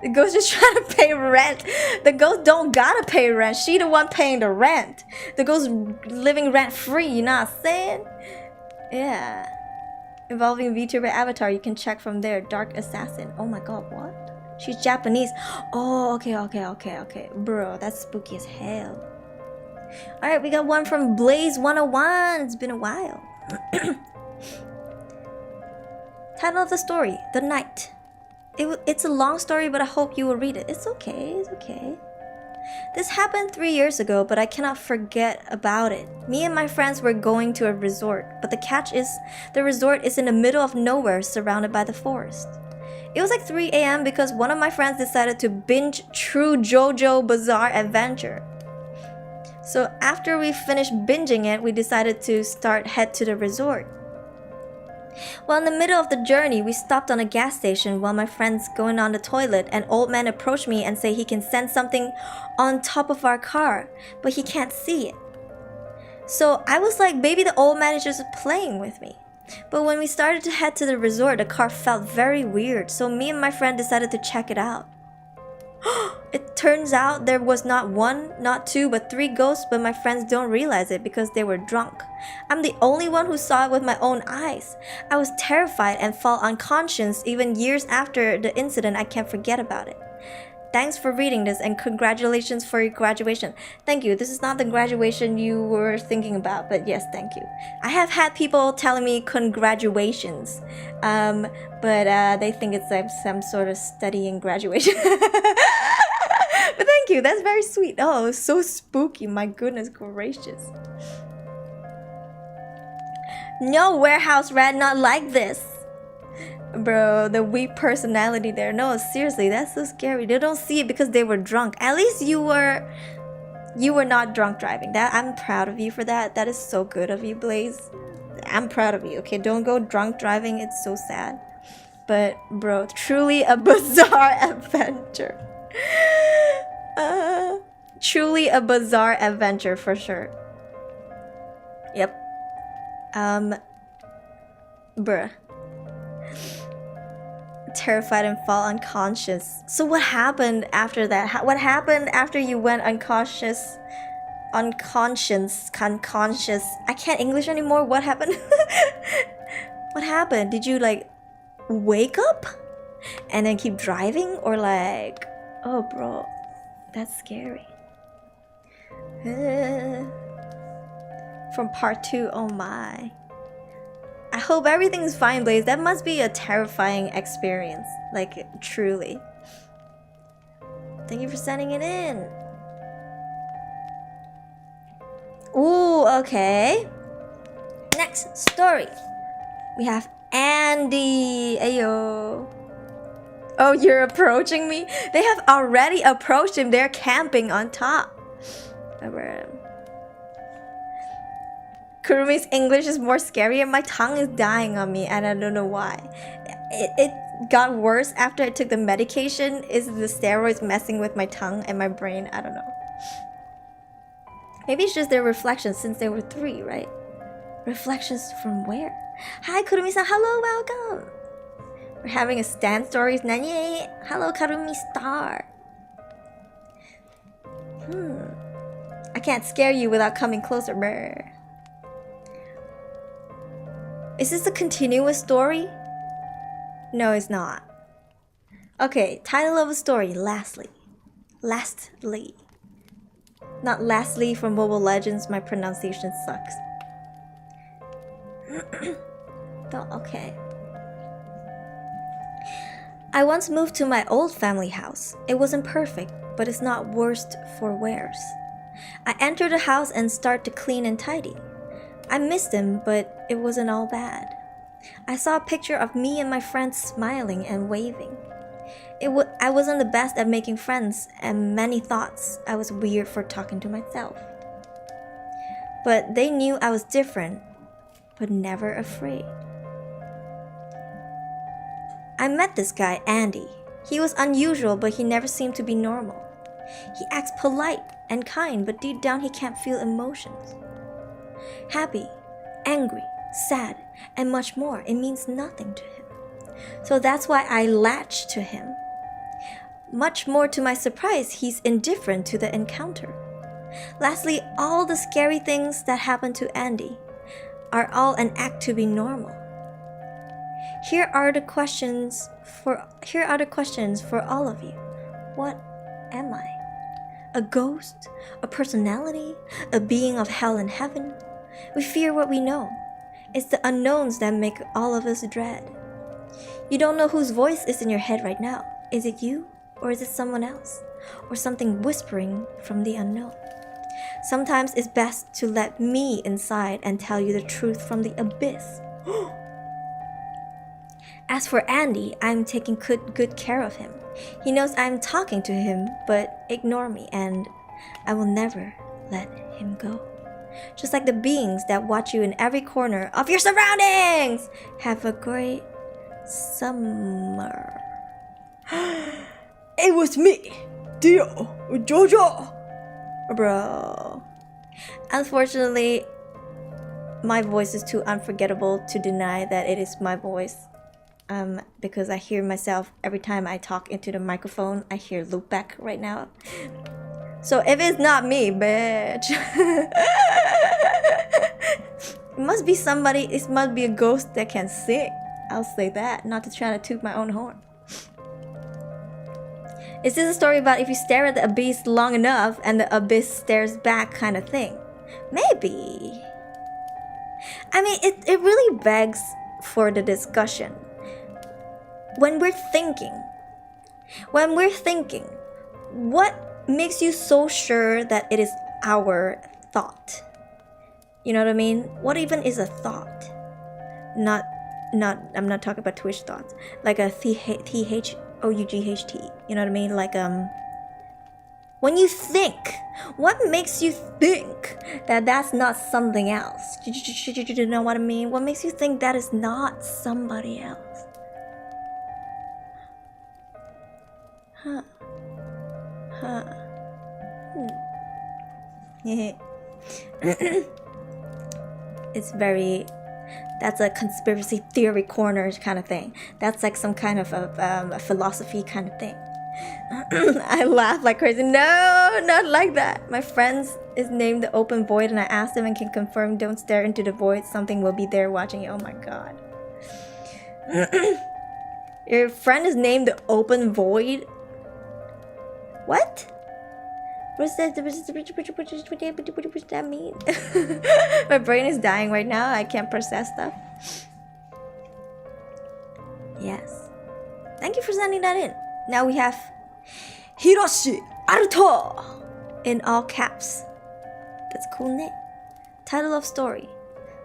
The ghost just trying to pay rent. The ghost don't gotta pay rent. She the one paying the rent. The ghost living rent-free, you know what I'm saying? Yeah. Involving VTuber avatar, you can check from there. Dark Assassin. Oh my god, what? She's Japanese. Oh, okay. Bro, that's spooky as hell. Alright, we got one from Blaze 101. It's been a while. Title of the story, The Night. It's a long story, but I hope you will read it. It's okay. This happened 3 years ago, but I cannot forget about it. Me and my friends were going to a resort, but the catch is the resort is in the middle of nowhere, surrounded by the forest. It was like 3 a.m. because one of my friends decided to binge True JoJo Bizarre Adventure. So after we finished binging it, we decided to head to the resort. Well, in the middle of the journey, we stopped on a gas station while my friend's going on the toilet. An old man approached me and said he can sense something on top of our car, but he can't see it. So I was like, maybe the old man is just playing with me. But when we started to head to the resort, the car felt very weird, so me and my friend decided to check it out. It turns out there was not one, not two, but 3 ghosts, but my friends don't realize it because they were drunk. I'm the only one who saw it with my own eyes. I was terrified and fell unconscious. Even years after the incident, I can't forget about it. Thanks for reading this and congratulations for your graduation. Thank you. This is not the graduation you were thinking about, but yes, thank you. I have had people telling me congratulations, but they think it's like some sort of studying graduation. But thank you. That's very sweet. Oh, so spooky. My goodness gracious. No, warehouse rat, not like this. Bro, the weak personality there. No, seriously, that's so scary. They don't see it because they were drunk. At least you were You were not drunk driving. That I'm proud of you for that. That is so good of you, Blaze. I'm proud of you. Okay, don't go drunk driving. It's so sad. But bro, truly a bizarre adventure. Truly a bizarre adventure for sure. Yep. Bruh. Terrified and fall unconscious. So what happened after that? What happened after you went unconscious? Unconscious. I can't English anymore. What happened? What happened? Did you like wake up and then keep driving, or like, oh bro, that's scary. From part 2. Oh my. I hope everything's fine, Blaze. That must be a terrifying experience. Like, truly. Thank you for sending it in. Ooh, okay. Next story. We have Andy. Ayo. Oh, you're approaching me? They have already approached him. They're camping on top. Kurumi's English is more scary and my tongue is dying on me and I don't know why. It got worse after I took the medication. Is the steroids messing with my tongue and my brain? I don't know. Maybe it's just their reflections since they were 3, right? Reflections from where? Hi Kurumi-san, hello, welcome. We're having a stand stories. Nani? Hello Karumi star. I can't scare you without coming closer, bruh. Is this a continuous story? No, it's not. Okay, title of a story, Lastly. Lastly. Not Lastly from Mobile Legends, my pronunciation sucks. Okay. I once moved to my old family house. It wasn't perfect, but it's not worst for wears. I entered the house and start to clean and tidy. I missed him, but it wasn't all bad. I saw a picture of me and my friends smiling and waving. I wasn't the best at making friends, and many thoughts I was weird for talking to myself. But they knew I was different, but never afraid. I met this guy, Andy. He was unusual, but he never seemed to be normal. He acts polite and kind, but deep down he can't feel emotions. Happy, angry, sad, and much more. It means nothing to him. So that's why I latched to him. Much more to my surprise, he's indifferent to the encounter. Lastly, all the scary things that happened to Andy are all an act to be normal. Here are the questions for all of you. What am I? A ghost? A personality? A being of hell and heaven? We fear what we know. It's the unknowns that make all of us dread. You don't know whose voice is in your head right now. Is it you? Or is it someone else? Or something whispering from the unknown? Sometimes it's best to let me inside and tell you the truth from the abyss. As for Andy, I'm taking good care of him. He knows I'm talking to him, but ignore me, and I will never let him go. Just like the beings that watch you in every corner of your surroundings. Have a great summer. It was me, Dio, Jojo. Bro. Unfortunately, my voice is too unforgettable to deny that it is my voice. Because I hear myself every time I talk into the microphone. I hear loopback right now. So if it's not me, bitch. It must be somebody, it must be a ghost that can sing. I'll say that, not to try to toot my own horn. Is this a story about if you stare at the abyss long enough and the abyss stares back kind of thing? Maybe. I mean, it really begs for the discussion. When we're thinking, what makes you so sure that it is our thought? You know what I mean? What even is a thought? I'm not talking about Twitch thoughts. Like a THOUGHT. You know what I mean? Like When you think, what makes you think that that's not something else? You know what I mean? What makes you think that is not somebody else? Huh. Yeah. It's very... That's a conspiracy theory corner kind of thing. That's like some kind of a philosophy kind of thing. I laugh like crazy. No, not like that. My friend is named the open void and I asked him and can confirm don't stare into the void. Something will be there watching you. Oh my god. Your friend is named the open void? What? What does that mean? My brain is dying right now. I can't process stuff. Yes. Thank you for sending that in. Now we have Hiroshi Aruto in all caps. That's a cool name. Title of story: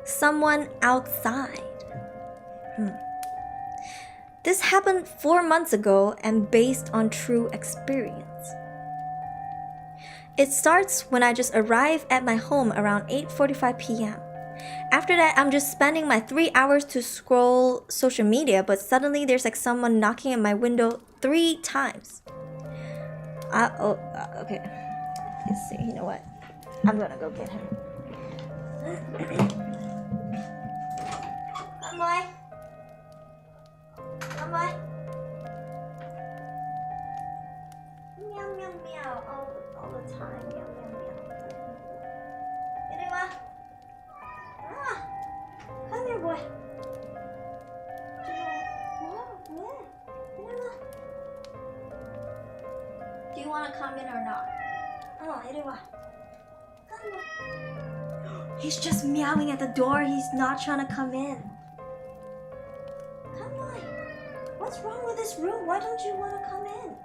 Someone Outside. This happened 4 months ago and based on true experience. It starts when I just arrive at my home around 8:45 p.m. After that, I'm just spending my 3 hours to scroll social media, but suddenly there's like someone knocking at my window 3 times. Okay. Let's see, you know what? I'm gonna go get him. Come on. Come on. Meow, meow, meow. All the time. Meow, meow, meow. Anyone? Come here, boy. Do you want to come in or not? Oh, anyone? Come on. He's just meowing at the door. He's not trying to come in. Come on. What's wrong with this room? Why don't you want to come in?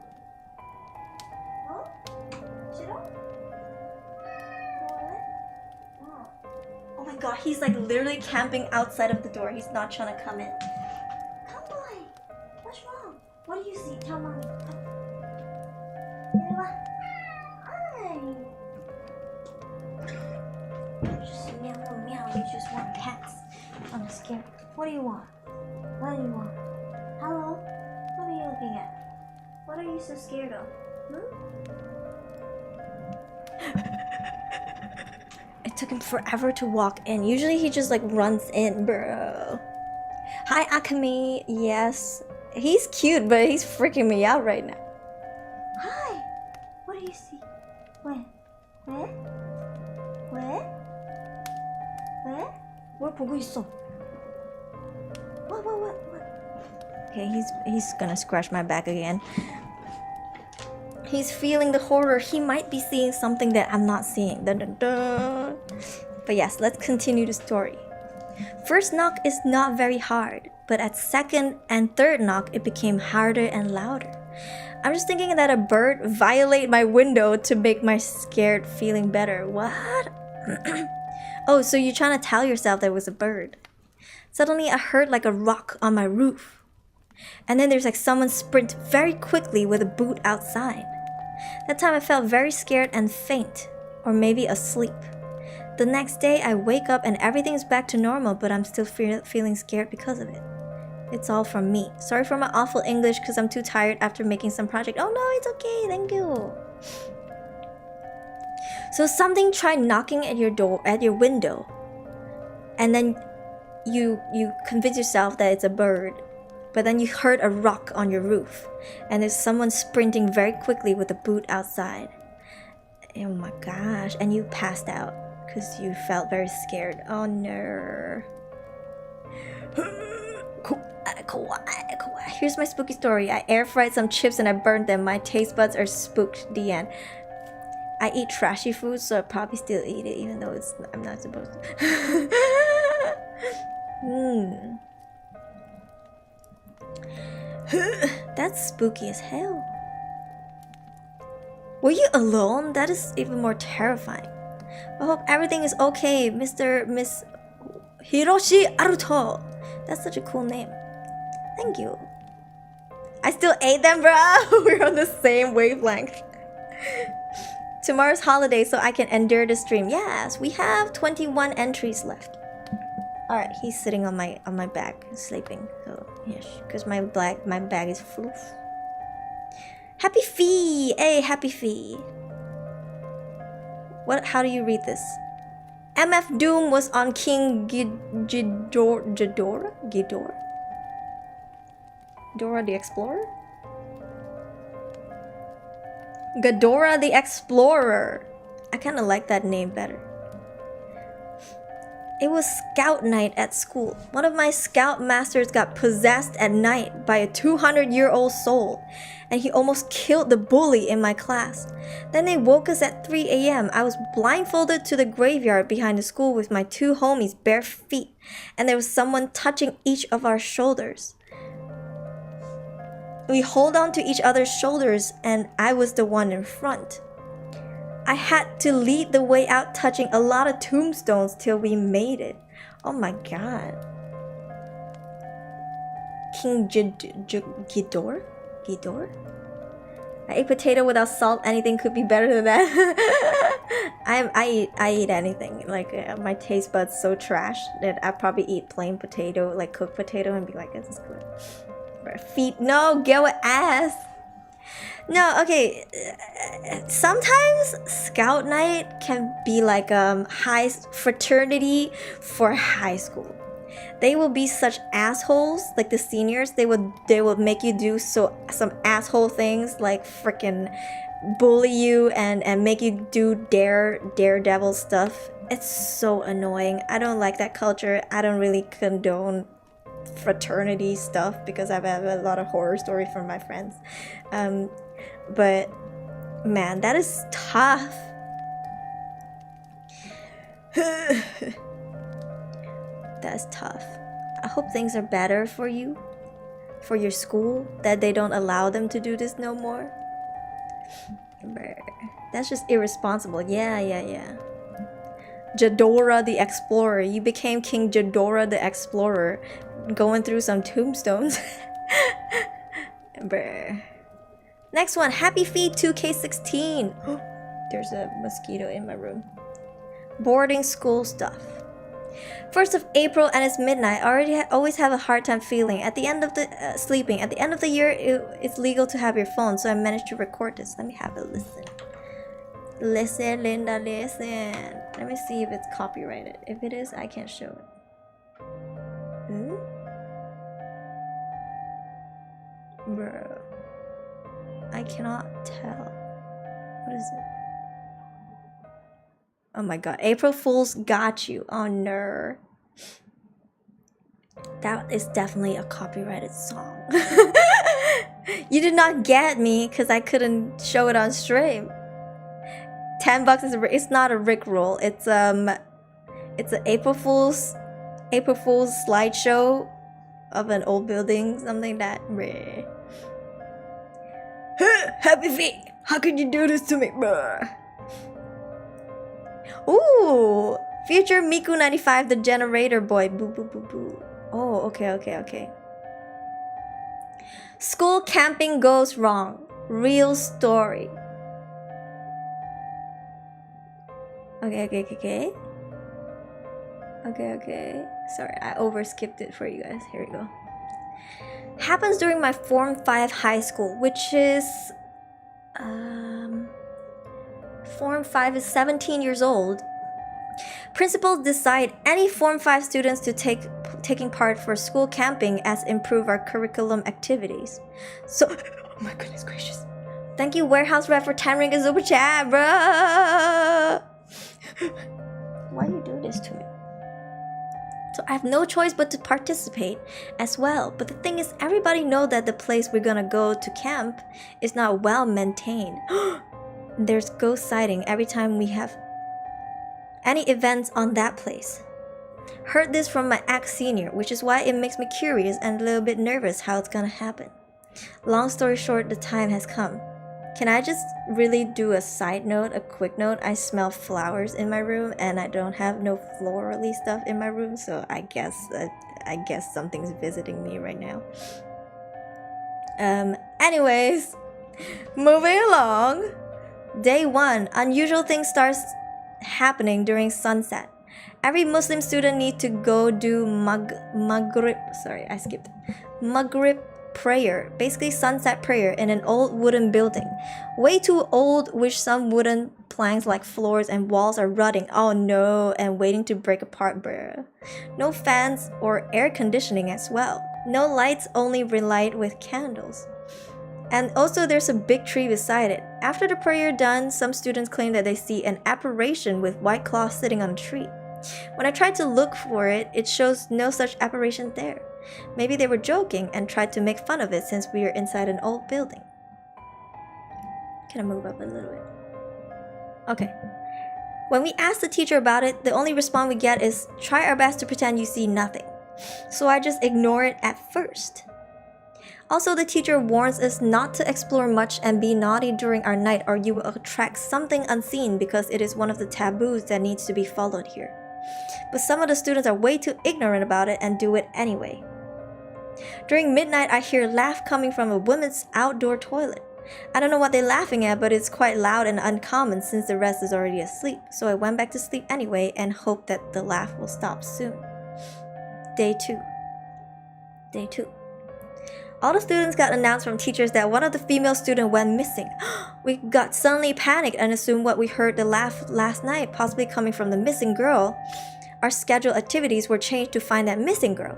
Oh my god, he's like literally camping outside of the door. He's not trying to come in. Come on. What's wrong? What do you see? Tell mommy. Hi. Just meow, meow, meow. You just want cats. I'm scared. What do you want? What do you want? Hello? What are you looking at? What are you so scared of? It took him forever to walk in. Usually he just like runs in, bro. Hi, Akami. Yes. He's cute, but he's freaking me out right now. Hi. What do you see? Where? Where? Where? Where? 뭘 보고 있어? What? Okay, he's gonna scratch my back again. He's feeling the horror. He might be seeing something that I'm not seeing. Dun, dun, dun. But yes, let's continue the story. First knock is not very hard, but at second and third knock, it became harder and louder. I'm just thinking that a bird violated my window to make my scared feeling better. What? Oh, so you're trying to tell yourself there was a bird. Suddenly, I heard like a rock on my roof. And then there's like someone sprint very quickly with a boot outside. That time I felt very scared and faint, or maybe asleep. The next day I wake up and everything's back to normal, but I'm still feeling scared because of it. It's all from me. Sorry for my awful English because I'm too tired after making some project. Oh no, it's okay, thank you. So something tried knocking at your door, at your window, and then you convince yourself that it's a bird. But then you heard a rock on your roof, and there's someone sprinting very quickly with a boot outside. Oh my gosh, and you passed out because you felt very scared. Oh no. Here's my spooky story. I air fried some chips and I burned them. My taste buds are spooked. The end. I eat trashy food, so I probably still eat it even though I'm not supposed to. That's spooky as hell. Were you alone? That is even more terrifying. I hope everything is okay, Miss Hiroshi Aruto. That's such a cool name. Thank you. I still ate them, bro. We're on the same wavelength. Tomorrow's holiday, so I can endure the stream. Yes, we have 21 entries left. All right, he's sitting on my back, sleeping. So yes, because my bag is full. Happy Fee! Hey, Happy Fee. What? How do you read this? MF Doom was on King Ghidorah? Dora the Explorer? Ghidorah the Explorer. I kind of like that name better. It was scout night at school. One of my scout masters got possessed at night by a 200-year-old soul, and he almost killed the bully in my class. Then they woke us at 3 a.m. I was blindfolded to the graveyard behind the school with my 2 homies bare feet, and there was someone touching each of our shoulders. We hold on to each other's shoulders, and I was the one in front. I had to lead the way out, touching a lot of tombstones till we made it. Oh my god. King Ghidorah? I ate potato without salt. Anything could be better than that. I eat anything. Like my taste buds so trash that I probably eat plain potato, like cooked potato, and be like, this is good. Feet, no, get with ass. No, okay. Sometimes scout night can be like high fraternity for high school. They will be such assholes, like the seniors. They will make you do some asshole things, like freaking bully you and make you do daredevil stuff. It's so annoying. I don't like that culture. I don't really condone fraternity stuff because I've had a lot of horror stories from my friends. But man, that is tough. That's tough. I hope things are better for you, for your school, that they don't allow them to do this no more. That's just irresponsible. Yeah. Ghidorah the Explorer. You became King Ghidorah the Explorer, going through some tombstones. Next one, Happy Feet 2K16. There's a mosquito in my room. Boarding school stuff. 1st of April and it's midnight. I always have a hard time sleeping. At the end of the year, it's legal to have your phone, so I managed to record this. Let me have a listen. Listen, Linda, listen. Let me see if it's copyrighted. If it is, I can't show it. Bro, I cannot tell. What is it? Oh my god, April Fool's got you. Oh no. That is definitely a copyrighted song. You did not get me because I couldn't show it on stream. $10 is it's not a Rickroll. It's an April Fool's slideshow of an old building, something that rare. Happy Feet! How could you do this to me, bruh? Ooh! Future Miku 95, the generator boy. Boo boo boo boo. Oh, okay. School camping goes wrong. Real story. Okay. Sorry, I overskipped it for you guys. Here we go. Happens during my Form 5 high school, which is Form 5 is 17 years old. Principals decide any Form 5 students to taking part for school camping as improve our curriculum activities. So, oh my goodness gracious. Thank you, Warehouse Rep, for 10 ringgit super chat, bro. Why you do this to me? So I have no choice but to participate as well. But the thing is, everybody know that the place we're gonna go to camp is not well maintained. There's ghost sighting every time we have any events on that place. Heard this from my ex-senior, which is why it makes me curious and a little bit nervous how it's gonna happen. Long story short, the time has come. Can I just really do a side note, a quick note? I smell flowers in my room and I don't have no florally stuff in my room, so I guess something's visiting me right now. Anyways, moving along. Day 1. Unusual things starts happening during sunset. Every Muslim student needs to go do Maghrib prayer, basically sunset prayer in an old wooden building. Way too old, with some wooden planks like floors and walls are rotting. Oh no, and waiting to break apart, bruh. No fans or air conditioning as well. No lights, only relight with candles. And also there's a big tree beside it. After the prayer done, some students claim that they see an apparition with white cloth sitting on a tree. When I tried to look for it, it shows no such apparition there. Maybe they were joking and tried to make fun of it since we are inside an old building. Can I move up a little bit? Okay. When we ask the teacher about it, the only response we get is, try our best to pretend you see nothing. So I just ignore it at first. Also, the teacher warns us not to explore much and be naughty during our night, or you will attract something unseen, because it is one of the taboos that needs to be followed here. But some of the students are way too ignorant about it and do it anyway. During midnight, I hear laugh coming from a woman's outdoor toilet. I don't know what they're laughing at, but it's quite loud and uncommon since the rest is already asleep. So I went back to sleep anyway and hope that the laugh will stop soon. Day 2. All the students got announced from teachers that one of the female students went missing. We got suddenly panicked and assumed what we heard the laugh last night, possibly coming from the missing girl. Our scheduled activities were changed to find that missing girl.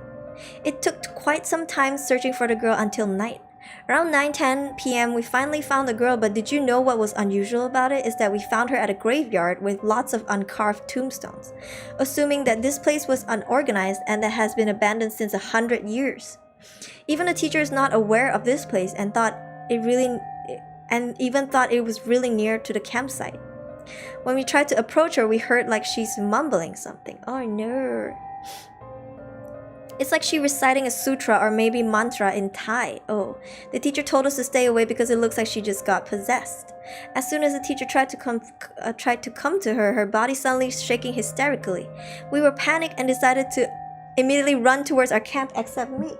It took quite some time searching for the girl until night. Around 9:10 p.m. we finally found the girl, but did you know what was unusual about it is that we found her at a graveyard with lots of uncarved tombstones, assuming that this place was unorganized and that has been abandoned since 100 years. Even the teacher is not aware of this place and even thought it was really near to the campsite. When we tried to approach her, we heard like she's mumbling something. Oh no. It's like she reciting a sutra or maybe mantra in Thai. Oh, the teacher told us to stay away because it looks like she just got possessed. As soon as the teacher tried to come to her, her body suddenly shaking hysterically. We were panicked and decided to immediately run towards our camp, except me.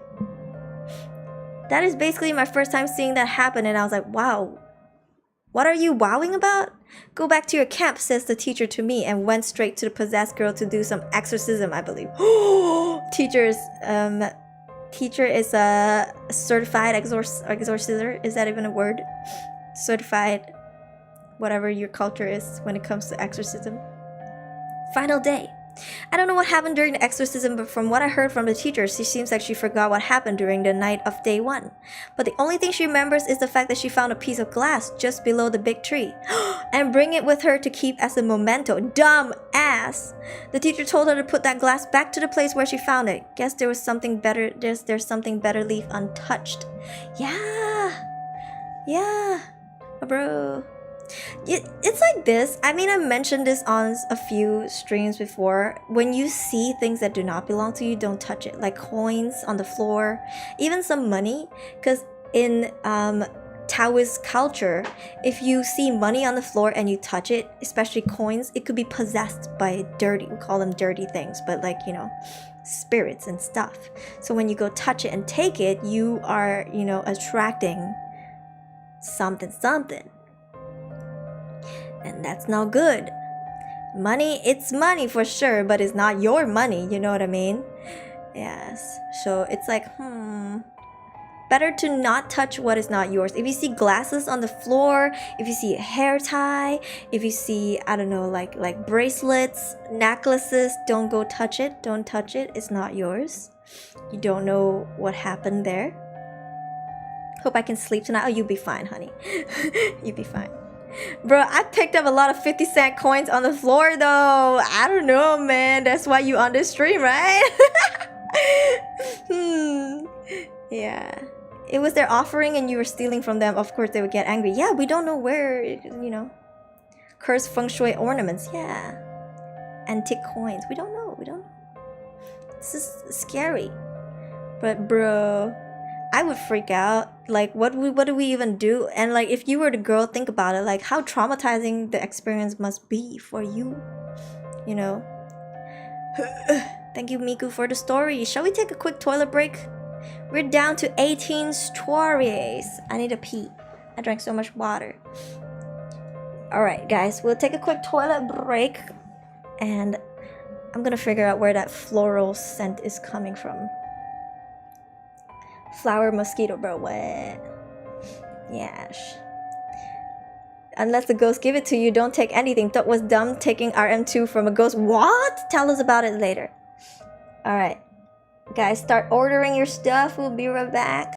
That is basically my first time seeing that happen, and I was like, wow. What are you wowing about? Go back to your camp, says the teacher to me, and went straight to the possessed girl to do some exorcism, I believe. Teacher is a certified exorciser. Is that even a word? Certified, whatever your culture is when it comes to exorcism. Final day. I don't know what happened during the exorcism, but from what I heard from the teacher, she seems like she forgot what happened during the night of day 1. But the only thing she remembers is the fact that she found a piece of glass just below the big tree and bring it with her to keep as a memento. Dumb ass! The teacher told her to put that glass back to the place where she found it. Guess there was something better. There's something better leave untouched. Yeah, bro. It's like this. I mean, I mentioned this on a few streams before. When you see things that do not belong to you, don't touch it. Like coins on the floor, even some money. Because in Taoist culture, if you see money on the floor and you touch it, especially coins, it could be possessed by dirty, we call them dirty things, but like, you know, spirits and stuff. So when you go touch it and take it, you are, you know, attracting something. And that's not good. Money, it's money for sure, but it's not your money, you know what I mean? Yes. So it's like, better to not touch what is not yours. If you see glasses on the floor, if you see a hair tie, if you see, I don't know, like bracelets, necklaces, don't go touch it. Don't touch it. It's not yours. You don't know what happened there. Hope I can sleep tonight. Oh, you'll be fine, honey. You'll be fine. Bro, I picked up a lot of 50-cent coins on the floor though. I don't know, man. That's why you on this stream, right? Yeah. It was their offering and you were stealing from them. Of course, they would get angry. Yeah, we don't know where, you know. Cursed feng shui ornaments. Yeah. Antique coins. We don't know. This is scary. But bro, I would freak out. Like, what do we even do? And like, if you were the girl, think about it. Like, how traumatizing the experience must be for you. You know. Thank you, Miku, for the story. Shall we take a quick toilet break? We're down to 18 stories. I need to pee. I drank so much water. Alright, guys, we'll take a quick toilet break and I'm gonna figure out where that floral scent is coming from. Flower mosquito bro, what? Yes. Unless the ghost give it to you, don't take anything. Thought was dumb taking RM2 from a ghost. What? Tell us about it later. Alright. Guys, start ordering your stuff. We'll be right back.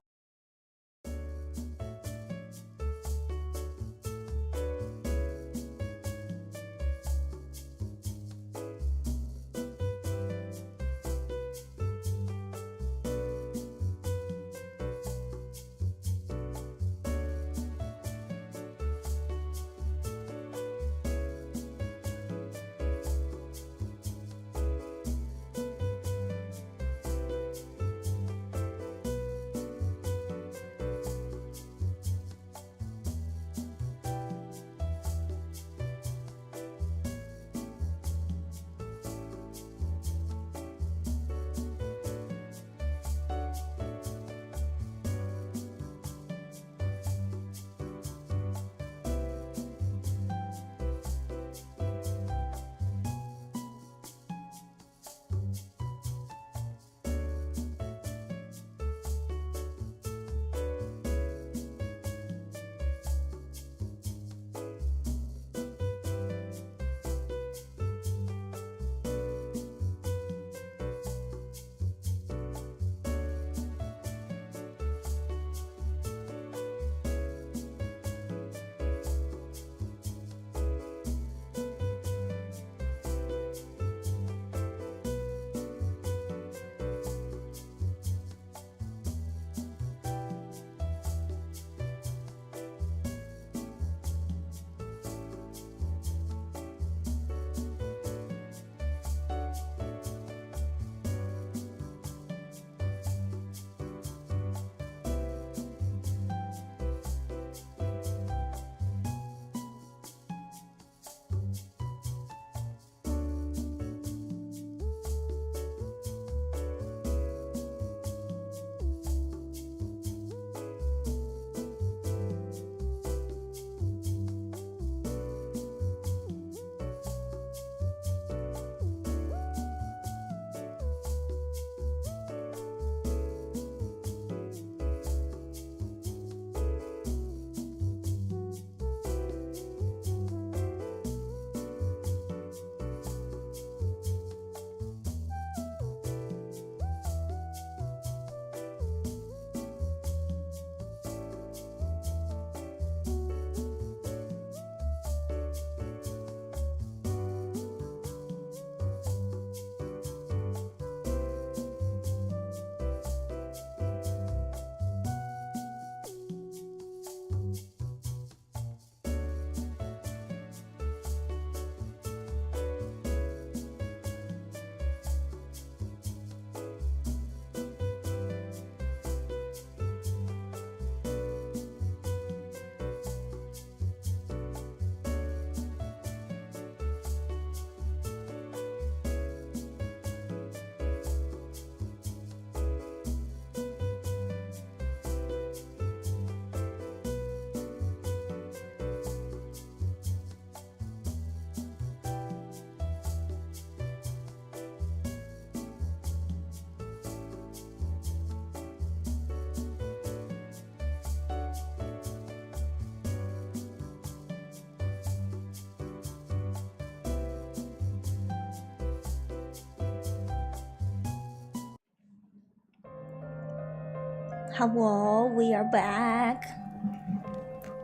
Hello, we are back.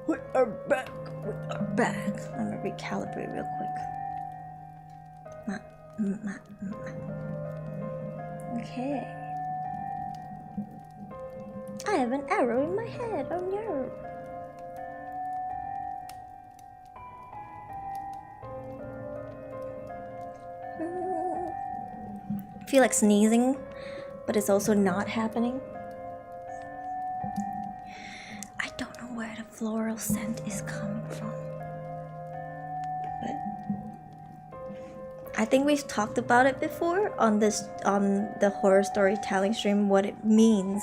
We are back. We are back. Let me recalibrate real quick. Okay. I have an arrow in my head. Oh no. I feel like sneezing, but it's also not happening. I don't know where the floral scent is coming from, but I think we've talked about it before on the horror storytelling stream, what it means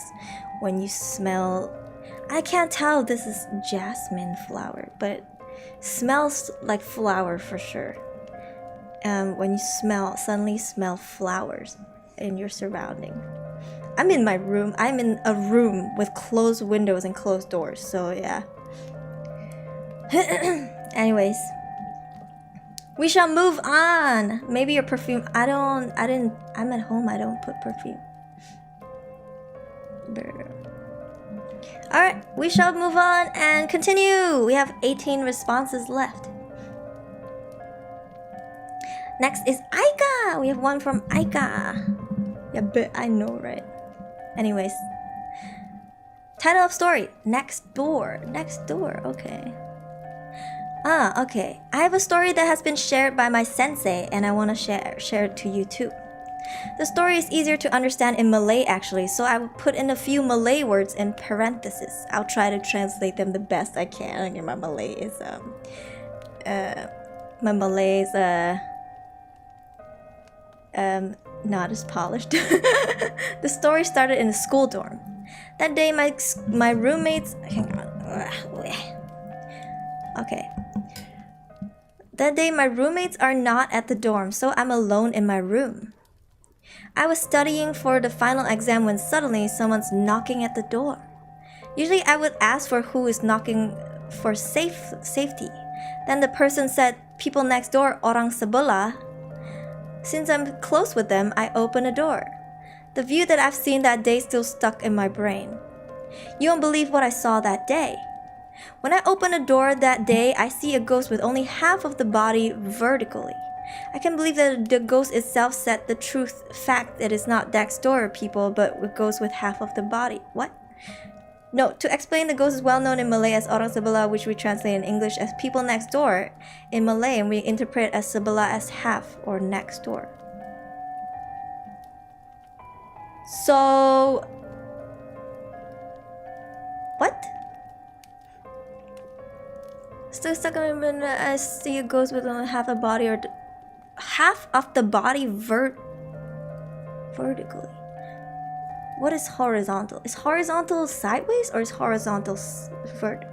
when you smell. I can't tell this is jasmine flower, but Smells like flower for sure. When you suddenly smell flowers in your surrounding. I'm in my room. I'm in a room with closed windows and closed doors. So yeah. Anyways, we shall move on. Maybe your perfume. I'm at home. I don't put perfume. Alright, we shall move on and continue. We have 18 responses left. Next is Aika. We have one from Aika. Yeah, but I know, right? Anyways. Title of story. Next door. Next door. Okay. Okay. I have a story that has been shared by my sensei and I want to share it to you too. The story is easier to understand in Malay actually, so I will put in a few Malay words in parentheses. I'll try to translate them the best I can. Okay, my Malay is not as polished. The story started in a school dorm. That day my roommates That day my roommates are not at the dorm, so I'm alone in my room. I was studying for the final exam when suddenly someone's knocking at the door. Usually I would ask for who is knocking for safety. Then the person said, people next door, orang sebelah. Since I'm close with them, I open a door. The view that I've seen that day still stuck in my brain. You won't believe what I saw that day. When I open a door that day, I see a ghost with only half of the body vertically. I can believe that the ghost itself said the fact that it's not next door people, but it goes with half of the body. What? No, to explain, the ghost is well known in Malay as orang sebelah, which we translate in English as people next door in Malay, and we interpret as sebelah as half or next door. So, what? Still stuck in my mind. I see a ghost with only half a body or half of the body vertically. What is horizontal? Is horizontal sideways or is horizontal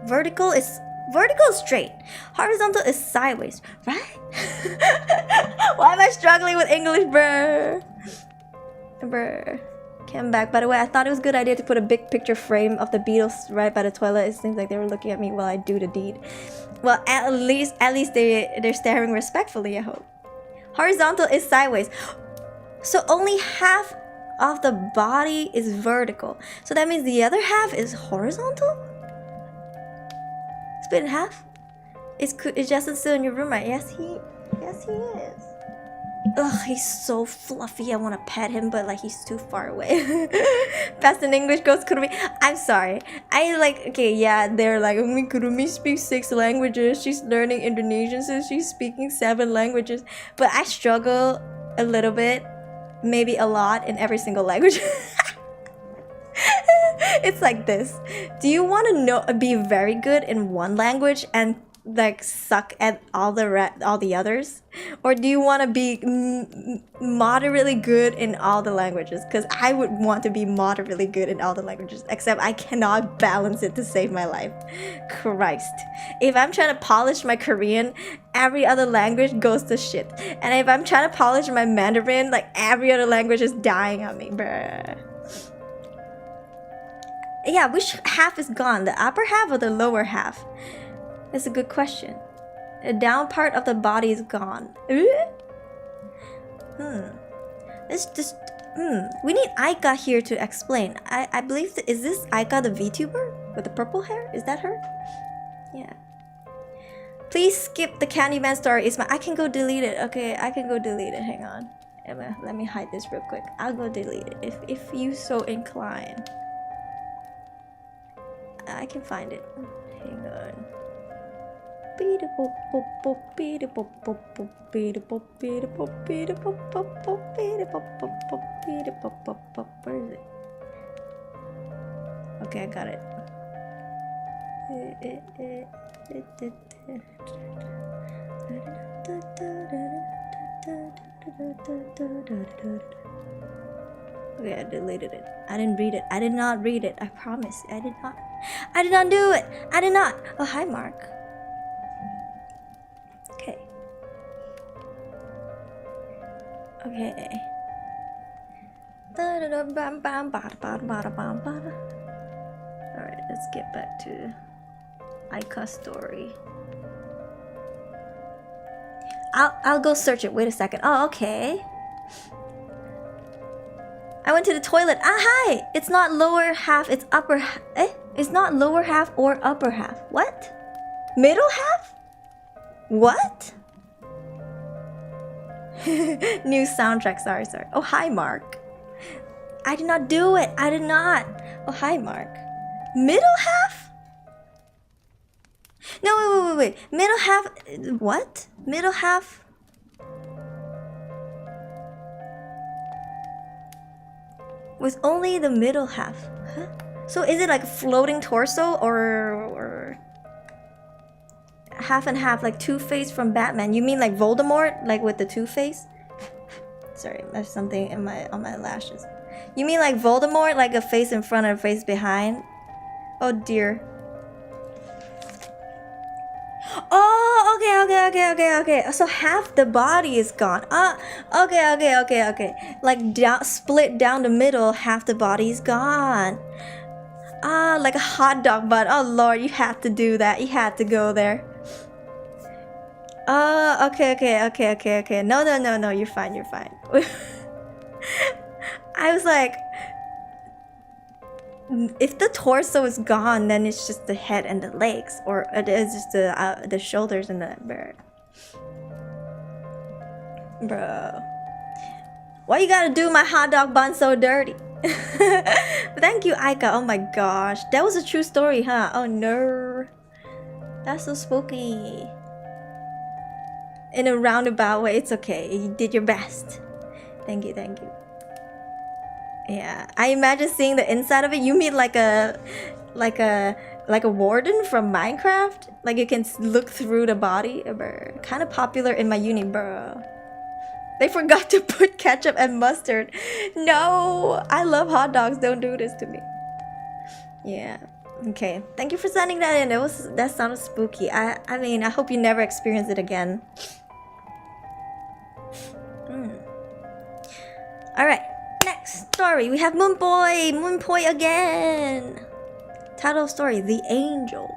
vertical? Is vertical straight. Horizontal is sideways, right? Why am I struggling with English, bruh? Came back. By the way, I thought it was a good idea to put a big picture frame of the Beatles right by the toilet. It seems like they were looking at me while I do the deed. Well, at least they're staring respectfully, I hope. Horizontal is sideways. So only half of the body is vertical. So that means the other half is horizontal? Split in half? Is Justin still in your room, right? Yes, he is. Ugh, he's so fluffy. I want to pet him, but like he's too far away. Best in English goes Kurumi. I'm sorry. Okay, yeah, they're like, Kurumi speaks 6 languages. She's learning Indonesian, so she's speaking 7 languages. But I struggle a little bit, maybe a lot, in every single language. It's like this. Do you want to be very good in one language and like suck at all the others, or do you want to be moderately good in all the languages? Because I would want to be moderately good in all the languages, except I cannot balance it to save my life. Christ, if I'm trying to polish my Korean, every other language goes to shit, and if I'm trying to polish my Mandarin, like every other language is dying on me, bruh. Yeah, which half is gone, the upper half or the lower half? That's a good question. The down part of the body is gone. We need Aika here to explain. I believe is this Aika the Vtuber with the purple hair? Is that her? Yeah. Please skip the Candyman story. I can go delete it. Okay, I can go delete it. Hang on. Emma, let me hide this real quick. I'll go delete it if you so incline. I can find it. Hang on. Where is it? Okay, I got it. Okay, I deleted it. I didn't read it. I did not read it. I promise. I did not do it. I did not. Oh, hi, Mark. Okay. Alright, let's get back to Aika's story. I'll go search it. Wait a second. Oh, okay. I went to the toilet. Ah, hi! It's not lower half, it's upper half. It's not lower half or upper half. What? Middle half? What? New soundtrack. Sorry. Oh, hi, Mark. I did not do it. I did not. Oh, hi, Mark. Middle half? No, wait. Middle half. What? Middle half? With only the middle half. Huh? So is it like a floating torso or half and half, like Two-Face from Batman? You mean like Voldemort, like with the Two-Face? Sorry, there's something in on my lashes. You mean like Voldemort, like a face in front and a face behind? Oh dear. Oh, okay. So half the body is gone. Okay. Like split down the middle, half the body is gone. Like a hot dog bun. Oh lord, you had to do that. You had to go there. Okay. No, you're fine. I was like, if the torso is gone, then it's just the head and the legs, or it is just the shoulders and the bro. Why you gotta do my hot dog bun so dirty? Thank you, Aika. Oh my gosh, that was a true story, huh? Oh no, that's so spooky. In a roundabout way, it's okay. You did your best. Thank you. Yeah, I imagine seeing the inside of it. You mean like a warden from Minecraft? Like you can look through the body? Kind of popular in my uni, bro. They forgot to put ketchup and mustard. No, I love hot dogs. Don't do this to me. Yeah. Okay. Thank you for sending that in. That sounded spooky. I mean, I hope you never experience it again. All right. Next story, we have Moonboy again. Title of story, The Angel.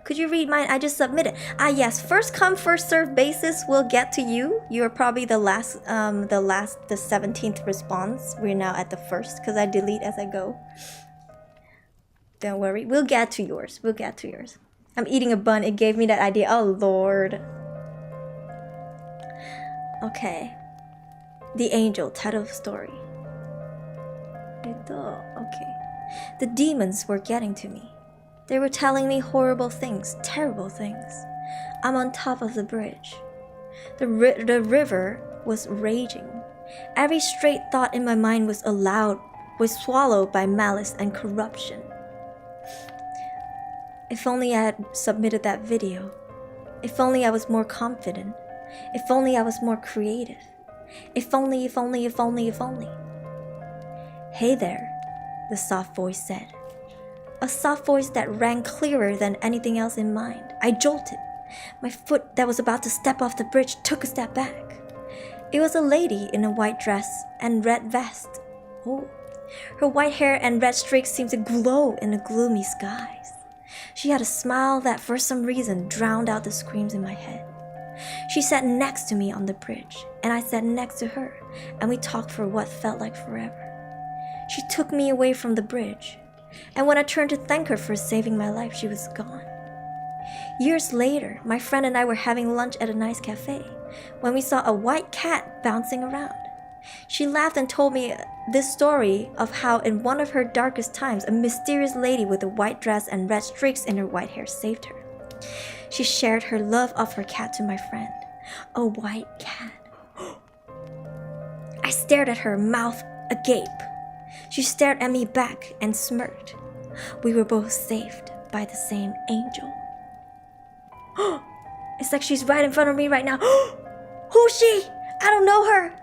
Could you read mine? I just submitted. Yes, first come, first serve basis will get to you. You are probably the 17th response. We're now at the first because I delete as I go. Don't worry, we'll get to yours. I'm eating a bun, it gave me that idea. Oh lord. Okay. The Angel, title of story. Okay. The demons were getting to me. They were telling me horrible things, terrible things. I'm on top of the bridge. The river was raging. Every straight thought in my mind was swallowed by malice and corruption. If only I had submitted that video. If only I was more confident. If only I was more creative. If only. Hey there, the soft voice said. A soft voice that rang clearer than anything else in mind. I jolted. My foot that was about to step off the bridge took a step back. It was a lady in a white dress and red vest. Oh, her white hair and red streaks seemed to glow in the gloomy skies. She had a smile that for some reason drowned out the screams in my head. She sat next to me on the bridge, and I sat next to her, and we talked for what felt like forever. She took me away from the bridge, and when I turned to thank her for saving my life, she was gone. Years later, my friend and I were having lunch at a nice cafe when we saw a white cat bouncing around. She laughed and told me this story of how in one of her darkest times, a mysterious lady with a white dress and red streaks in her white hair saved her. She shared her love of her cat to my friend. A white cat. I stared at her, mouth agape. She stared at me back and smirked. We were both saved by the same angel. It's like she's right in front of me right now. Who's she? I don't know her.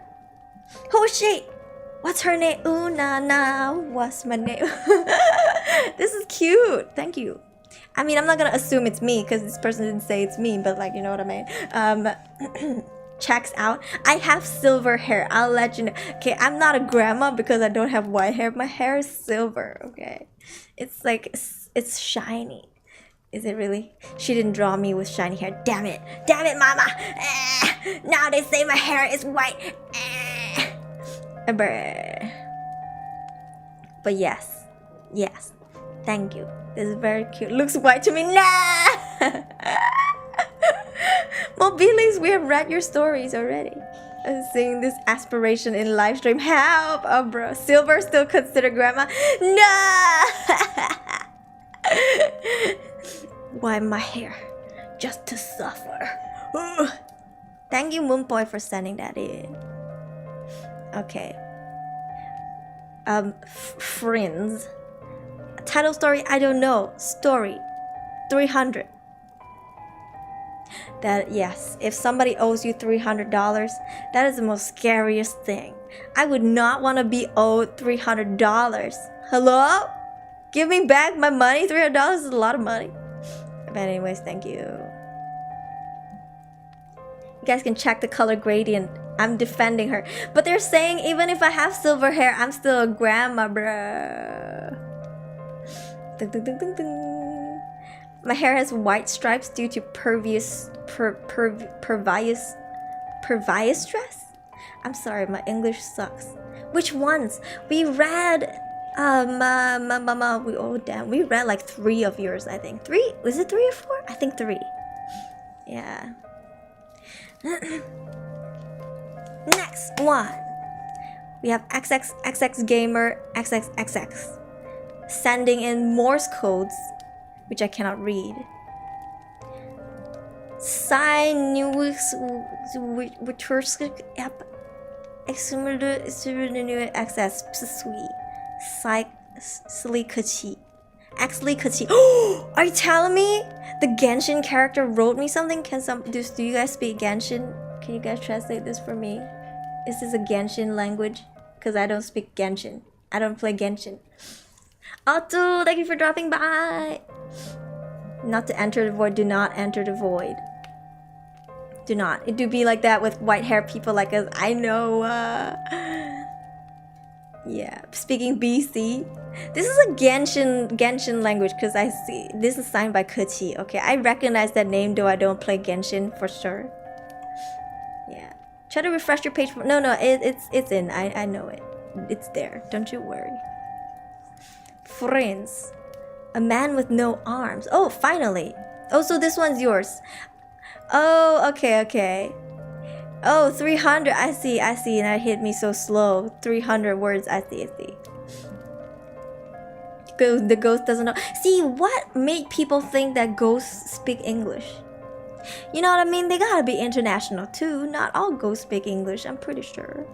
Who's she? What's her name? Ooh, na, what's my name? This is cute. Thank you. I mean, I'm not gonna assume it's me because this person didn't say it's me, but like, you know what I mean? checks out. I have silver hair. I'll let you know. Okay, I'm not a grandma because I don't have white hair. My hair is silver, okay? It's like, it's shiny. Is it really? She didn't draw me with shiny hair. Damn it. Damn it, mama. Now they say my hair is white. But yes. Yes. Thank you. This is very cute. Looks white to me. Nah! Mobilis, we have read your stories already. I'm seeing this aspiration in live stream. Help! Oh, bro. Silver still considered grandma? No! Why my hair? Just to suffer. Thank you, Moonboy, for sending that in. Okay. Friends. Title story, I don't know. Story 300. That, yes, if somebody owes you $300, that is the most scariest thing. I would not want to be owed $300. Hello? Give me back my money. $300 is a lot of money. But anyways, thank you. You guys can check the color gradient. I'm defending her. But they're saying even if I have silver hair, I'm still a grandma, bruh. Dun, dun, dun, dun, dun. My hair has white stripes due to pervious stress? I'm sorry, my English sucks. Which ones? We read we read like 3 of yours, I think. 3? Was it 3 or 4? I think 3. Yeah. Next one. We have XXXX Gamer XXXX sending in Morse codes, which I cannot read. Sinus app access Kachi. Actually, Kachi. Are you telling me the Genshin character wrote me something? Do you guys speak Genshin? Can you guys translate this for me? Is this a Genshin language? Because I don't speak Genshin. I don't play Genshin. Otto, thank you for dropping by. Not to enter the void. Do not enter the void. Do not. It do be like that with white hair people like us. I know. Yeah. Speaking BC. This is a Genshin language because I see this is signed by Kachi. Okay, I recognize that name though I don't play Genshin for sure. Yeah. Try to refresh your page. No, it's in. I know it. It's there. Don't you worry. Friends. A man with no arms. Oh, finally. Oh, so this one's yours. Oh, okay. Oh, 300. I see. And that hit me so slow. 300 words. I see. The ghost doesn't know. See, what made people think that ghosts speak English? You know what I mean? They gotta be international too. Not all ghosts speak English. I'm pretty sure.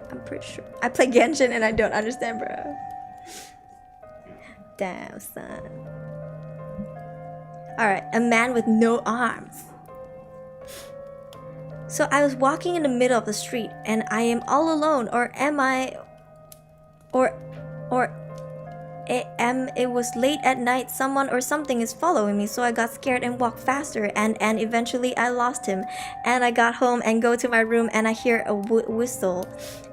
I play Genshin and I don't understand, bro. Damn, son. Alright, a man with no arms. So I was walking in the middle of the street and I am all alone, or am I? It was late at night. Someone or something is following me, so I got scared and walked faster, and eventually I lost him. And I got home and go to my room and I hear a whistle,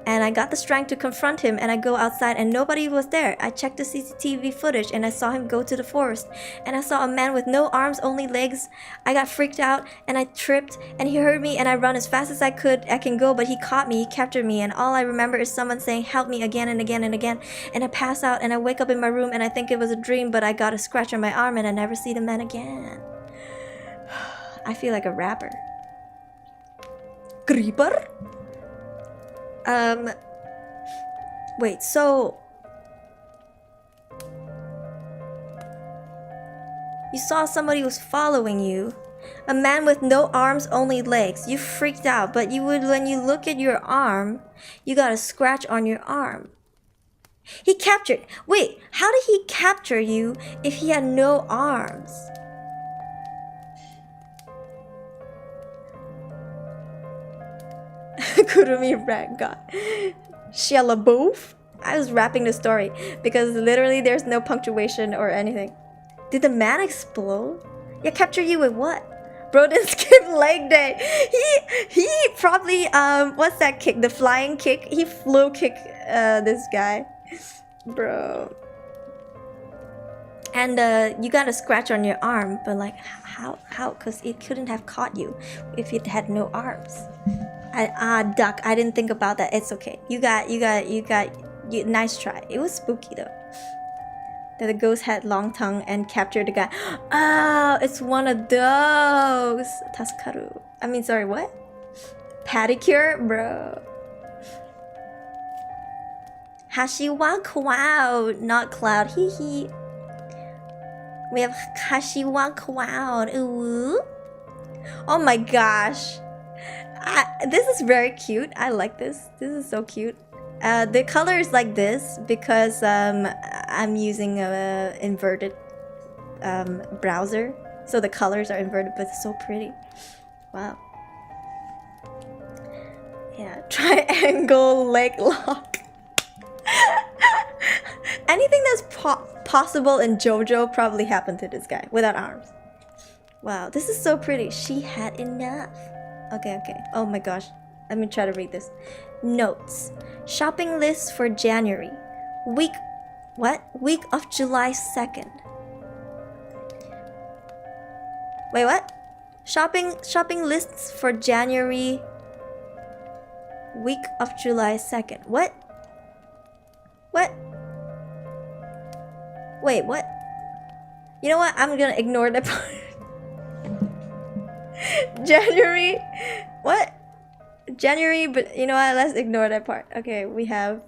and I got the strength to confront him, and I go outside and nobody was there. I checked the CCTV footage and I saw him go to the forest, and I saw a man with no arms, only legs. I got freaked out and I tripped, and he heard me and I run as fast as I can go, but he caught me, he captured me, and all I remember is someone saying help me again and again and again, and I pass out and I wake up in my room and I think it was a dream, but I got a scratch on my arm and I never see the man again. I feel like a rapper. Creeper? Wait, so you saw somebody was following you. A man with no arms, only legs. You freaked out, but when you look at your arm, you got a scratch on your arm. He captured. Wait, how did he capture you if he had no arms? Kurumi rat god. Shalaboof? I was rapping the story because literally there's no punctuation or anything. Did the man explode? Yeah, capture you with what? Bro didn't skip leg day. He probably what's that kick? The flying kick. He flew kick this guy, bro. And you got a scratch on your arm, but like how? Because it couldn't have caught you if it had no arms. Duck. I didn't think about that. It's okay. You got. Nice try. It was spooky though. That the ghost had long tongue and captured the guy. Oh, it's one of those. Taskaru. I mean, sorry, what? Pedicure, bro. Hashiwa cloud, not cloud. Hee hee. We have Hashiwa cloud. Ooh. Oh my gosh. This is very cute. I like this. This is so cute. The color is like this because I'm using a inverted browser, so the colors are inverted, but it's so pretty. Wow. Yeah, triangle leg lock. Anything that's possible in JoJo probably happened to this guy without arms. Wow, this is so pretty. She had enough. Okay. Oh my gosh. Let me try to read this. Notes. Shopping list for January. Week of July 2nd. Wait, what? Shopping lists for January. Week of July 2nd. What? Wait, what? You know what? I'm gonna ignore that part. January. What? January, but you know what? Let's ignore that part. Okay, we have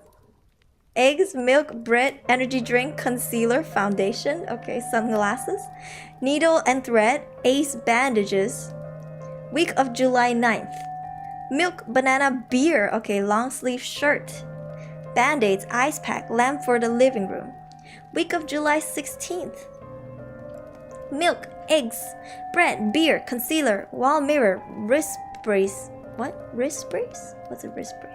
eggs, milk, bread, energy drink, concealer, foundation. Okay, sunglasses, needle and thread, ace bandages. Week of July 9th. Milk, banana, beer. Okay, long sleeve shirt. Band-aids, ice pack, lamp for the living room. Week of July 16th. Milk, eggs, bread, beer, concealer, wall mirror, wrist brace. What? Wrist brace? What's a wrist brace?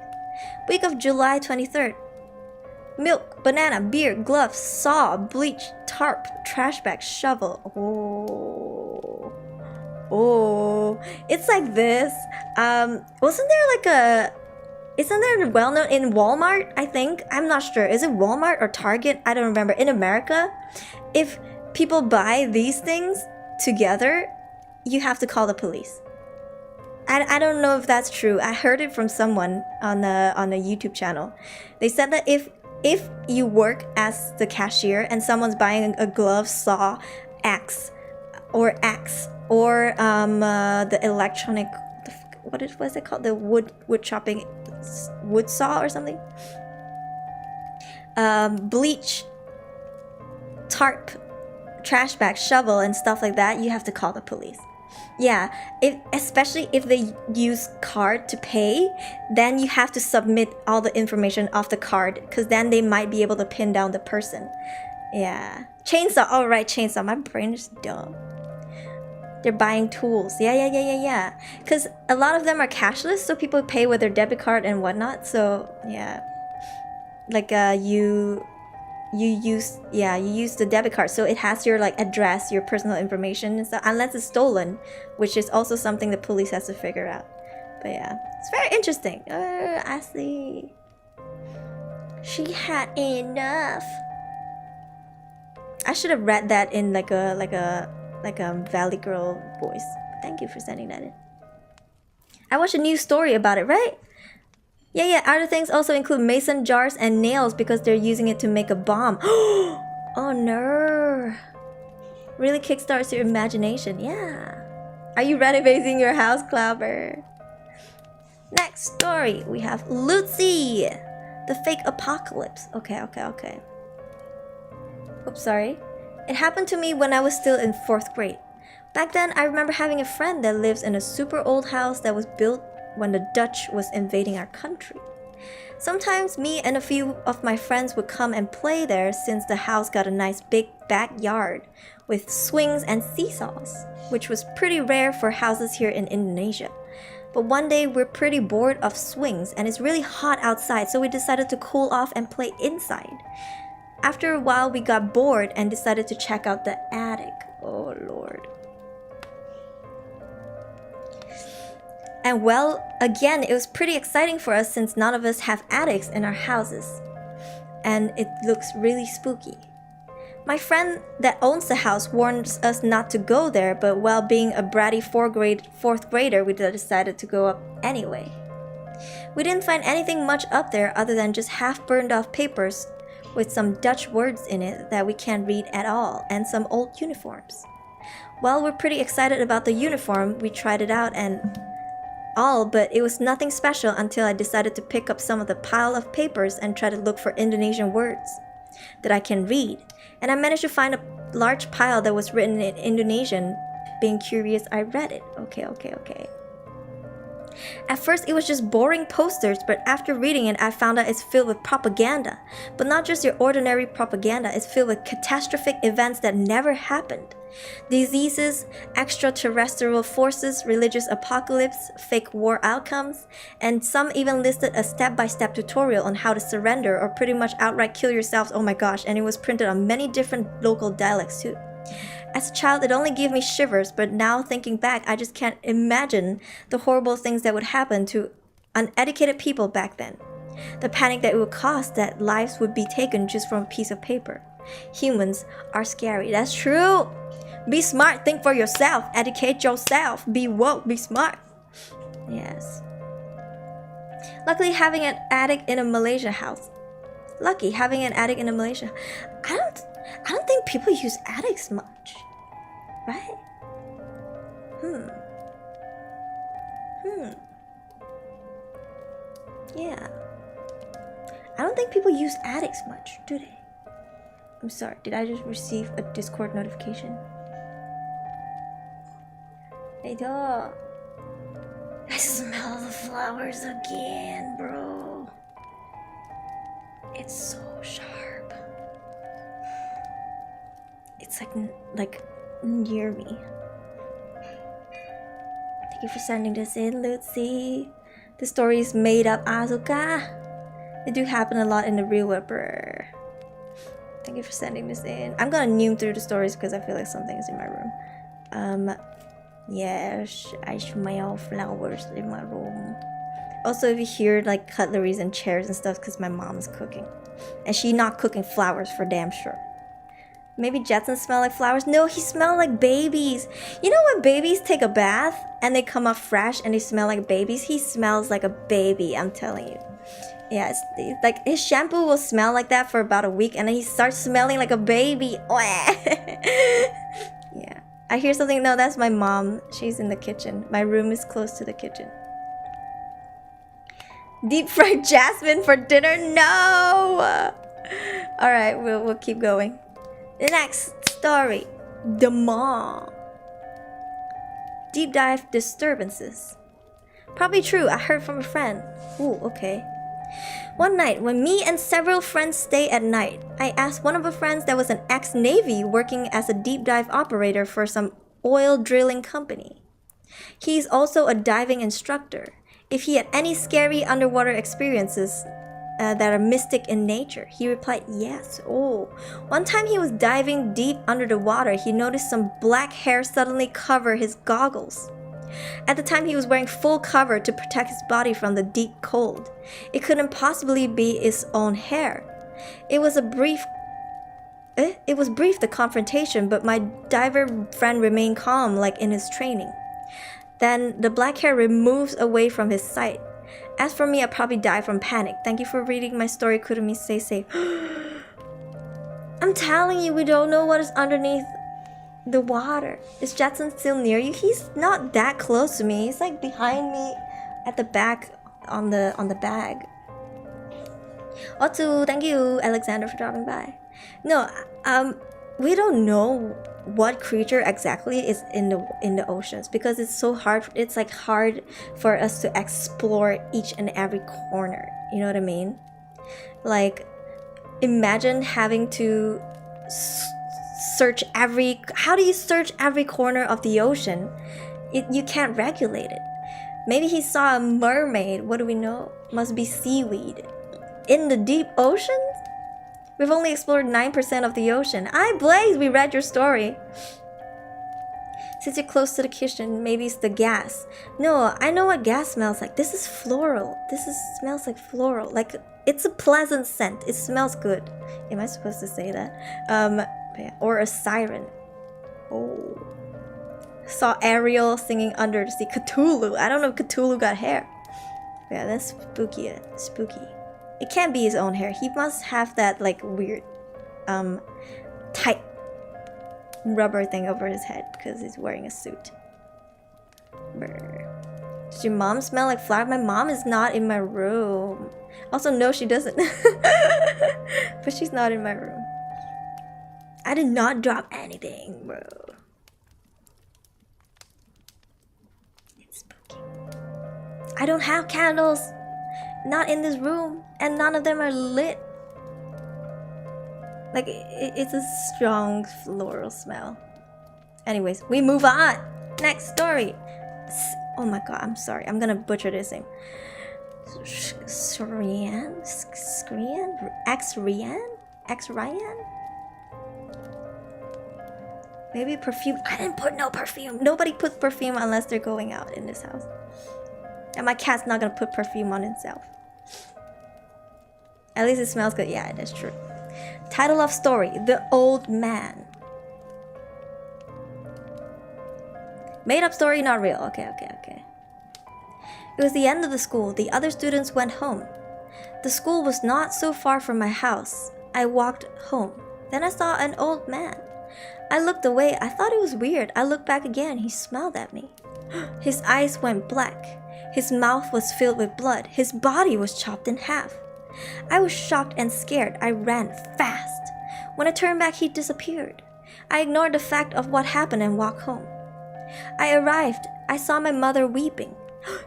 Week of July 23rd. Milk, banana, beer, gloves, saw, bleach, tarp, trash bag, shovel. Oh. It's like this. Isn't there well known in Walmart, I think? I'm not sure. Is it Walmart or Target? I don't remember. In America, if people buy these things together, you have to call the police. I don't know if that's true. I heard it from someone on a YouTube channel. They said that if you work as the cashier and someone's buying a glove, saw, axe, or the electronic, what was it called? The wood chopping, wood saw or something. Bleach, tarp, trash bag, shovel, and stuff like that, you have to call the police. Yeah, especially if they use card to pay, then you have to submit all the information off the card, because then they might be able to pin down the person. Yeah. Chainsaw. Oh, right, chainsaw. My brain is dumb. They're buying tools. Yeah. Because a lot of them are cashless, so people pay with their debit card and whatnot. So, yeah. Like, you use the debit card, so it has your like address, your personal information and stuff, unless it's stolen, which is also something the police has to figure out. But yeah, it's very interesting. I see. She had enough. I should have read that in like a Valley Girl voice. Thank you for sending that in. I watched a new story about it, right? Yeah, other things also include mason jars and nails because they're using it to make a bomb. Oh no. Really kickstarts your imagination, yeah. Are you renovating your house, Clover? Next story, we have Lucy, the fake apocalypse. Okay. Oops, sorry. It happened to me when I was still in 4th grade. Back then, I remember having a friend that lives in a super old house that was built when the Dutch was invading our country. Sometimes me and a few of my friends would come and play there since the house got a nice big backyard with swings and seesaws, which was pretty rare for houses here in Indonesia. But one day we're pretty bored of swings and it's really hot outside, so we decided to cool off and play inside. After a while we got bored and decided to check out the attic. Oh Lord. And well, again, it was pretty exciting for us since none of us have attics in our houses. And it looks really spooky. My friend that owns the house warns us not to go there, but while being a bratty fourth grader, we decided to go up anyway. We didn't find anything much up there other than just half burned off papers with some Dutch words in it that we can't read at all, and some old uniforms. Well, we're pretty excited about the uniform. We tried it out and all, but it was nothing special until I decided to pick up some of the pile of papers and try to look for Indonesian words that I can read. And I managed to find a large pile that was written in Indonesian. Being curious, I read it. Okay. At first, it was just boring posters, but after reading it, I found out it's filled with propaganda. But not just your ordinary propaganda, it's filled with catastrophic events that never happened. Diseases, extraterrestrial forces, religious apocalypse, fake war outcomes, and some even listed a step-by-step tutorial on how to surrender or pretty much outright kill yourselves. Oh my gosh, and it was printed on many different local dialects too. As a child, it only gave me shivers, but now thinking back, I just can't imagine the horrible things that would happen to uneducated people back then. The panic that it would cause, that lives would be taken just from a piece of paper. Humans are scary. That's true. Be smart, think for yourself, educate yourself, be woke, be smart. Yes. Luckily, having an attic in a Malaysia house. I don't think people use attics much, right? Yeah. I don't think people use attics much, do they? I'm sorry, did I just receive a Discord notification? Hey, dog. I smell the flowers again, bro. It's so sharp. It's like near me. Thank you for sending this in, Lucy. The story is made up, Asuka. It do happen a lot in the real world. Thank you for sending this in. I'm gonna neum through the stories because I feel like something's in my room. Yes, I smell flowers in my room. Also, if you hear like cutleries and chairs and stuff, because my mom is cooking. And she not cooking flowers for damn sure. Maybe Jetson smell like flowers? No, he smell like babies. You know when babies take a bath and they come up fresh and they smell like babies? He smells like a baby, I'm telling you. Yeah, it's like his shampoo will smell like that for about a week and then he starts smelling like a baby. Yeah. I hear something. No, that's my mom. She's in the kitchen. My room is close to the kitchen. Deep fried jasmine for dinner? No! Alright, we'll keep going. The next story. The mall. Deep dive disturbances. Probably true. I heard from a friend. Ooh, okay. One night, when me and several friends stay at night, I asked one of the friends that was an ex-Navy working as a deep dive operator for some oil drilling company. He's also a diving instructor. If he had any scary underwater experiences that are mystic in nature, he replied yes. Oh, one time he was diving deep under the water, he noticed some black hair suddenly cover his goggles. At the time, he was wearing full cover to protect his body from the deep cold. It couldn't possibly be his own hair. It was brief, the confrontation, but my diver friend remained calm like in his training. Then the black hair removes away from his sight. As for me, I probably died from panic. Thank you for reading my story, Kurumi. Stay safe. I'm telling you, we don't know what is underneath the water. Is Jetson still near you? He's not that close to me. He's like behind me at the back on the bag. Otsu, thank you, Alexander, for dropping by. No, we don't know what creature exactly is in the oceans because it's so hard. It's like hard for us to explore each and every corner. You know what I mean? Like, imagine having to search how do you search every corner of the ocean? You can't regulate it. Maybe he saw a mermaid. What do we know? Must be seaweed. In the deep oceans? We've only explored 9% of the ocean. Blaze, we read your story. Since you're close to the kitchen, maybe it's the gas. No, I know what gas smells like. This is floral. Smells like floral. Like, it's a pleasant scent. It smells good. Am I supposed to say that? Yeah. Or a siren. Oh. Saw Ariel singing under the sea. Cthulhu. I don't know if Cthulhu got hair. Yeah, that's spooky. Spooky. It can't be his own hair. He must have that, like, weird, tight rubber thing over his head because he's wearing a suit. Brr. Does your mom smell like flower? My mom is not in my room. Also, no, she doesn't. But she's not in my room. I did not drop anything, bro. It's spooky. I don't have candles. Not in this room. And none of them are lit. Like, it's a strong floral smell. Anyways, we move on. Next story. Oh my god, I'm sorry. I'm gonna butcher this name. X-Ryan? Maybe perfume. I didn't put no perfume. Nobody puts perfume unless they're going out in this house. And my cat's not gonna put perfume on himself. At least it smells good. Yeah, that's true. Title of story: The Old Man. Made up story, not real. Okay. It was the end of the school. The other students went home. The school was not so far from my house. I walked home. Then I saw an old man. I looked away. I thought it was weird. I looked back again. He smiled at me. His eyes went black. His mouth was filled with blood. His body was chopped in half. I was shocked and scared. I ran fast. When I turned back, he disappeared. I ignored the fact of what happened and walked home. I arrived. I saw my mother weeping.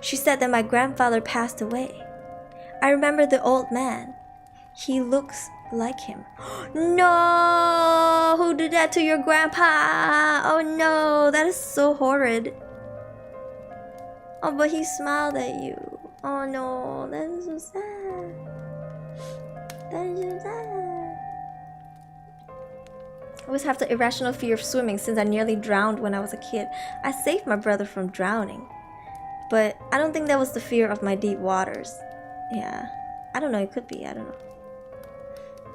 She said that my grandfather passed away. I remember the old man. He looks like him. No! Who did that to your grandpa? Oh no, that is so horrid. Oh, but he smiled at you. Oh no, that is so sad. That is so sad. I always have the irrational fear of swimming since I nearly drowned when I was a kid. I saved my brother from drowning. But I don't think that was the fear of my deep waters. Yeah. I don't know, it could be, I don't know.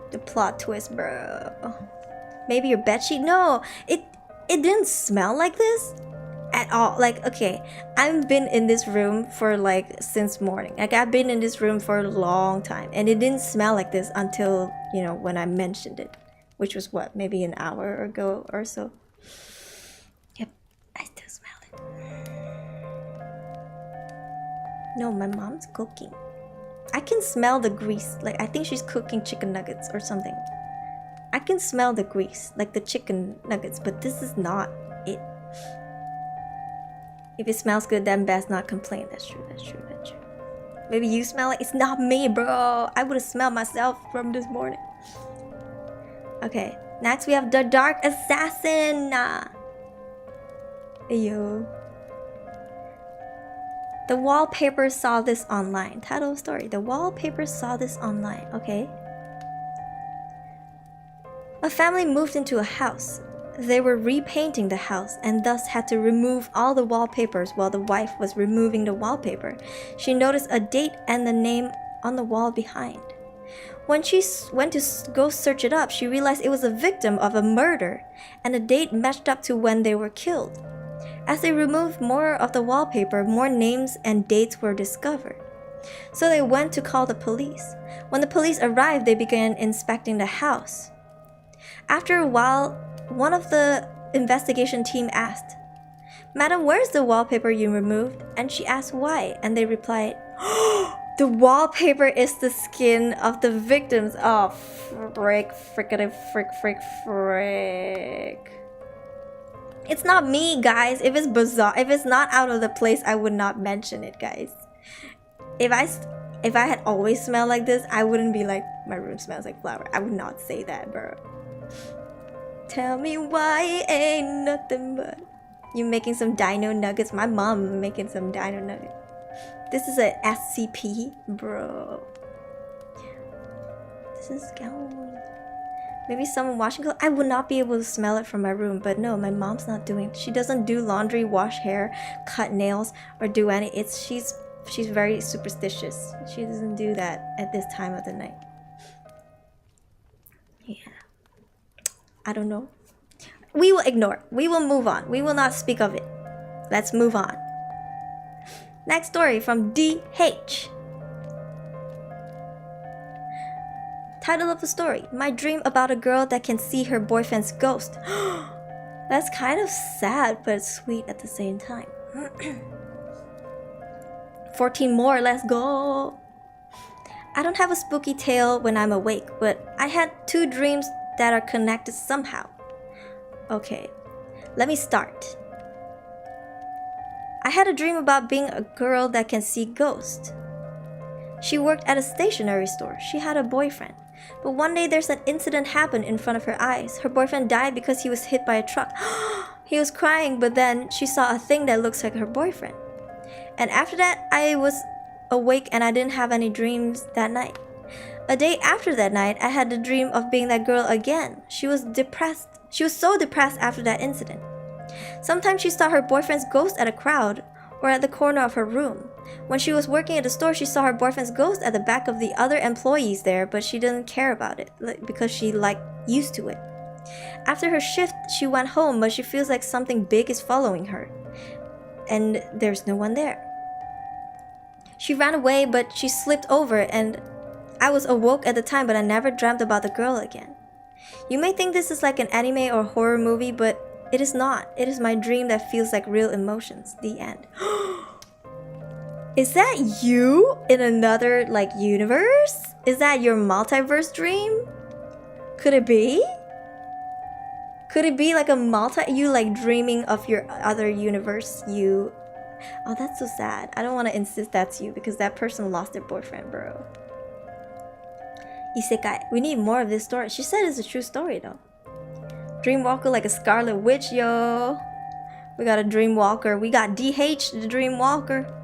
The plot twist, bro. Maybe your bedsheet? No, it didn't smell like this at all. Like, okay, I've been in this room for like since morning. Like, I've been in this room for a long time, and it didn't smell like this until, you know, when I mentioned it, which was what, maybe an hour ago or so. Yep, I still smell it. No, my mom's cooking. I can smell the grease. Like, I think she's cooking chicken nuggets or something. I can smell the grease, like the chicken nuggets, but this is not it. If it smells good, then best not complain. That's true. Maybe you smell it. It's not me, bro. I would have smelled myself from this morning. Okay, next we have the Dark Assassin. Eyo. The Wallpaper saw this online. Title of story: The Wallpaper saw this online. Okay. A family moved into a house. They were repainting the house and thus had to remove all the wallpapers while the wife was removing the wallpaper. She noticed a date and the name on the wall behind. When she went to go search it up, she realized it was a victim of a murder, and the date matched up to when they were killed. As they removed more of the wallpaper, more names and dates were discovered. So they went to call the police. When the police arrived, they began inspecting the house. After a while, one of the investigation team asked, "Madam, where's the wallpaper you removed?" And she asked why, and they replied, "The wallpaper is the skin of the victims." Oh, frick. It's not me, guys. If it's bizarre, if it's not out of the place, I would not mention it, guys. If I had always smelled like this, I wouldn't be like, my room smells like flower. I would not say that, bro. Tell me why it ain't nothing but... You making some dino nuggets? My mom making some dino nuggets. This is a SCP, bro. This is going. Maybe someone washing clothes. I would not be able to smell it from my room, but no, my mom's not doing it. She doesn't do laundry, wash hair, cut nails, or do any. She's very superstitious. She doesn't do that at this time of the night. Yeah. I don't know. We will ignore. We will move on. We will not speak of it. Let's move on. Next story from DH. Title of the story: My dream about a girl that can see her boyfriend's ghost. That's kind of sad, but sweet at the same time. 14 more, let's go. I don't have a spooky tale when I'm awake, but I had 2 dreams that are connected somehow. Okay, let me start. I had a dream about being a girl that can see ghosts. She worked at a stationery store. She had a boyfriend. But one day there's an incident happened in front of her eyes. Her boyfriend died because he was hit by a truck. He was crying, but then she saw a thing that looks like her boyfriend. And after that, I was awake and I didn't have any dreams that night. A day after that night, I had the dream of being that girl again. She was depressed. She was so depressed after that incident. Sometimes she saw her boyfriend's ghost at a crowd or at the corner of her room. When she was working at the store, she saw her boyfriend's ghost at the back of the other employees there, but she didn't care about it because she used to it. After her shift, she went home, but she feels like something big is following her, and there's no one there. She ran away, but she slipped over, and I was awoke at the time, but I never dreamt about the girl again. You may think this is like an anime or horror movie, but it is not. It is my dream that feels like real emotions. The end. Is that you in another universe? Is that your multiverse dream? Could it be? Could it be like a you dreaming of your other universe? Oh, that's so sad. I don't want to insist that's you because that person lost their boyfriend, bro. Isekai. We need more of this story. She said it's a true story though. Dreamwalker like a scarlet witch, yo. We got a dreamwalker. We got DH the dreamwalker.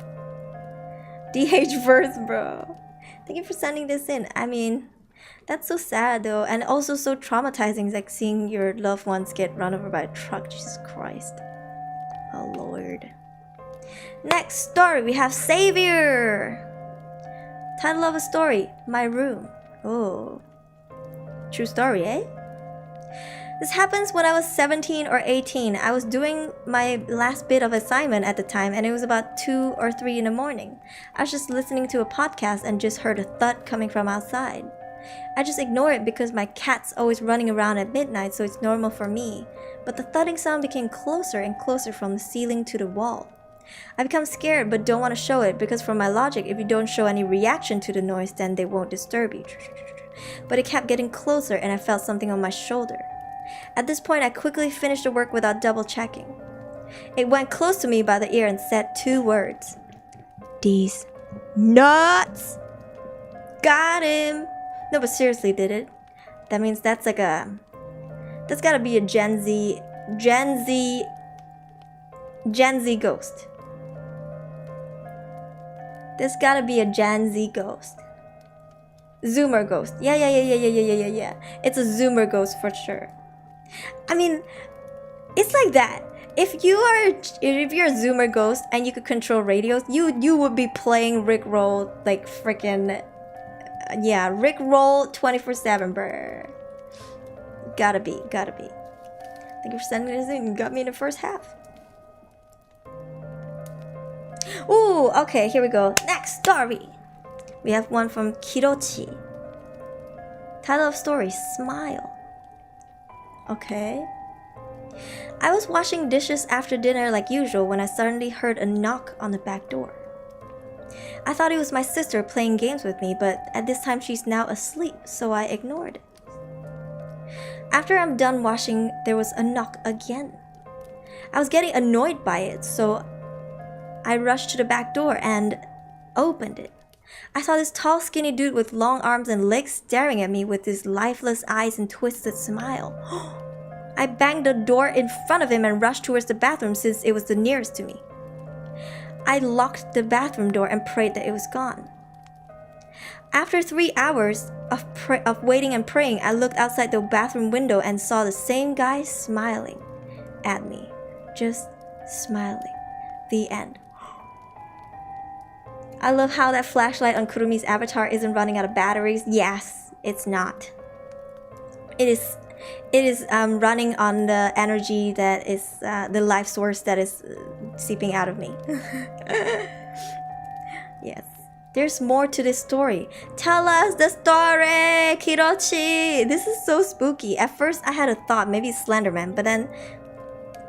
DH verse, bro. Thank you for sending this in. I mean, that's so sad though, and also so traumatizing, like seeing your loved ones get run over by a truck. Jesus Christ. Oh Lord. Next story, we have Savior. Title of a story: My Room. Oh. True story, eh? This happens when I was 17 or 18. I was doing my last bit of assignment at the time, and it was about 2 or 3 in the morning. I was just listening to a podcast and just heard a thud coming from outside. I just ignore it because my cat's always running around at midnight, so it's normal for me. But the thudding sound became closer and closer from the ceiling to the wall. I become scared but don't want to show it because from my logic, if you don't show any reaction to the noise, then they won't disturb you. But it kept getting closer and I felt something on my shoulder. At this point, I quickly finished the work without double checking. It went close to me by the ear and said 2 words. These nuts! Got him! No, but seriously, did it? That means that's gotta be a Gen Z ghost. There's gotta be a Gen Z ghost. Zoomer ghost. Yeah. It's a Zoomer ghost for sure. I mean, it's like that. If you're a Zoomer ghost and you could control radios, you would be playing Rickroll like freaking Rickroll 24/7, bruh. Gotta be. Thank you for sending this in. You got me in the first half. Ooh, okay, here we go. Next story. We have one from Kirochi. Title of story: Smile. Okay. I was washing dishes after dinner like usual when I suddenly heard a knock on the back door. I thought it was my sister playing games with me, but at this time she's now asleep, so I ignored it. After I'm done washing, there was a knock again. I was getting annoyed by it, so I rushed to the back door and opened it. I saw this tall, skinny dude with long arms and legs staring at me with his lifeless eyes and twisted smile. I banged the door in front of him and rushed towards the bathroom since it was the nearest to me. I locked the bathroom door and prayed that it was gone. After 3 hours of waiting and praying, I looked outside the bathroom window and saw the same guy smiling at me. Just smiling. The end. I love how that flashlight on Kurumi's avatar isn't running out of batteries. Yes, it's not. It is running on the energy that is the life source that is seeping out of me. Yes. There's more to this story. Tell us the story, Kirochi! This is so spooky. At first I had a thought, maybe it's Slenderman, but then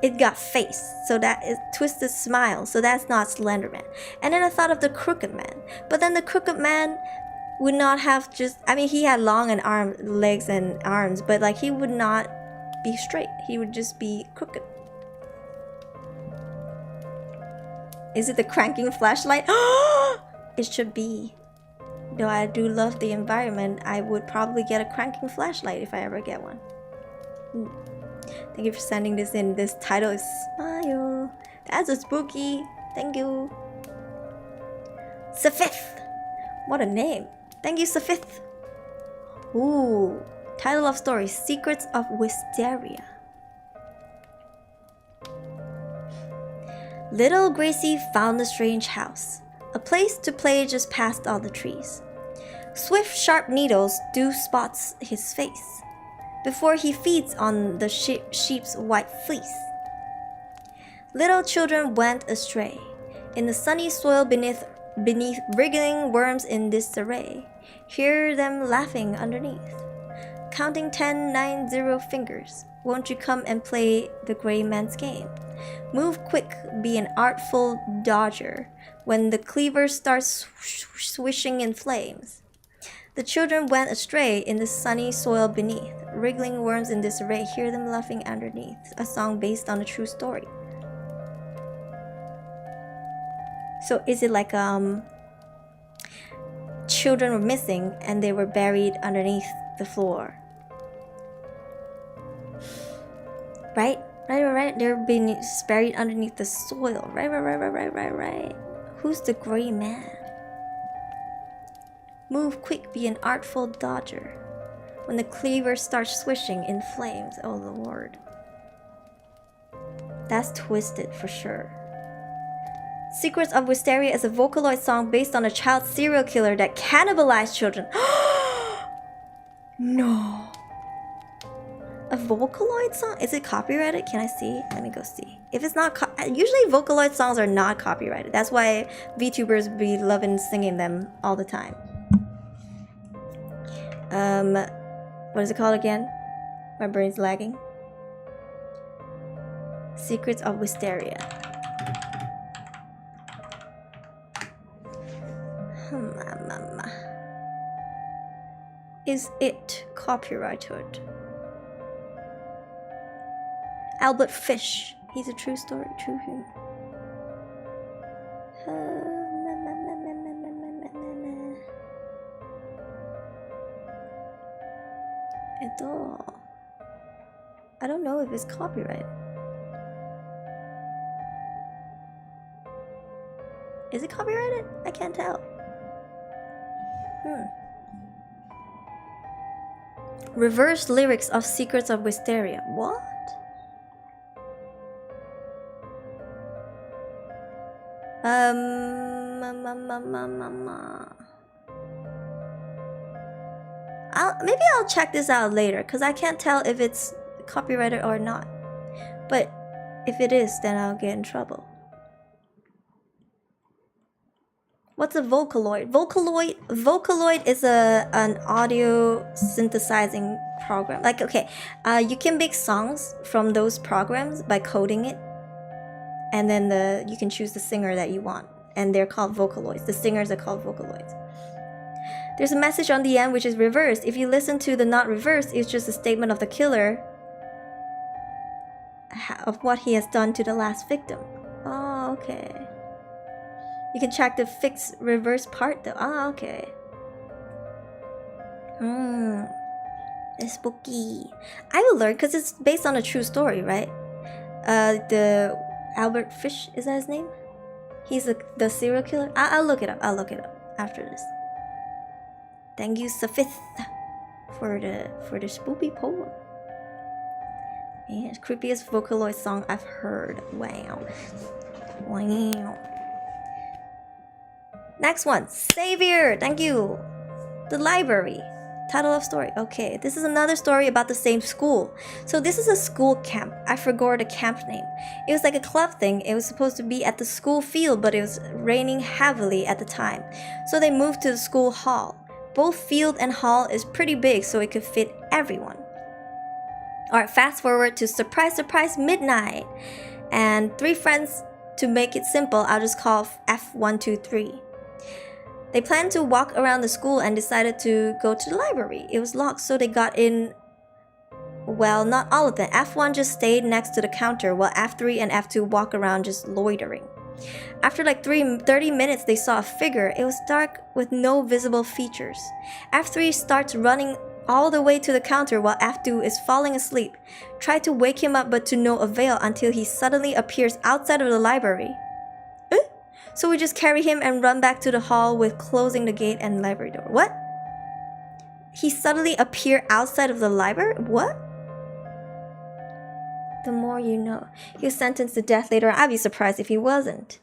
it got face, so that is twisted smile, so that's not Slenderman. And then I thought of the Crooked Man, but then the Crooked Man would not have just, I mean, he had long and legs and arms, but like he would not be straight. He would just be crooked. Is it the cranking flashlight? It should be. Though I do love the environment, I would probably get a cranking flashlight if I ever get one. Thank you for sending this in. This title is Smile. That's a spooky. Thank you. Safith. What a name. Thank you, Safith. Ooh. Title of story, Secrets of Wisteria. Little Gracie found a strange house. A place to play just past all the trees. Swift, sharp needles dew spots his face before he feeds on the sheep's white fleece. Little children went astray in the sunny soil beneath wriggling worms in disarray. Hear them laughing underneath, counting 10, 9, 0 fingers. Won't you come and play the gray man's game? Move quick, be an artful dodger. When the cleaver starts swishing in flames. The children went astray in the sunny soil beneath, wriggling worms in disarray, hear them laughing underneath. A song based on a true story. So is it like children were missing and they were buried underneath the floor? Right? Right. They're being buried underneath the soil. Right. Who's the gray man? Move quick, be an artful dodger. When the cleaver starts swishing in flames, oh Lord. That's twisted for sure. Secrets of Wisteria is a Vocaloid song based on a child serial killer that cannibalized children. No. A Vocaloid song? Is it copyrighted? Can I see? Let me go see. If it's not, usually Vocaloid songs are not copyrighted. That's why VTubers be loving singing them all the time. What is it called again? My brain's lagging. Secrets of Wisteria. Is it copyrighted? Albert Fish. He's a true story, true human. I don't know if it's copyrighted. Is it copyrighted? I can't tell. Reverse lyrics of Secrets of Wisteria. What? Maybe I'll check this out later because I can't tell if it's copyrighted or not. But if it is, then I'll get in trouble. What's a Vocaloid? Vocaloid is an audio synthesizing program. Like, okay, you can make songs from those programs by coding it, and then you can choose the singer that you want, and they're called Vocaloids. The singers are called Vocaloids. There's a message on the end which is reversed. If you listen to the not reversed, it's just a statement of the killer of what he has done to the last victim. Oh, okay. You can check the fixed reverse part though. Ah, okay. It's spooky. I will learn because it's based on a true story, right? The Albert Fish, is that his name? He's the serial killer. I'll look it up. I'll look it up after this. Thank you, Safith, for the spoopy poem. Yeah, creepiest Vocaloid song I've heard. Wow. Wow. Next one, Savior. Thank you. The library. Title of story. Okay, this is another story about the same school. So this is a school camp. I forgot the camp name. It was like a club thing. It was supposed to be at the school field, but it was raining heavily at the time. So they moved to the school hall. Both field and hall is pretty big, so it could fit everyone. Alright, fast forward to surprise, surprise, midnight. And 3 friends, to make it simple, I'll just call F123. They planned to walk around the school and decided to go to the library. It was locked, so they got in. Well, not all of them. F1 just stayed next to the counter, while F3 and F2 walk around just loitering. After like 30 minutes, they saw a figure. It was dark with no visible features. F3 starts running all the way to the counter while F2 is falling asleep. Tried to wake him up, but to no avail until he suddenly appears outside of the library. So we just carry him and run back to the hall with closing the gate and library door. What? He suddenly appeared outside of the library? What? The more you know. He was sentenced to death later. I'd be surprised if he wasn't.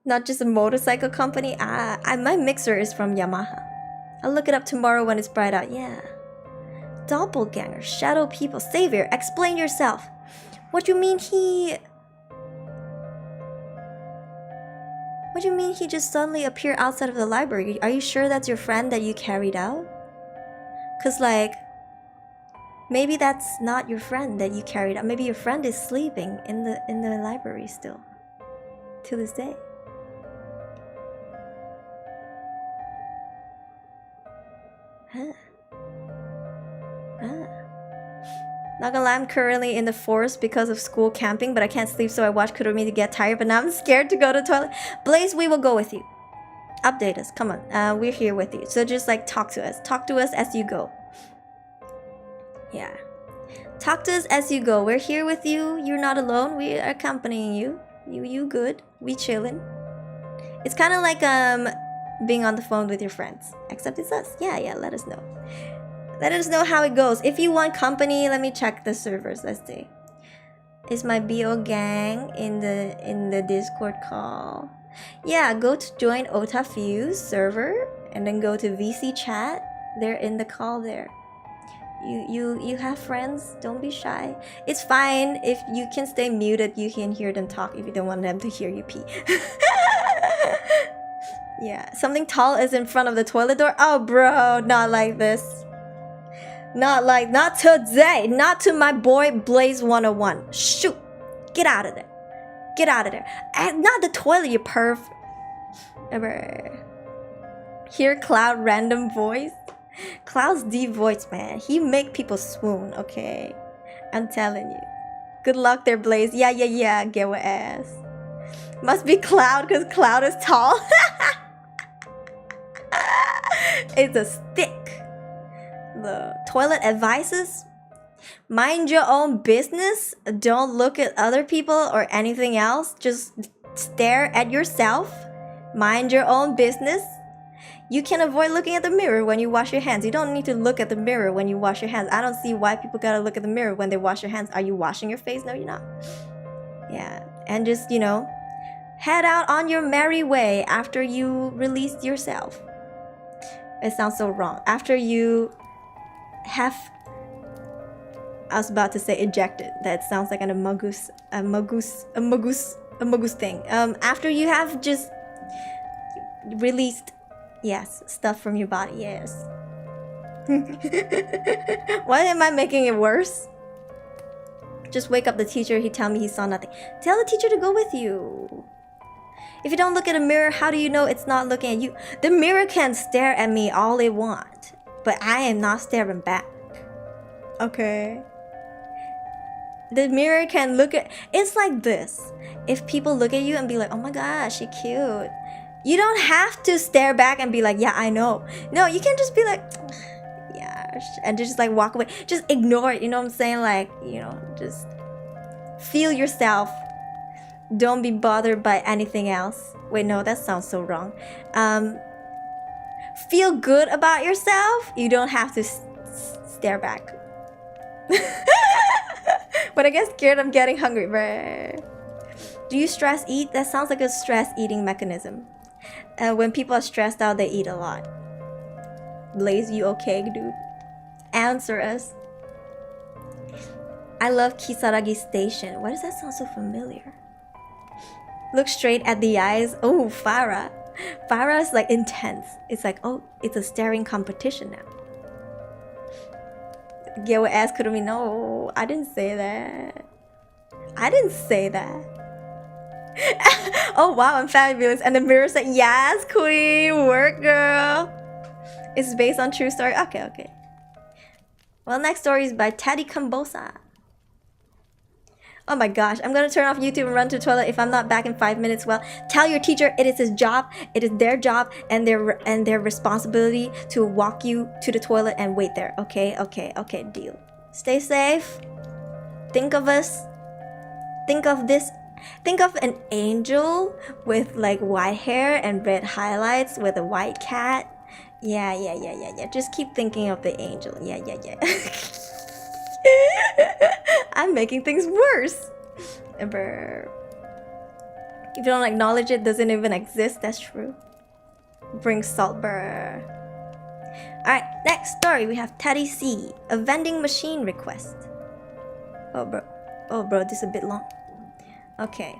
Not just a motorcycle company. My mixer is from Yamaha. I'll look it up tomorrow when it's bright out. Yeah. Doppelganger, shadow people, savior. Explain yourself. What do you mean he... What do you mean he just suddenly appeared outside of the library? Are you sure that's your friend that you carried out? Cause like, maybe that's not your friend that you carried out. Maybe your friend is sleeping in the library still, to this day. Not gonna lie, I'm currently in the forest because of school camping, but I can't sleep, so I watch Kurumi to get tired, but now I'm scared to go to the toilet. Blaze, we will go with you. Update us, come on. We're here with you. So just like talk to us. Talk to us as you go. Yeah. Talk to us as you go. We're here with you. You're not alone. We are accompanying you. You good. We chilling. It's kind of like being on the phone with your friends. Except it's us. Yeah, let us know. Let us know how it goes. If you want company, let me check the servers. Let's see. Is my BO gang in the Discord call? Yeah, go to join Otafuse server and then go to VC chat. They're in the call there. You have friends. Don't be shy. It's fine if you can stay muted. You can hear them talk if you don't want them to hear you pee. Yeah, something tall is in front of the toilet door. Oh, bro, not like this. Not today. Not to my boy Blaze 101. Shoot. Get out of there. Get out of there. Not the toilet, you perv. Ever. Hear Cloud random voice? Cloud's deep voice, man. He make people swoon, okay? I'm telling you. Good luck there, Blaze. Yeah. Get what ass. Must be Cloud because Cloud is tall. It's a stick. The toilet advices: mind your own business. Don't look at other people or anything else. Just stare at yourself. Mind your own business. You can avoid looking at the mirror when you wash your hands. You don't need to look at the mirror when you wash your hands. I don't see why people gotta look at the mirror when they wash your hands. Are you washing your face? No, you're not. Yeah, and just, head out on your merry way after you release yourself. It sounds so wrong. After you have... I was about to say ejected. That sounds like a magus thing. After you have just released, yes, stuff from your body, yes. Why am I making it worse? Just wake up the teacher, he tell me he saw nothing. Tell the teacher to go with you. If you don't look at a mirror, how do you know it's not looking at you? The mirror can stare at me all it wants, but I am not staring back. Okay. The mirror can look at... It's like this. If people look at you and be like, oh my gosh, she cute. You don't have to stare back and be like, yeah, I know. No, you can just be like, yeah, and just like walk away. Just ignore it, you know what I'm saying? Like, just feel yourself. Don't be bothered by anything else. Wait, no, that sounds so wrong. feel good about yourself, you don't have to stare back. When I get scared, I'm getting hungry. Bruh. Do you stress eat? That sounds like a stress eating mechanism. When people are stressed out, they eat a lot. Blaze, you okay, dude? Answer us. I love Kisaragi Station. Why does that sound so familiar? Look straight at the eyes. Oh, Farah. Farah is like intense. It's like, oh, it's a staring competition now. Gil will ask Kurumi, no, I didn't say that. I didn't say that. Oh wow, I'm fabulous. And the mirror said, yes, queen, work girl. It's based on true story. Okay. Well, next story is by Teddy Cambosa. Oh my gosh, I'm gonna turn off YouTube and run to the toilet if I'm not back in 5 minutes. Well, tell your teacher it is his job, it is their job and their responsibility to walk you to the toilet and wait there. Okay, deal. Stay safe. Think of us. Think of this. Think of an angel with like white hair and red highlights with a white cat. Yeah. Just keep thinking of the angel. Yeah. I'm making things worse. If you don't acknowledge it, doesn't even exist. That's true. Bring salt, brr. Alright, next story. We have Teddy C. A vending machine request. Oh bro, this is a bit long. Okay.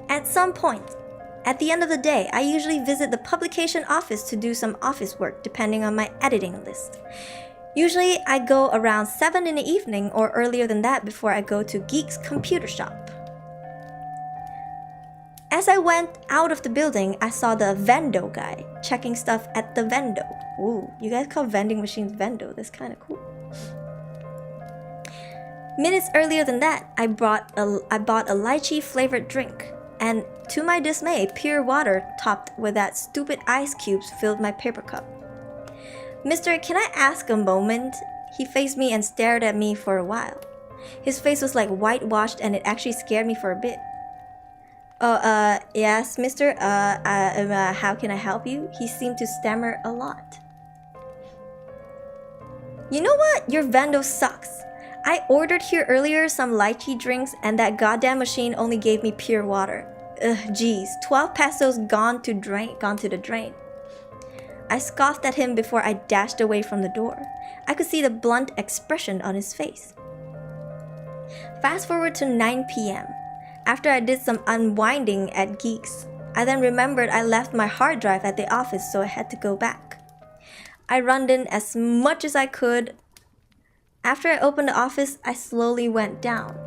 At some point, at the end of the day, I usually visit the publication office to do some office work depending on my editing list. Usually, I go around 7 in the evening or earlier than that before I go to Geek's computer shop. As I went out of the building, I saw the vendo guy checking stuff at the vendo. Ooh, you guys call vending machines vendo. That's kind of cool. Minutes earlier than that, I bought a lychee flavored drink. And to my dismay, pure water topped with that stupid ice cubes filled my paper cup. Mister, can I ask a moment? He faced me and stared at me for a while. His face was like whitewashed and it actually scared me for a bit. Oh, yes, mister, how can I help you? He seemed to stammer a lot. You know what? Your vendo sucks. I ordered here earlier some lychee drinks and that goddamn machine only gave me pure water. Ugh, geez, 12 pesos gone to the drain. I scoffed at him before I dashed away from the door. I could see the blunt expression on his face. Fast forward to 9 p.m. After I did some unwinding at Geeks, I then remembered I left my hard drive at the office, so I had to go back. I runned in as much as I could. After I opened the office, I slowly went down.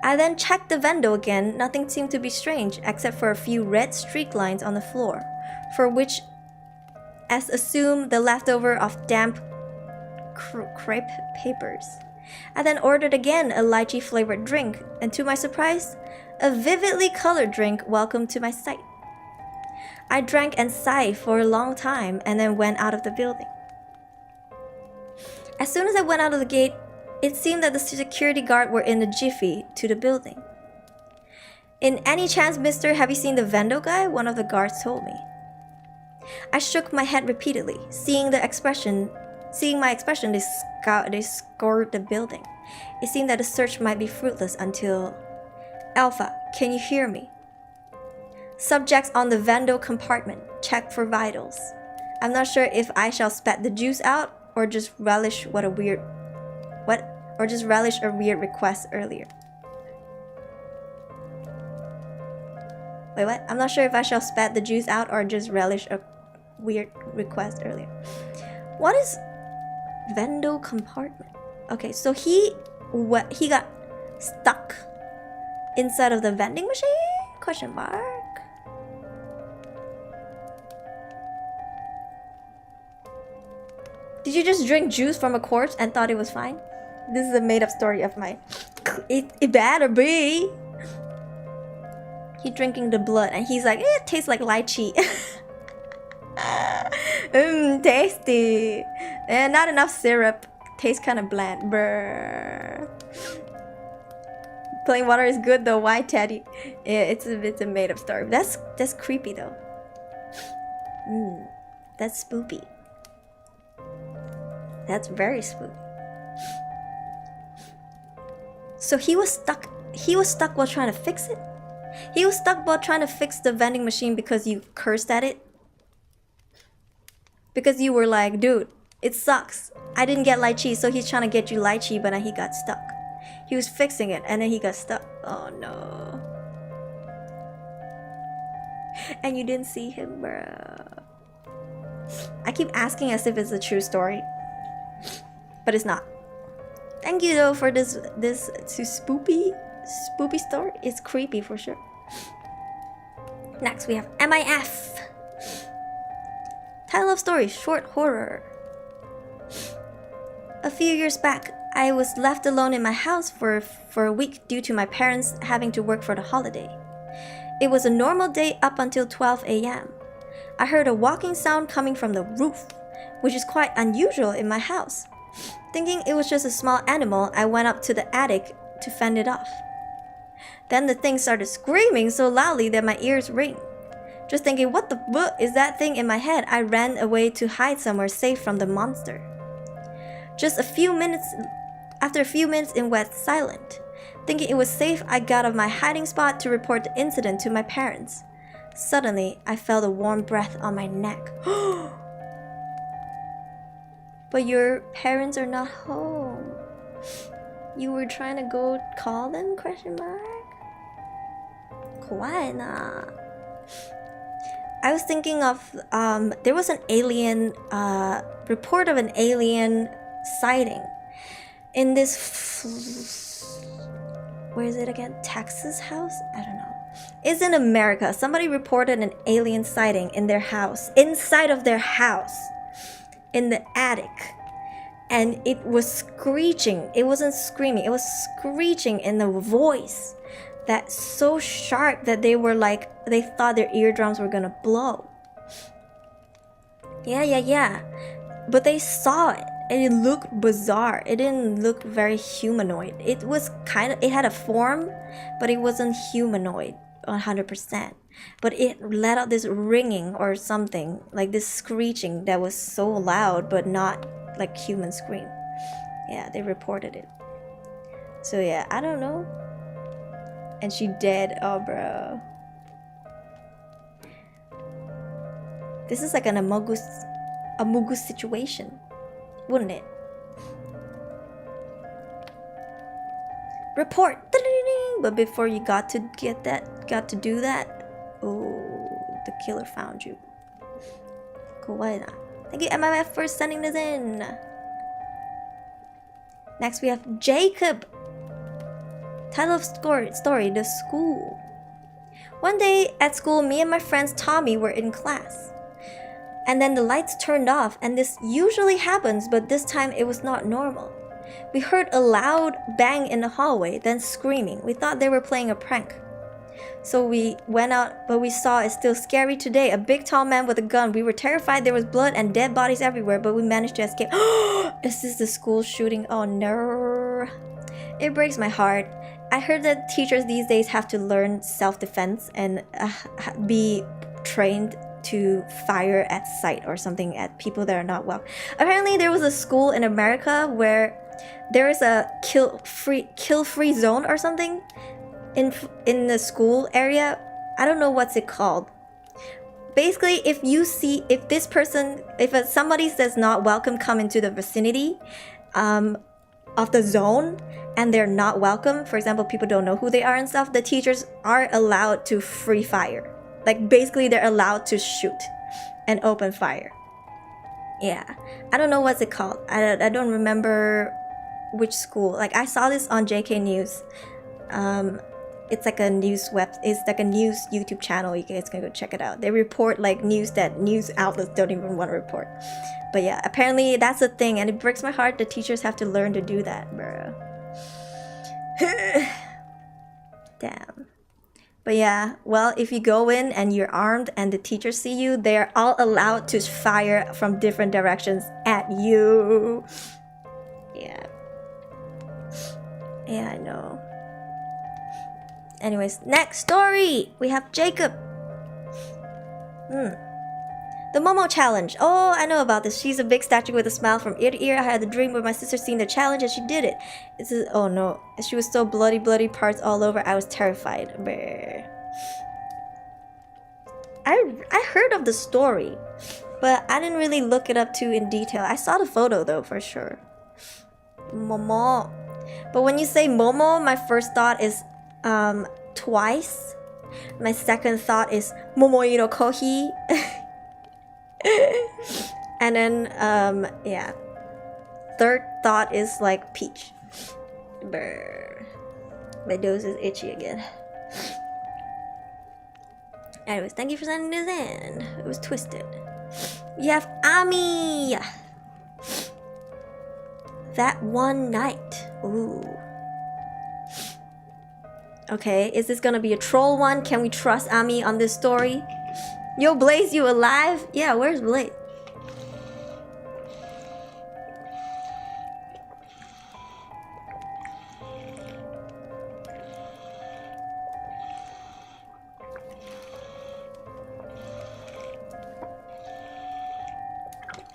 I then checked the vendo again. Nothing seemed to be strange except for a few red streak lines on the floor, for which, as assumed, the leftover of damp crepe papers. I then ordered again a lychee flavored drink, and to my surprise, a vividly colored drink welcomed to my sight. I drank and sighed for a long time and then went out of the building. As soon as I went out of the gate, it seemed that the security guard were in a jiffy to the building. In any chance, mister, have you seen the vendo guy? One of the guards told me. I shook my head repeatedly. Seeing my expression, they scoured the building. It seemed that the search might be fruitless until... Alpha, can you hear me? Subjects on the vendo compartment. Check for vitals. I'm not sure if I shall spat the juice out or just relish a weird request earlier. Wait, what? I'm not sure if I shall spat the juice out or just relish a weird request earlier. What is vendo compartment? Okay, so he got stuck inside of the vending machine? Question mark. Did you just drink juice from a corpse and thought it was fine? This is a made-up story of mine. It better be. He's drinking the blood and he's like, it tastes like lychee. Tasty. And not enough syrup. Tastes kind of bland. Brr. Plain water is good though. Why, Teddy? Yeah, it's a made-up story. That's creepy though. That's spoopy. That's very spooky. So he was stuck while trying to fix it? He was stuck while trying to fix the vending machine because you cursed at it? Because you were like, dude, it sucks. I didn't get lychee, so he's trying to get you lychee, but then he got stuck. He was fixing it, and then he got stuck. Oh no. And you didn't see him, bruh. I keep asking as if it's a true story, but it's not. Thank you though for this spoopy story. It's creepy for sure. Next we have MIF. Title of story, short horror. A few years back, I was left alone in my house for a week due to my parents having to work for the holiday. It was a normal day up until 12 a.m. I heard a walking sound coming from the roof, which is quite unusual in my house. Thinking it was just a small animal, I went up to the attic to fend it off. Then the thing started screaming so loudly that my ears ring. Just thinking, what the fuck is that thing in my head? I ran away to hide somewhere safe from the monster. After a few minutes it went silent. Thinking it was safe, I got out of my hiding spot to report the incident to my parents. Suddenly, I felt a warm breath on my neck. But your parents are not home. You were trying to go call them? Question mark. 怖いな. I was thinking of there was an alien report of an alien sighting in this where is it again? Texas house? I don't know. It's in America. Somebody reported an alien sighting in their house, inside of their house, in the attic. And it was screeching. It wasn't screaming. It was screeching in a voice that's so sharp that they were like, they thought their eardrums were gonna blow. Yeah. But they saw it. And it looked bizarre. It didn't look very humanoid. It had a form, but it wasn't humanoid 100%. But it let out this ringing or something, like this screeching that was so loud, but not like human scream. Yeah, they reported it. So yeah, I don't know. And she dead. Oh, bro. This is like an Amogus situation. Wouldn't it? Report. But before you got to do that, oh, the killer found you. Kawaii. Thank you, MMF, for sending this in. Next we have Jacob. Title of story, The School. One day at school, me and my friend Tommy were in class. And then the lights turned off, and this usually happens, but this time it was not normal. We heard a loud bang in the hallway, then screaming. We thought they were playing a prank. So we went out, but we saw it's still scary today. A big tall man with a gun. We were terrified there was blood and dead bodies everywhere, but we managed to escape. Is this the school shooting? Oh no. It breaks my heart. I heard that teachers these days have to learn self-defense and be trained to fire at sight or something at people that are not well. Apparently there was a school in America where there is a kill-free zone or something in the school area. I don't know what's it called. Basically, if somebody says not welcome come into the vicinity of the zone and they're not welcome, for example, people don't know who they are and stuff, the teachers are allowed to free fire. Like, basically, they're allowed to shoot and open fire. Yeah. I don't know what's it called. I don't remember which school. Like, I saw this on JK News. It's like a news YouTube channel. You guys can go check it out. They report, like, news that news outlets don't even want to report. But yeah, apparently that's a thing. And it breaks my heart that teachers have to learn to do that, bro. Damn. But yeah, well, if you go in and you're armed and the teachers see you, they're all allowed to fire from different directions at you. Yeah. Yeah, I know. Anyways, next story! We have Jacob. The Momo challenge. Oh, I know about this. She's a big statue with a smile from ear to ear. I had the dream of my sister seeing the challenge and she did it. Oh no. She was so bloody parts all over. I was terrified. Brr. I heard of the story, but I didn't really look it up too in detail. I saw the photo though, for sure. Momo. But when you say Momo, my first thought is twice. My second thought is Momo no Kohi. And then yeah. Third thought is like peach. Brr. My nose is itchy again. Anyways, thank you for sending this in. It was twisted. We have Ami. That one night. Ooh. Okay, is this gonna be a troll one? Can we trust Ami on this story? Yo, Blaze, you alive? Yeah, where's Blaze?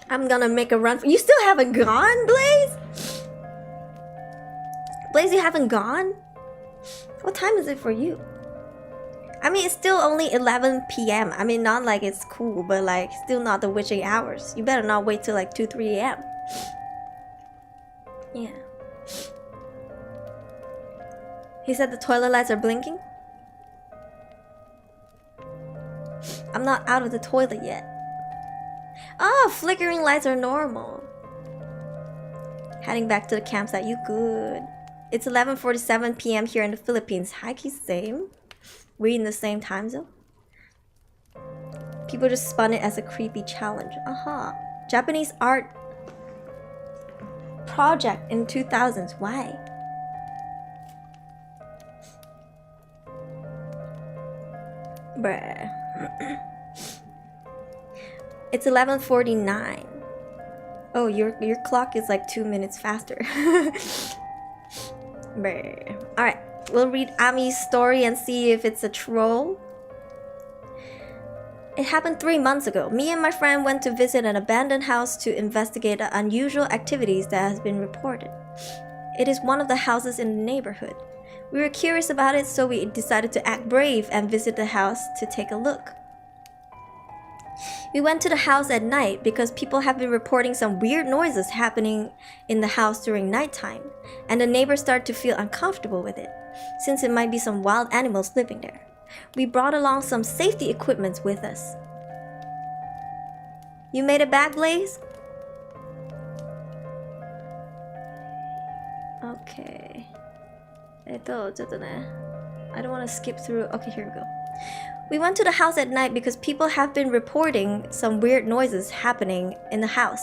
I'm gonna make a run for you. Still haven't gone, Blaze? Blaze, you haven't gone? What time is it for you? I mean, it's still only 11 p.m. I mean, not like it's cool, but like still not the witching hours. You better not wait till like 2, 3 a.m. Yeah. He said the toilet lights are blinking. I'm not out of the toilet yet. Oh, flickering lights are normal. Heading back to the campsite, you good. It's 11:47 p.m. here in the Philippines. Hikey, same. We're in the same time zone. People just spun it as a creepy challenge. Japanese art project in 2000s. Why? Bruh. It's 11:49. Oh, your clock is like 2 minutes faster. Alright, we'll read Ami's story and see if it's a troll. It happened 3 months ago. Me and my friend went to visit an abandoned house to investigate the unusual activities that has been reported. It is one of the houses in the neighborhood. We were curious about it, so we decided to act brave and visit the house to take a look. We went to the house at night because people have been reporting some weird noises happening in the house during nighttime, and the neighbors started to feel uncomfortable with it, since it might be some wild animals living there. We brought along some safety equipment with us. You made it back, Blaze? Okay. I don't want to skip through. Okay, here we go. We went to the house at night because people have been reporting some weird noises happening in the house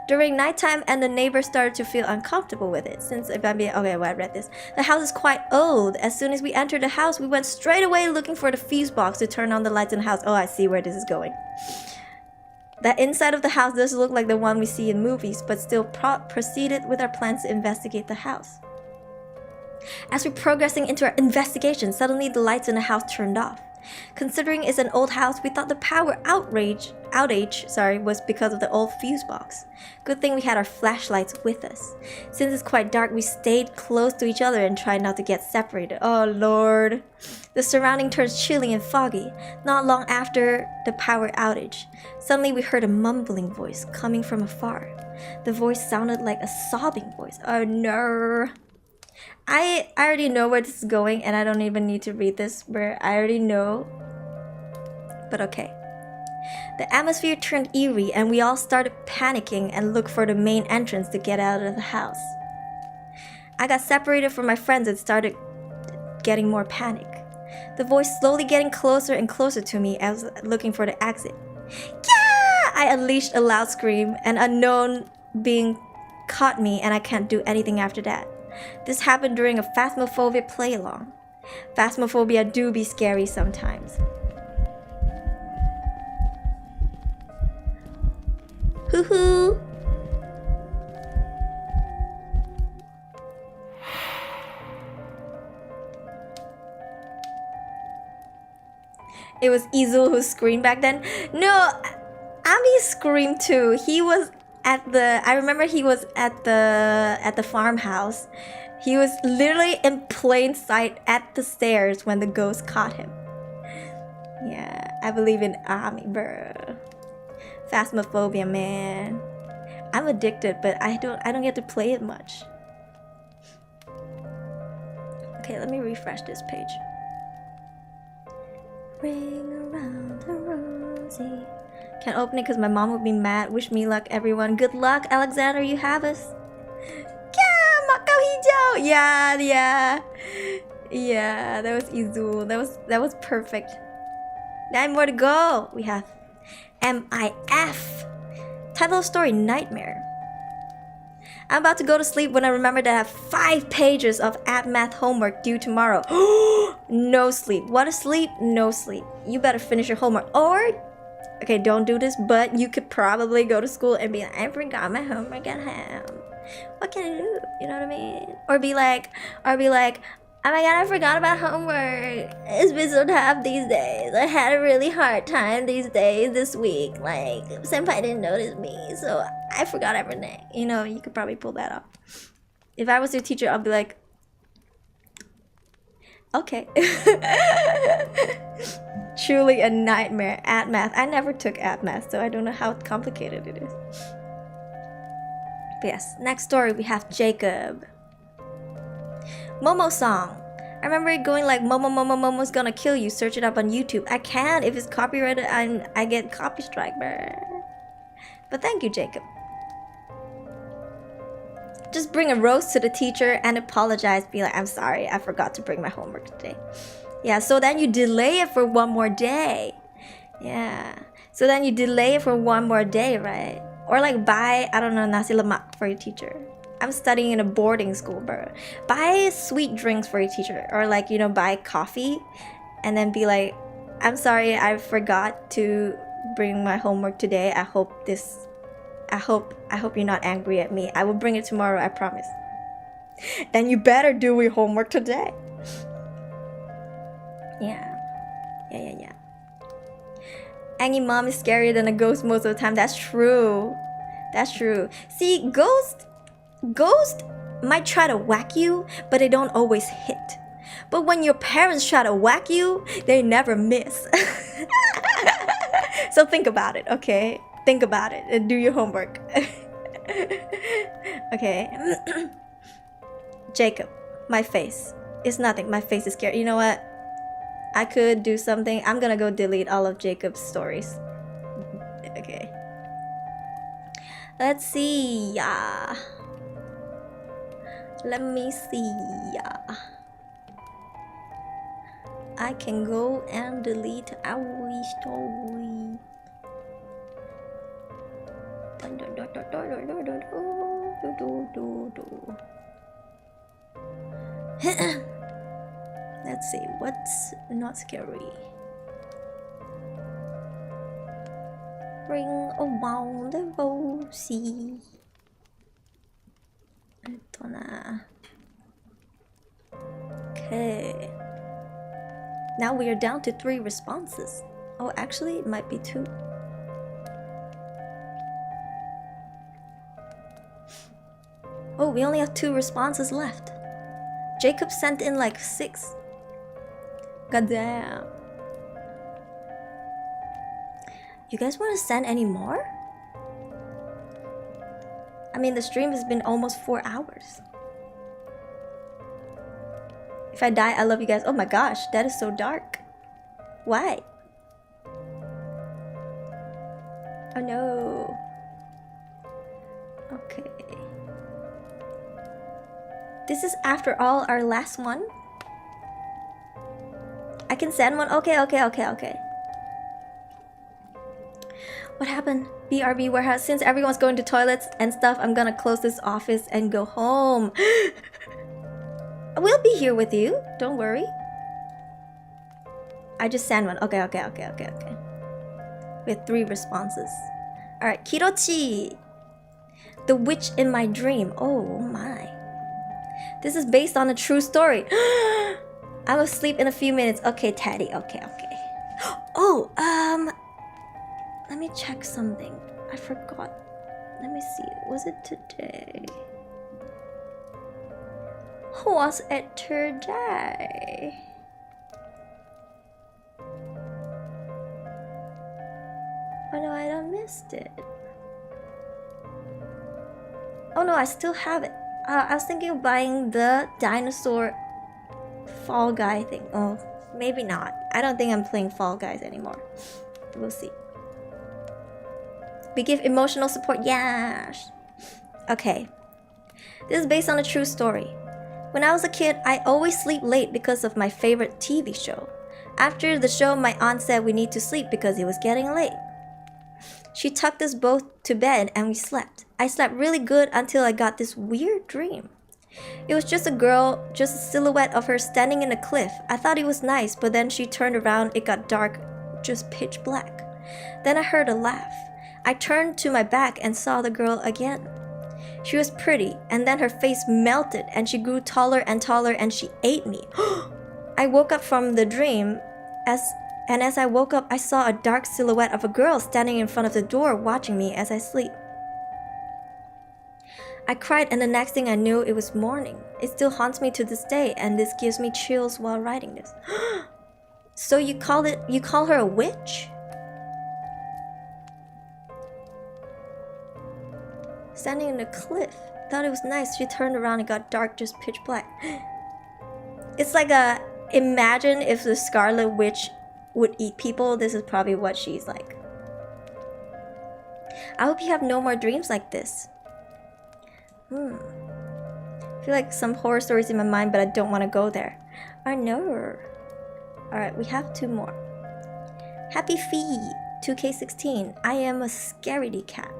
during nighttime, and the neighbors started to feel uncomfortable with it. I read this. The house is quite old. As soon as we entered the house, we went straight away looking for the fuse box to turn on the lights in the house. Oh, I see where this is going. The inside of the house does look like the one we see in movies, but still proceeded with our plans to investigate the house. As we're progressing into our investigation, suddenly the lights in the house turned off. Considering it's an old house, we thought the power outage was because of the old fuse box. Good thing we had our flashlights with us. Since it's quite dark, we stayed close to each other and tried not to get separated. Oh lord. The surrounding turns chilly and foggy. Not long after the power outage, suddenly we heard a mumbling voice coming from afar. The voice sounded like a sobbing voice. Oh no. I already know where this is going, and I don't even need to read this, but I already know. But okay. The atmosphere turned eerie, and we all started panicking and looked for the main entrance to get out of the house. I got separated from my friends and started getting more panic. The voice slowly getting closer and closer to me as I was looking for the exit. Yeah! I unleashed a loud scream. An unknown being caught me, and I can't do anything after that. This happened during a Phasmophobia play-along. Phasmophobia do be scary sometimes. Hoo-hoo! It was Izul who screamed back then. No, Abby screamed too. He was at the. I remember he was at the farmhouse. He was literally in plain sight at the stairs when the ghost caught him. Yeah, I believe in Ami, bro. Phasmophobia, man. I'm addicted, but I don't get to play it much. Okay, let me refresh this page. Ring around the rosy. Can't open it because my mom would be mad. Wish me luck, everyone. Good luck, Alexander. You have us. Yeah, Makau Hijau. Yeah. That was Izul. That was perfect. 9 more to go. We have MIF. Title of story: Nightmare. I'm about to go to sleep when I remember that I have 5 pages of math homework due tomorrow. No sleep. Want to sleep? No sleep. You better finish your homework. Or, okay, don't do this, but you could probably go to school and be like, I forgot my homework at home. What can I do? You know what I mean? Or be like, oh my god, I forgot about homework. It's been so tough these days. I had a really hard time these days, this week. Like, senpai didn't notice me, so I forgot everything. You know, you could probably pull that off. If I was your teacher, I'll be like, okay. Truly a nightmare. Math. I never took math, so I don't know how complicated it is. But yes, next story we have Jacob. Momo song. I remember it going like Momo's gonna kill you. Search it up on YouTube. I can't. If it's copyrighted, I get copy strike, bruh. But thank you, Jacob. Just bring a rose to the teacher and apologize. Be like, I'm sorry, I forgot to bring my homework today. Yeah, so then you delay it for 1 more day. Yeah. So then you delay it for 1 more day, right? Or like buy, I don't know, nasi lemak for your teacher. I'm studying in a boarding school, bro. Buy sweet drinks for your teacher. Or like, you know, buy coffee. And then be like, I'm sorry, I forgot to bring my homework today. I hope you're not angry at me. I will bring it tomorrow, I promise. Then you better do your homework today. Yeah. Angie mom is scarier than a ghost most of the time. That's true. See, ghost might try to whack you, but they don't always hit. But when your parents try to whack you, they never miss. So think about it, okay? Think about it and do your homework. Okay. Jacob, my face. It's nothing. My face is scary. You know what? I could do something. I'm gonna go delete all of Jacob's stories. Okay. Let's see. Let me see. I can go and delete our story. Let's see, what's not scary? Ring around the rosy. Okay. Now we are down to 3 responses. Oh, actually, it might be 2. Oh, we only have 2 responses left. Jacob sent in like 6. Goddamn. You guys want to send any more? I mean, the stream has been almost 4 hours. If I die, I love you guys. Oh my gosh, that is so dark. Why? Oh no. Okay. This is after all our last one? I can send one? Okay. What happened? BRB warehouse. Since everyone's going to toilets and stuff, I'm gonna close this office and go home. We'll be here with you. Don't worry. I just sent one. Okay. We have 3 responses. Alright, Kirochi. The witch in my dream. Oh my. This is based on a true story. I will sleep in a few minutes. Okay, Teddy. Okay. Oh, Let me check something. I forgot. Let me see. Was it today? Was it today? Oh no, I don't missed it. Oh no, I still have it. I was thinking of buying the dinosaur Fall Guy thing. Oh, maybe not. I don't think I'm playing Fall Guys anymore. We'll see. We give emotional support. Yes. Okay. This is based on a true story. When I was a kid, I always sleep late because of my favorite TV show. After the show, my aunt said we need to sleep because it was getting late. She tucked us both to bed and we slept. I slept really good until I got this weird dream. It was just a girl, just a silhouette of her standing in a cliff. I thought it was nice, but then she turned around, it got dark, just pitch black. Then I heard a laugh. I turned to my back and saw the girl again. She was pretty, and then her face melted and she grew taller and taller and she ate me. I woke up from the dream, and as I woke up, I saw a dark silhouette of a girl standing in front of the door watching me as I sleep. I cried, and the next thing I knew, it was morning. It still haunts me to this day, and this gives me chills while writing this. So you call her a witch? Standing in a cliff. Thought it was nice. She turned around, it got dark, just pitch black. It's like imagine if the Scarlet Witch would eat people. This is probably what she's like. I hope you have no more dreams like this. I feel like some horror stories in my mind, but I don't want to go there. I know. Alright, we have 2 more. Happy Fee 2K16. I am a scaredy cat.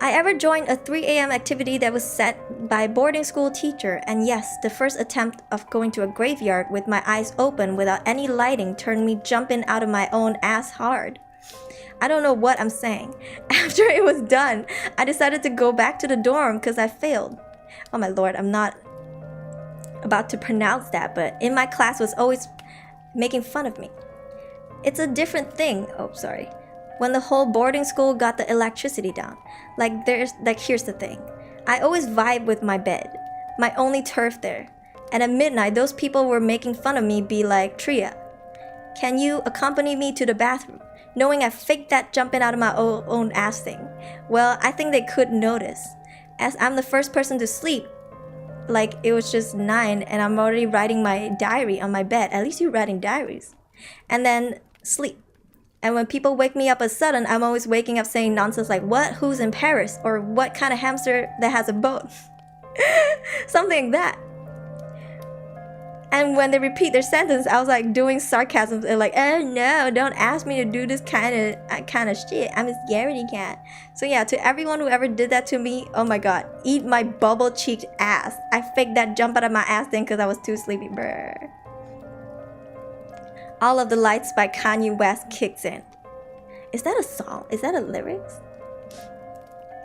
I ever joined a 3 a.m. activity that was set by a boarding school teacher, and yes, the first attempt of going to a graveyard with my eyes open without any lighting turned me jumping out of my own ass hard. I don't know what I'm saying. After it was done, I decided to go back to the dorm because I failed. Oh my lord, I'm not about to pronounce that, but in my class was always making fun of me. It's a different thing. Oh, sorry. When the whole boarding school got the electricity down. Here's the thing. I always vibe with my bed. My only turf there. And at midnight, those people were making fun of me, be like, Tria, can you accompany me to the bathroom? Knowing I faked that jumping out of my own ass thing. Well, I think they could notice. As I'm the first person to sleep, like it was just 9 and I'm already writing my diary on my bed. At least you're writing diaries. And then sleep. And when people wake me up a sudden, I'm always waking up saying nonsense like, what? Who's in Paris? Or what kind of hamster that has a boat? Something like that. And when they repeat their sentence, I was like doing sarcasm. They're like, oh no, don't ask me to do this kind of shit. I'm a scaredy cat. So yeah, to everyone who ever did that to me, oh my god, eat my bubble-cheeked ass. I faked that jump out of my ass thing because I was too sleepy. Brr. All of the Lights by Kanye West kicks in. Is that a song? Is that a lyrics?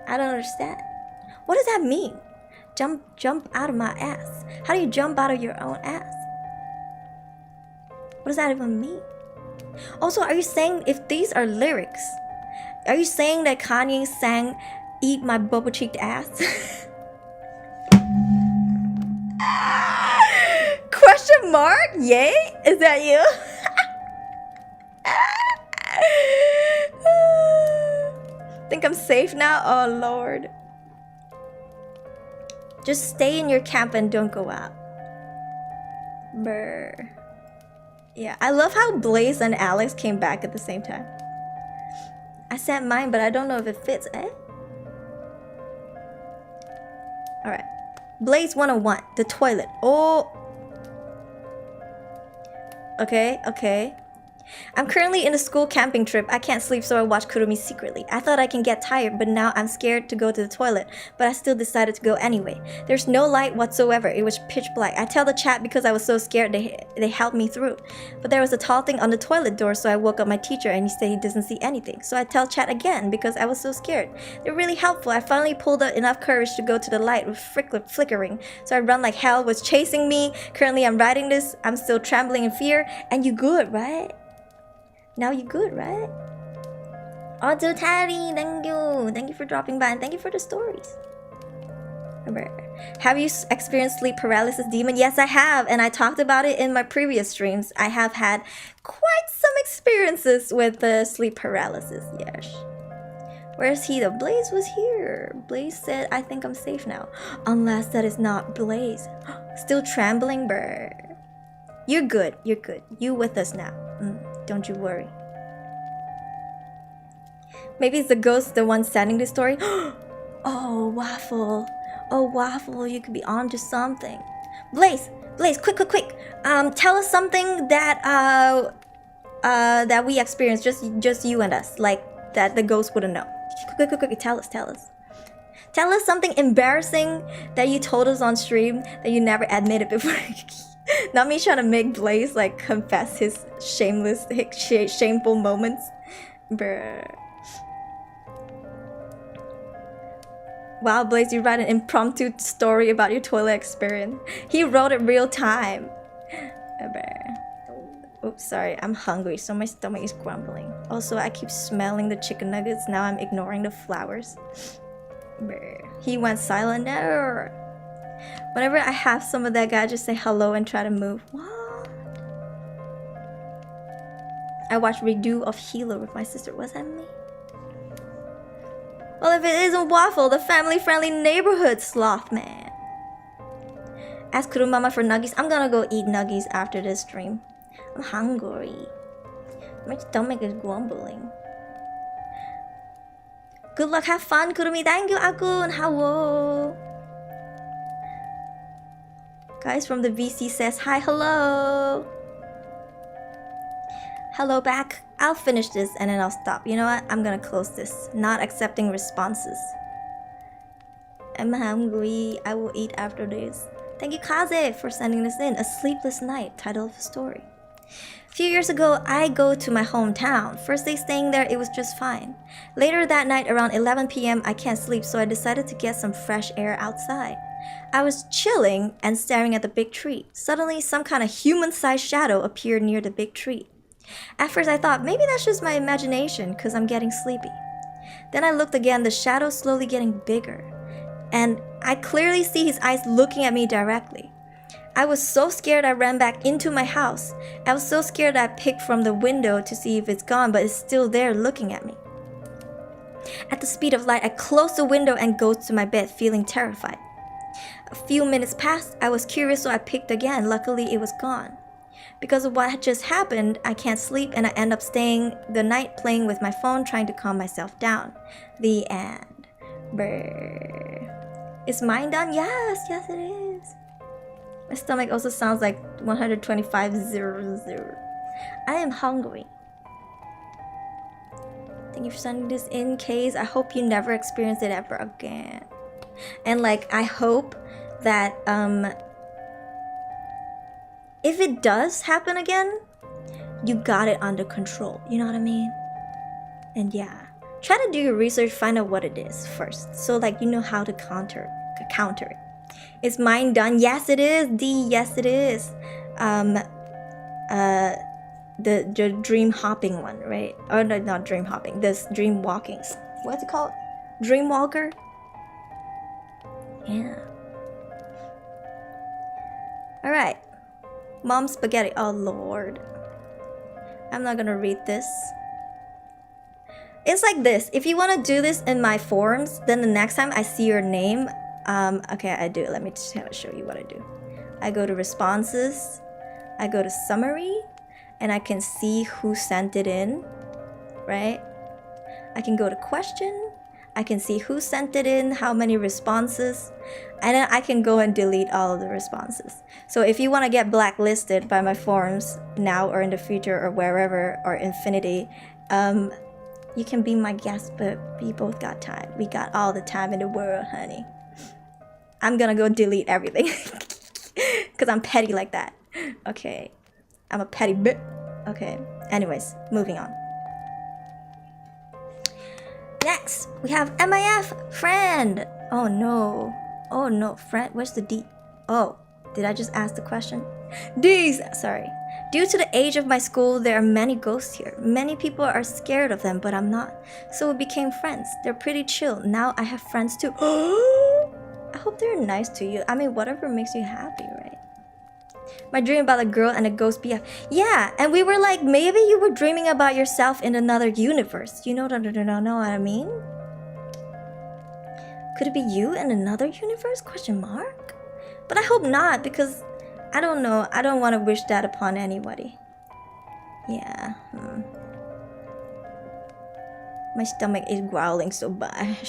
I don't understand. What does that mean? Jump out of my ass. How do you jump out of your own ass? What does that even mean? Also, are you saying if these are lyrics, are you saying that Kanye sang "Eat My Bubble-Cheeked Ass"? Question mark? Yay? Is that you? Think I'm safe now? Oh lord. Just stay in your camp and don't go out. Brr. Yeah, I love how Blaze and Alex came back at the same time. I sent mine, but I don't know if it fits, eh? Alright. Blaze 101, the toilet. Oh. Okay. I'm currently in a school camping trip. I can't sleep, so I watch Kurumi secretly. I thought I can get tired, but now I'm scared to go to the toilet. But I still decided to go anyway. There's no light whatsoever. It was pitch black. I tell the chat because I was so scared they helped me through. But there was a tall thing on the toilet door, so I woke up my teacher and he said he doesn't see anything. So I tell chat again because I was so scared. They're really helpful. I finally pulled up enough courage to go to the light with flickering. So I run like hell. Was chasing me. Currently I'm writing this. I'm still trembling in fear. And you good, right? Now you good, right? Auto Taddy, thank you. Thank you for dropping by and thank you for the stories. Have you experienced sleep paralysis demon? Yes, I have, and I talked about it in my previous streams. I have had quite some experiences with sleep paralysis, yes. Where's he though? Blaze was here. Blaze said, I think I'm safe now. Unless that is not Blaze. Still trembling, brr. You're good, you're good. You with us now. Don't you worry. Maybe it's the ghost, the one sending the story. Oh, Waffle. Oh, Waffle, you could be onto something. Blaze, quick. Tell us something that that we experienced, just you and us, like that the ghost wouldn't know. Quick, tell us. Tell us something embarrassing that you told us on stream that you never admitted before. Not me trying to make Blaze like confess his shameful moments. Bruh. Wow, Blaze, you write an impromptu story about your toilet experience. He wrote it real time. Oops, sorry, I'm hungry, so my stomach is grumbling. Also, I keep smelling the chicken nuggets. Now I'm ignoring the flowers. He went silent. Whenever I have some of that guy, I just say hello and try to move. What? I watched redo of Healer with my sister. Was that me? Well, if it isn't Waffle, the family-friendly neighborhood sloth man. Ask Kurumama for nuggies. I'm gonna go eat nuggies after this stream. I'm hungry. My stomach is grumbling. Good luck, have fun, Kurumi. Thank you, Akun. Hello. Guys from the VC says hi, hello. Hello back. I'll finish this and then I'll stop. You know what? I'm gonna close this. Not accepting responses. I'm hungry. I will eat after this. Thank you, Kaze, for sending this in. A Sleepless Night, title of the story. A few years ago, I go to my hometown. First day staying there, it was just fine. Later that night, around 11 p.m., I can't sleep, so I decided to get some fresh air outside. I was chilling and staring at the big tree. Suddenly, some kind of human-sized shadow appeared near the big tree. At first, I thought, maybe that's just my imagination, because I'm getting sleepy. Then I looked again, the shadow slowly getting bigger. And I clearly see his eyes looking at me directly. I was so scared I ran back into my house. I was so scared I picked from the window to see if it's gone, but it's still there looking at me. At the speed of light, I closed the window and go to my bed, feeling terrified. A few minutes passed. I was curious, so I picked again. Luckily, it was gone. Because of what had just happened, I can't sleep and I end up staying the night playing with my phone, trying to calm myself down. The end. Brr. Is mine done? Yes, it is. My stomach also sounds like 125.00. I am hungry. Thank you for sending this in, Case. I hope you never experience it ever again. And like, I hope that if it does happen again, you got it under control. You know what I mean? And yeah, try to do your research, find out what it is first, so like you know how to counter it. Is mine done? Yes, it is. D, yes, it is. The dream hopping one, right? Or no, not dream hopping. This dream walking. What's it called? Dream walker. Yeah. All right. Mom spaghetti. Oh Lord. I'm not gonna read this. It's like this. If you want to do this in my forums, then the next time I see your name, okay, I do. Let me just show you what I do. I go to responses, I go to summary, and I can see who sent it in, right? I can go to question, I can see who sent it in, how many responses, and then I can go and delete all of the responses. So if you want to get blacklisted by my forums now or in the future or wherever or infinity, you can be my guest, but we both got time. We got all the time in the world, honey. I'm gonna go delete everything because I'm petty like that. Okay, I'm a petty bit. Okay, anyways, moving on. Next, we have MIF friend. Oh no, friend. Where's the D? Oh, did I just ask the question? D's. Sorry. Due to the age of my school, there are many ghosts here. Many people are scared of them, but I'm not. So we became friends. They're pretty chill. Now I have friends too. I hope they're nice to you. I mean, whatever makes you happy, right? My dream about a girl and a ghost BF. Yeah, and we were like, maybe you were dreaming about yourself in another universe. You know what I mean? Could it be you in another universe? Question mark? But I hope not, because I don't know. I don't want to wish that upon anybody. Yeah. My stomach is growling so bad.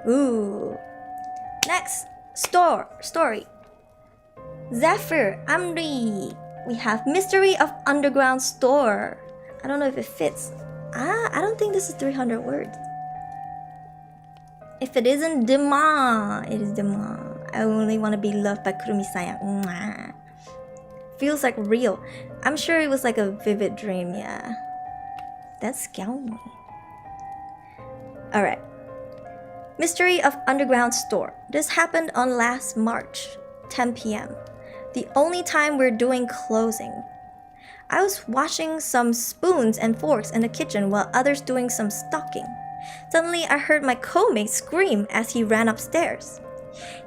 Ooh. Next story. Zephyr, Amri. We have Mystery of Underground Store. I don't know if it fits. I don't think this is 300 words. If it isn't, demand. It is demand. I only want to be loved by Kurumi-san. Feels like real. I'm sure it was like a vivid dream, yeah. That's scary. Alright. Mystery of Underground Store. This happened on last March, 10 p.m. The only time we're doing closing. I was washing some spoons and forks in the kitchen while others doing some stocking. Suddenly, I heard my co-mate scream as he ran upstairs.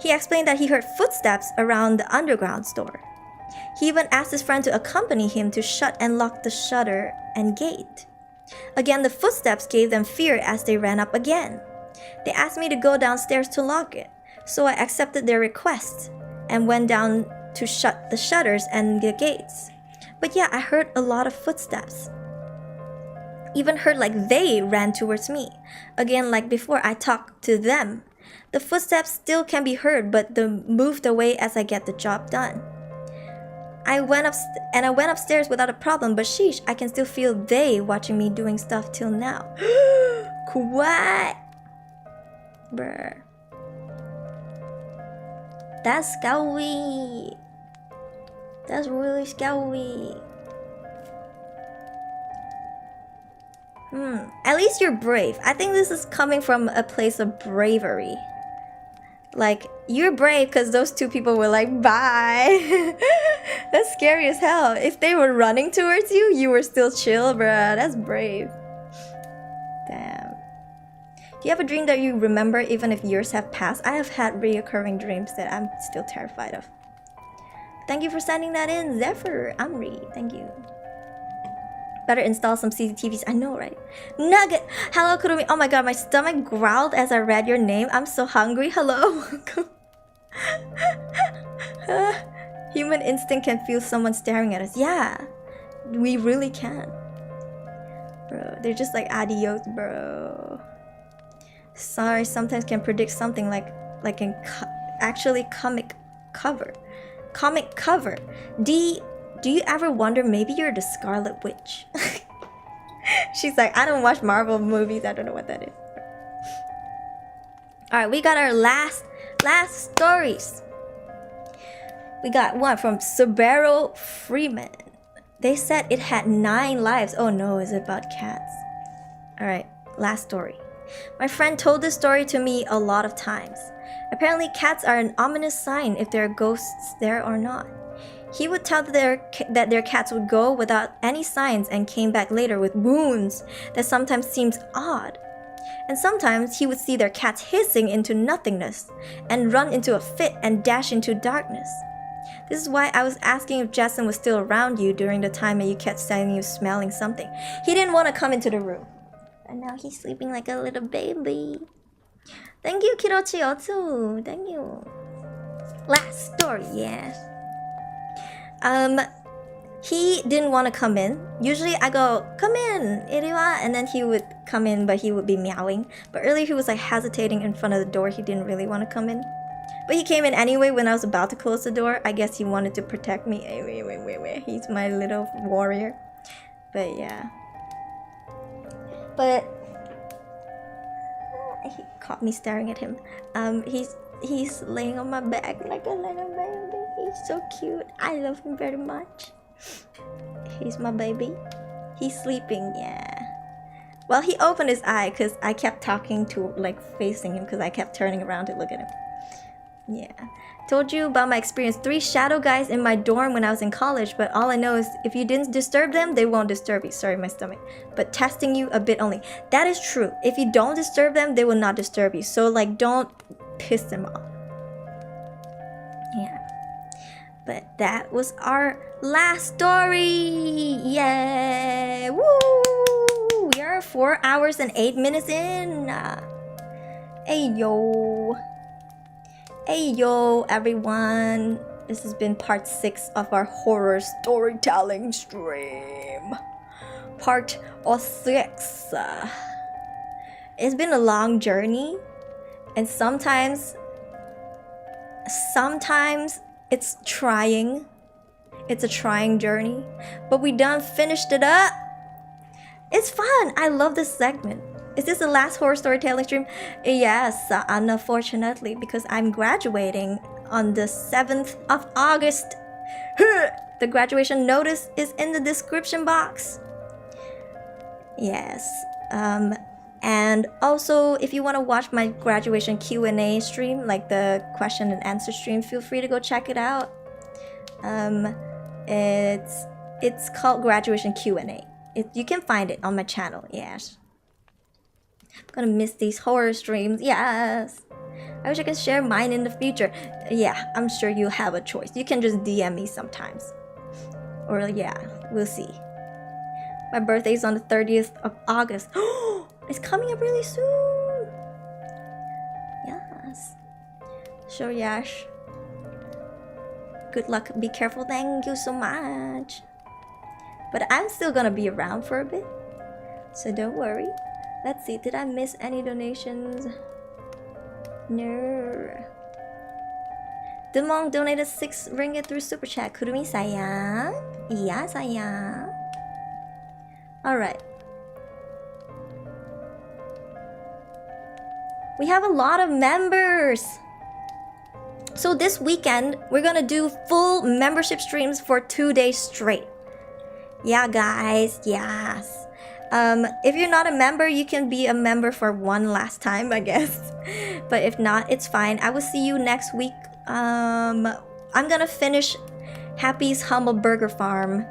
He explained that he heard footsteps around the underground store. He even asked his friend to accompany him to shut and lock the shutter and gate. Again, the footsteps gave them fear as they ran up again. They asked me to go downstairs to lock it, so I accepted their request and went down to shut the shutters and the gates. But yeah, I heard a lot of footsteps. Even heard like they ran towards me. Again, like before, I talked to them. The footsteps still can be heard, but they moved away as I get the job done. I went upstairs without a problem, but sheesh, I can still feel they watching me doing stuff till now. What? Bruh. That's scary. That's really scary. At least you're brave. I think this is coming from a place of bravery. Like, you're brave because those two people were like, bye. That's scary as hell. If they were running towards you, you were still chill, bruh. That's brave. Damn. Do you have a dream that you remember even if years have passed? I have had reoccurring dreams that I'm still terrified of. Thank you for sending that in, Zephyr Amri. Thank you. Better install some CCTVs. I know, right? Nugget! Hello, Kurumi. Oh my god, my stomach growled as I read your name. I'm so hungry. Hello. Human instinct can feel someone staring at us. Yeah, we really can. Bro, they're just like adios, bro. Sorry, sometimes can predict something like in actually comic cover. Comic cover. Do you ever wonder maybe you're the Scarlet Witch? She's like, I don't watch Marvel movies. I don't know what that is. Alright, we got our last stories. We got one from Sabero Freeman. They said it had 9 lives. Oh no, is it about cats? Alright, last story. My friend told this story to me a lot of times. Apparently cats are an ominous sign if there are ghosts there or not. He would tell that their cats would go without any signs and came back later with wounds that sometimes seems odd. And sometimes he would see their cats hissing into nothingness and run into a fit and dash into darkness. This is why I was asking if Jason was still around you during the time that you kept saying you were smelling something. He didn't want to come into the room. And now he's sleeping like a little baby. Thank you, Kirochi Otsu. Thank you. Last story, yes. he didn't want to come in. Usually I go, come in, iriwa, and then he would come in, but he would be meowing. But earlier he was like hesitating in front of the door. He didn't really want to come in. But he came in anyway when I was about to close the door. I guess he wanted to protect me. Wait. He's my little warrior. But yeah. But he caught me staring at him. He's laying on my back like a little baby. He's so cute. I love him very much. He's my baby. He's sleeping, yeah. Well, he opened his eye because I kept talking to, like, facing him because I kept turning around to look at him. Yeah. Told you about my experience. 3 shadow guys in my dorm when I was in college, but all I know is if you didn't disturb them, they won't disturb you. Sorry, my stomach. But testing you a bit only. That is true. If you don't disturb them, they will not disturb you. So, like, don't piss them off. Yeah. But that was our last story. Yay! Woo! We are 4 hours and 8 minutes in. Hey yo. Hey yo, everyone. This has been part 6 of our horror storytelling stream. Part 6. It's been a long journey, and sometimes it's trying. It's a trying journey, but we done finished it up. It's fun. I love this segment. Is this the last horror storytelling stream? Yes, unfortunately, because I'm graduating on the 7th of August. The graduation notice is in the description box. Yes. And also, if you want to watch my graduation Q&A stream, like the question and answer stream, feel free to go check it out. It's called Graduation Q&A. You can find it on my channel. Yes. I'm gonna miss these horror streams. Yes. I wish I could share mine in the future. Yeah, I'm sure you have a choice. You can just DM me sometimes. Or yeah, we'll see. My birthday is on the 30th of August. It's coming up really soon. Yes. Sure, Yash. Good luck. Be careful. Thank you so much. But I'm still gonna be around for a bit, so don't worry. Let's see, did I miss any donations? No. Demong donated 6 ringgit through Super Chat. Kurumi sayang. Iya sayang. Alright. We have a lot of members. So this weekend, we're gonna do full membership streams for 2 days straight. Yeah, guys, yes. If you're not a member, you can be a member for one last time, I guess. But if not, it's fine. I will see you next week. I'm gonna finish Happy's Humble Burger Farm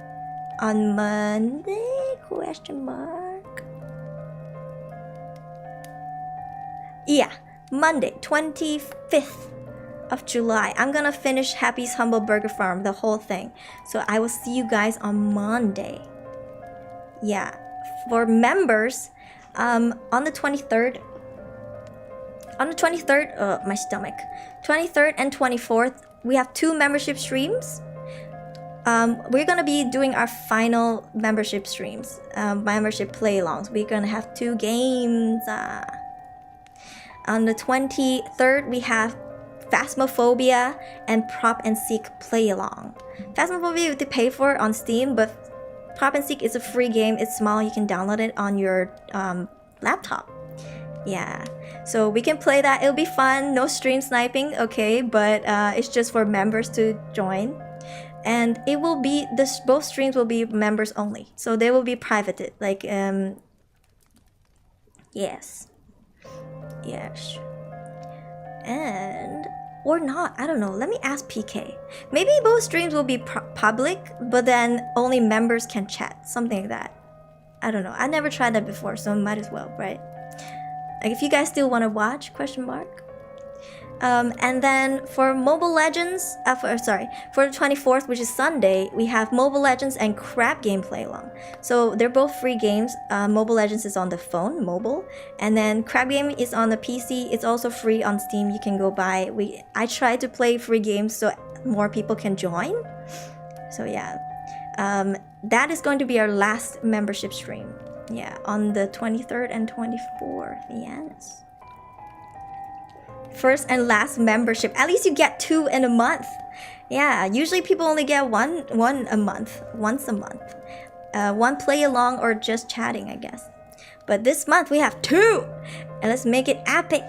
on Monday? Question mark. Yeah, Monday, 25th of July. I'm gonna finish Happy's Humble Burger Farm, the whole thing. So I will see you guys on Monday. Yeah. For members, on the 23rd, my stomach, 23rd and 24th, we have 2 membership streams. We're gonna be doing our final membership streams, membership play-alongs. We're gonna have 2 games. On the 23rd, we have Phasmophobia and Prop and Seek play-along. Phasmophobia you have to pay for on Steam, but Prop and Seek is a free game. It's small. You can download it on your laptop. Yeah. So we can play that. It'll be fun. No stream sniping, okay? But it's just for members to join. And it will be... both streams will be members only. So they will be privated. Like, yes. Yes. And... or not, I don't know. Let me ask PK. Maybe both streams will be public, but then only members can chat. Something like that. I don't know. I never tried that before, so might as well, right? Like if you guys still want to watch, question mark. And then for Mobile Legends, for the 24th, which is Sunday, we have Mobile Legends and Crab Game Play Along. So they're both free games. Mobile Legends is on the phone, mobile, and then Crab Game is on the PC. It's also free on Steam. You can go buy. I try to play free games so more people can join. So yeah. That is going to be our last membership stream. Yeah, on the 23rd and 24th. Yes. First and last membership. At least you get 2 in a month. Yeah, usually people only get one a month. Once a month. One play along or just chatting, I guess. But this month we have 2. And let's make it epic.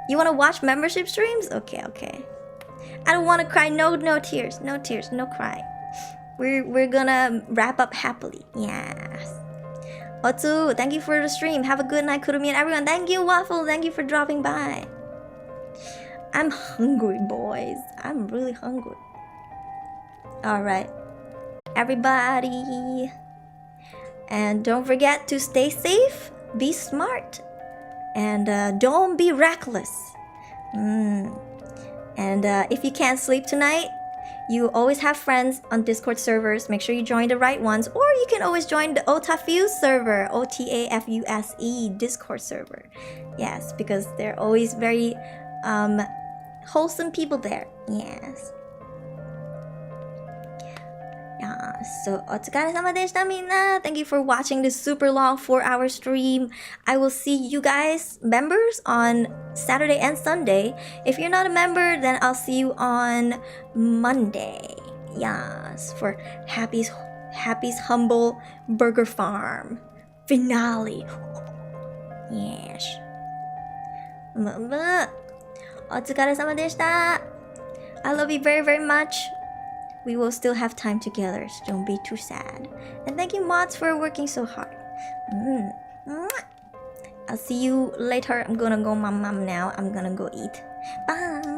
You want to watch membership streams? Okay, okay. I don't want to cry. No tears. No tears. No crying. We're gonna wrap up happily. Yes. Otsu, thank you for the stream. Have a good night, Kurumi and everyone. Thank you, Waffle. Thank you for dropping by. I'm hungry, boys. I'm really hungry. Alright. Everybody. And don't forget to stay safe. Be smart. And don't be reckless. And if you can't sleep tonight, you always have friends on Discord servers. Make sure you join the right ones. Or you can always join the Otafuse server. OTAFUSE Discord server. Yes, because they're always very wholesome people there. Yes. Yeah, so お疲れ様でしたみんな. Thank you for watching this super long 4-hour stream. I will see you guys, members, on Saturday and Sunday. If you're not a member, then I'll see you on Monday. Yes, for Happy's Humble Burger Farm finale. Yes. お疲れ様でした. I love you very, very much. We will still have time together, so don't be too sad. And thank you, mods, for working so hard. I'll see you later. I'm gonna go, mom now. I'm gonna go eat. Bye.